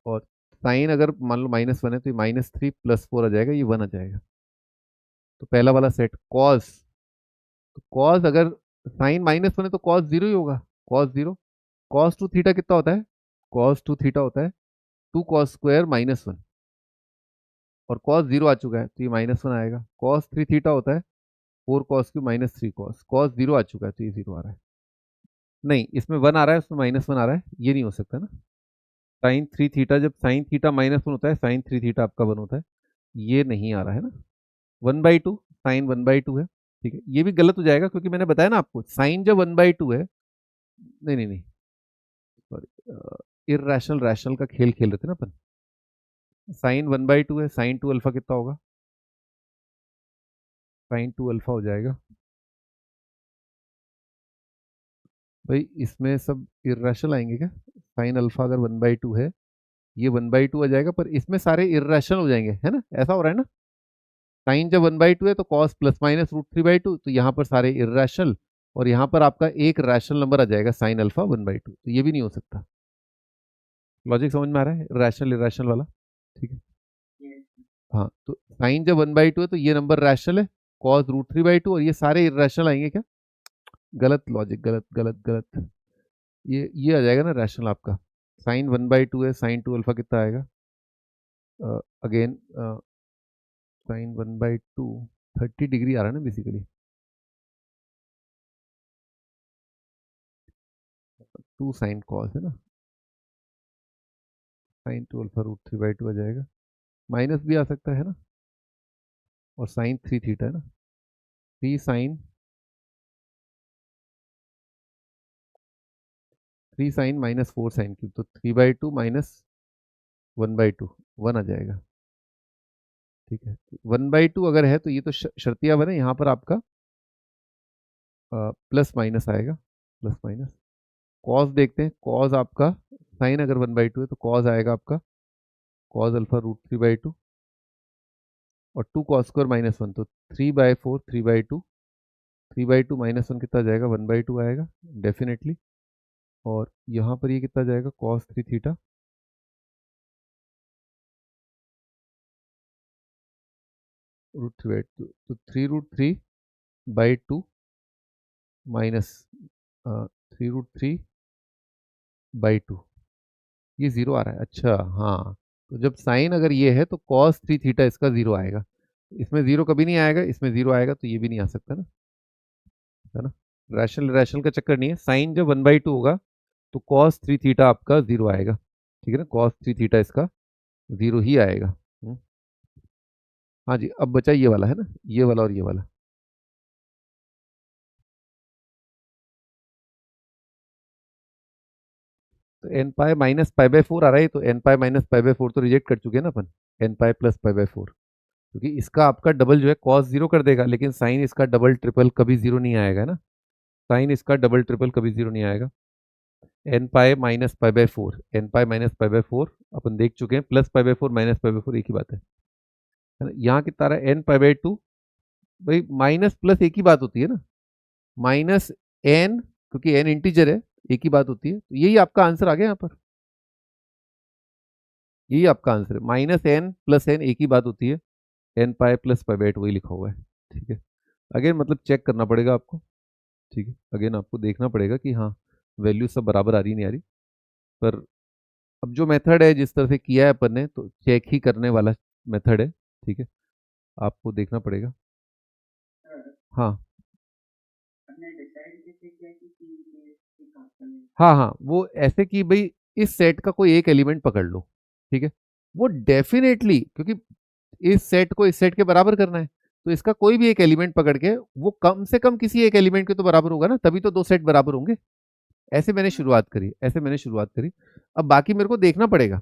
और साइन अगर मान लो -1 है तो ये -3 + 4 आ जाएगा, ये 1 आ जाएगा, तो पहला वाला सेट कॉस, तो कॉस अगर साइन -1 है तो कॉस जीरो ही होगा, कॉस जीरो, कॉस 2 थीटा कितना होता है, कॉस 2 थीटा होता है 2 कॉस स्क्वायर -1, और कॉस जीरो आ चुका है तो ये -1 आएगा, कॉस 3 थीटा होता है 4 cos Q -3 cos, cos zero आ चुका है तो ये जीरो आ रहा है, नहीं इसमें 1 आ रहा है, उसमें -1 आ रहा है, ये नहीं हो सकता ना, साइन 3 थीटा, जब साइन थीटा -1 होता है, साइन 3 थीटा आपका 1 होता है, ये नहीं आ रहा है ना, 1/2, साइन 1/2 है, ठीक है, ये भी गलत हो जाएगा क्योंकि मैंने बताया ना आपको, साइन जब 1/2 है, नहीं नहीं नहीं, सॉरी, इरेशनल रैशनल का खेल खेल रहे थे ना अपन, साइन 1/2 है, साइन 2 अल्फा कितना होगा, साइन 2 अल्फा हो जाएगा, भाई इसमें सब इरेशनल आएंगे क्या, साइन अल्फा अगर 1/2 है, ये 1/2 आ जाएगा, पर इसमें सारे इरेशनल हो जाएंगे, है ना, ऐसा हो रहा है ना, साइन जब 1/2 है तो कॉस ±√3/2, तो यहाँ पर सारे इरेशनल, और यहाँ पर आपका एक रैशनल नंबर आ जाएगा साइन अल्फा 1/2, तो ये भी नहीं हो सकता, लॉजिक समझ में आ रहा है, रैशनल इरेशनल वाला, ठीक है, हाँ, तो साइन जब 1/2 है तो ये नंबर रैशनल है, cos√3/2, और ये सारे इरेशनल आएंगे क्या, गलत लॉजिक, गलत गलत गलत, ये आ जाएगा ना रैशनल आपका, साइन 1/2 है, साइन 2 अल्फा कितना आएगा, अगेन साइन 1/2 30 डिग्री आ रहा है ना बेसिकली, 2 साइन कॉस है ना, साइन 2 अल्फा √3/2 आ जाएगा, माइनस भी आ सकता है ना, और साइन 3 थीटा है ना, 3 साइन 3 साइन -4 साइन क्यूब, तो 3/2 -1/2, 1 आ जाएगा, ठीक है, 1/2 अगर है तो ये तो शर्तिया बने, यहाँ पर आपका प्लस माइनस आएगा, प्लस माइनस, कॉस देखते हैं, कॉस आपका साइन अगर 1/2 है तो कॉस आएगा आपका कॉस अल्फा √3/2, और 2 कॉस स्क्वायर -1, तो 3/4 3/2, 3/2 -1 कितना जाएगा, 1/2 आएगा डेफिनेटली, और यहाँ पर ये कितना जाएगा, कॉस 3 थीटा √3/2, तो 3√3/2 माइनस 3√3/2, ये जीरो आ रहा है, अच्छा हाँ, तो जब साइन अगर ये है तो कॉस 3 थीटा इसका जीरो आएगा, इसमें जीरो कभी नहीं आएगा, इसमें जीरो आएगा, तो ये भी नहीं आ सकता ना, है ना, रैशनल रैशनल का चक्कर नहीं है, साइन जब 1/2 होगा तो कॉस 3 थीटा आपका जीरो आएगा, ठीक है ना, कॉस 3 थीटा इसका जीरो ही आएगा, हाँ जी, अब बचा ये वाला, है ना, ये वाला और ये वाला, तो N pi minus pi by 4 आ रहा है, तो N pi minus pi by 4 तो रिजेक्ट कर चुके हैं ना अपन, n pi plus pi by 4, क्योंकि इसका आपका डबल जो है कॉस जीरो कर देगा, लेकिन साइन इसका डबल ट्रिपल कभी जीरो नहीं आएगा ना, साइन इसका डबल ट्रिपल कभी जीरो नहीं आएगा। N pi minus pi by 4, n pi minus pi by 4 अपन देख चुके हैं, plus pi by 4 minus pi by 4 एक ही बात है ना? यहाँ कितना रहा है, एन पाई बाय 2, भाई माइनस प्लस एक ही बात होती है ना, माइनस एन, क्योंकि एन इंटीजर है, एक ही बात होती है, तो यही आपका आंसर आ गया यहाँ पर, यही आपका आंसर है, माइनस एन प्लस एन एक ही बात होती है, n pi plus pi by 8 वही लिखा हुआ है, ठीक है। अगेन मतलब चेक करना पड़ेगा आपको, ठीक है, अगेन आपको देखना पड़ेगा कि हाँ वैल्यू सब बराबर आ रही नहीं आ रही, पर अब जो मेथड है जिस तरह से किया है अपन ने, तो चेक ही करने वाला मेथड है, ठीक है, आपको देखना पड़ेगा। हाँ हाँ हाँ, वो ऐसे कि भाई इस सेट का कोई एक एलिमेंट पकड़ लो, ठीक है, वो डेफिनेटली, क्योंकि इस सेट को इस सेट के बराबर करना है, तो इसका कोई भी एक एलिमेंट पकड़ के वो कम से कम किसी एक एलिमेंट के तो बराबर होगा ना, तभी तो दो सेट बराबर होंगे। ऐसे मैंने शुरुआत करी, ऐसे मैंने शुरुआत करी। अब बाकी मेरे को देखना पड़ेगा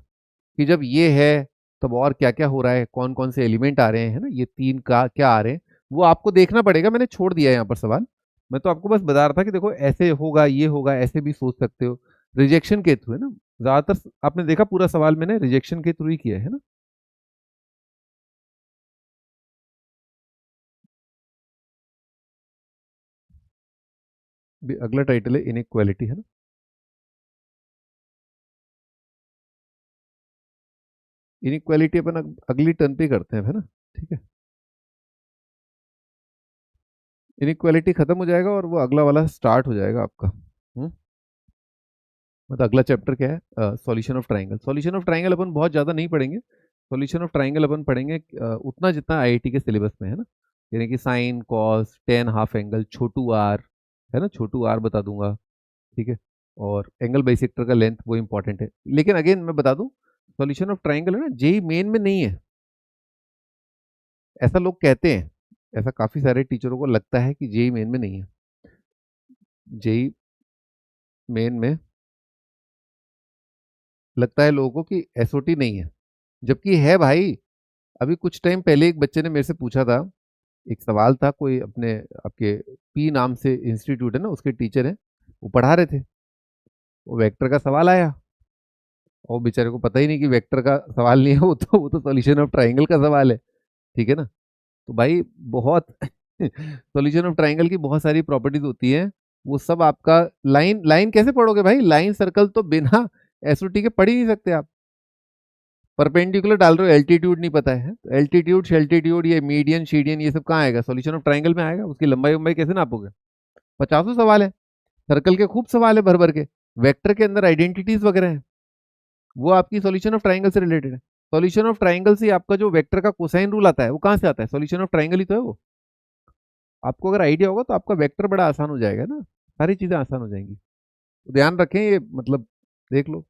कि जब ये है तब और क्या क्या हो रहा है, कौन कौन से एलिमेंट आ रहे हैं, है ना, ये तीन का क्या आ रहे हैं, वो आपको देखना पड़ेगा। मैंने छोड़ दिया है यहाँ पर सवाल, मैं तो आपको बस बता रहा था कि देखो ऐसे होगा, ये होगा, ऐसे भी सोच सकते हो, रिजेक्शन के थ्रू, है ना, ज्यादातर आपने देखा पूरा सवाल मैंने रिजेक्शन के थ्रू ही किया है ना। अगला टाइटल है इनइक्वालिटी, है ना, इनइक्वालिटी अपन अगली टर्न पे करते हैं, है ना, ठीक है, इनइक्वालिटी खत्म हो जाएगा और वो अगला वाला स्टार्ट हो जाएगा आपका। मतलब अगला चैप्टर क्या है, solution of triangle. Solution of triangle अपन बहुत ज़्यादा नहीं पढ़ेंगे, सॉल्यूशन ऑफ ट्राइंगल अपन पढ़ेंगे उतना जितना आईआईटी के सिलेबस में है ना, यानी कि sine cos tan half angle छोटू आर, है ना, छोटू आर बता दूंगा, ठीक है, और एंगल बाइसेक्टर का लेंथ वो इंपॉर्टेंट है। लेकिन अगेन मैं बता दूं, सॉल्यूशन ऑफ ट्राइंगल है ना, जेई मेन में नहीं है, ऐसा लोग कहते हैं, ऐसा काफ़ी सारे टीचरों को लगता है कि जेई मेन में नहीं है, जेई मेन में लगता है लोगों को कि एसओटी नहीं है, जबकि है भाई। अभी कुछ टाइम पहले एक बच्चे ने मेरे से पूछा था, एक सवाल था, कोई अपने आपके पी नाम से इंस्टीट्यूट है ना, उसके टीचर हैं, वो पढ़ा रहे थे, वो वेक्टर का सवाल आया, और बेचारे को पता ही नहीं कि वेक्टर का सवाल नहीं है, वो तो सॉल्यूशन ऑफ ट्राइंगल का सवाल है, ठीक है ना। तो भाई बहुत सॉल्यूशन ऑफ ट्राइंगल की बहुत सारी प्रॉपर्टीज होती हैं, वो सब आपका लाइन लाइन कैसे पढ़ोगे भाई, लाइन सर्कल तो बिना एसओटी के पढ़ ही नहीं सकते आप। परपेंडिकुलर डाल रहे हो, एल्टीट्यूड नहीं पता है, तो एल्टीट्यूड शेल्टीट्यूड ये मीडियन शीडियन ये सब कहाँ आएगा, सॉल्यूशन ऑफ ट्राइंगल में आएगा, उसकी लंबाई लंबाई कैसे नापोगे, पचासों सवाल है, सर्कल के खूब सवाल है भर भर के, वेक्टर के अंदर आइडेंटिटीज वगैरह हैं, वो आपकी सॉल्यूशन ऑफ ट्राइंगल से रिलेटेड है। सॉल्यूशन ऑफ ट्राइंगल से आपका जो वेक्टर का कोसाइन रूल आता है वो कहाँ से आता है, सॉल्यूशन ऑफ ट्राइंगल ही तो है वो। आपको अगर आइडिया होगा तो आपका वेक्टर बड़ा आसान हो जाएगा ना, सारी चीजें आसान हो जाएंगी, तो ध्यान रखें ये, मतलब देख लो।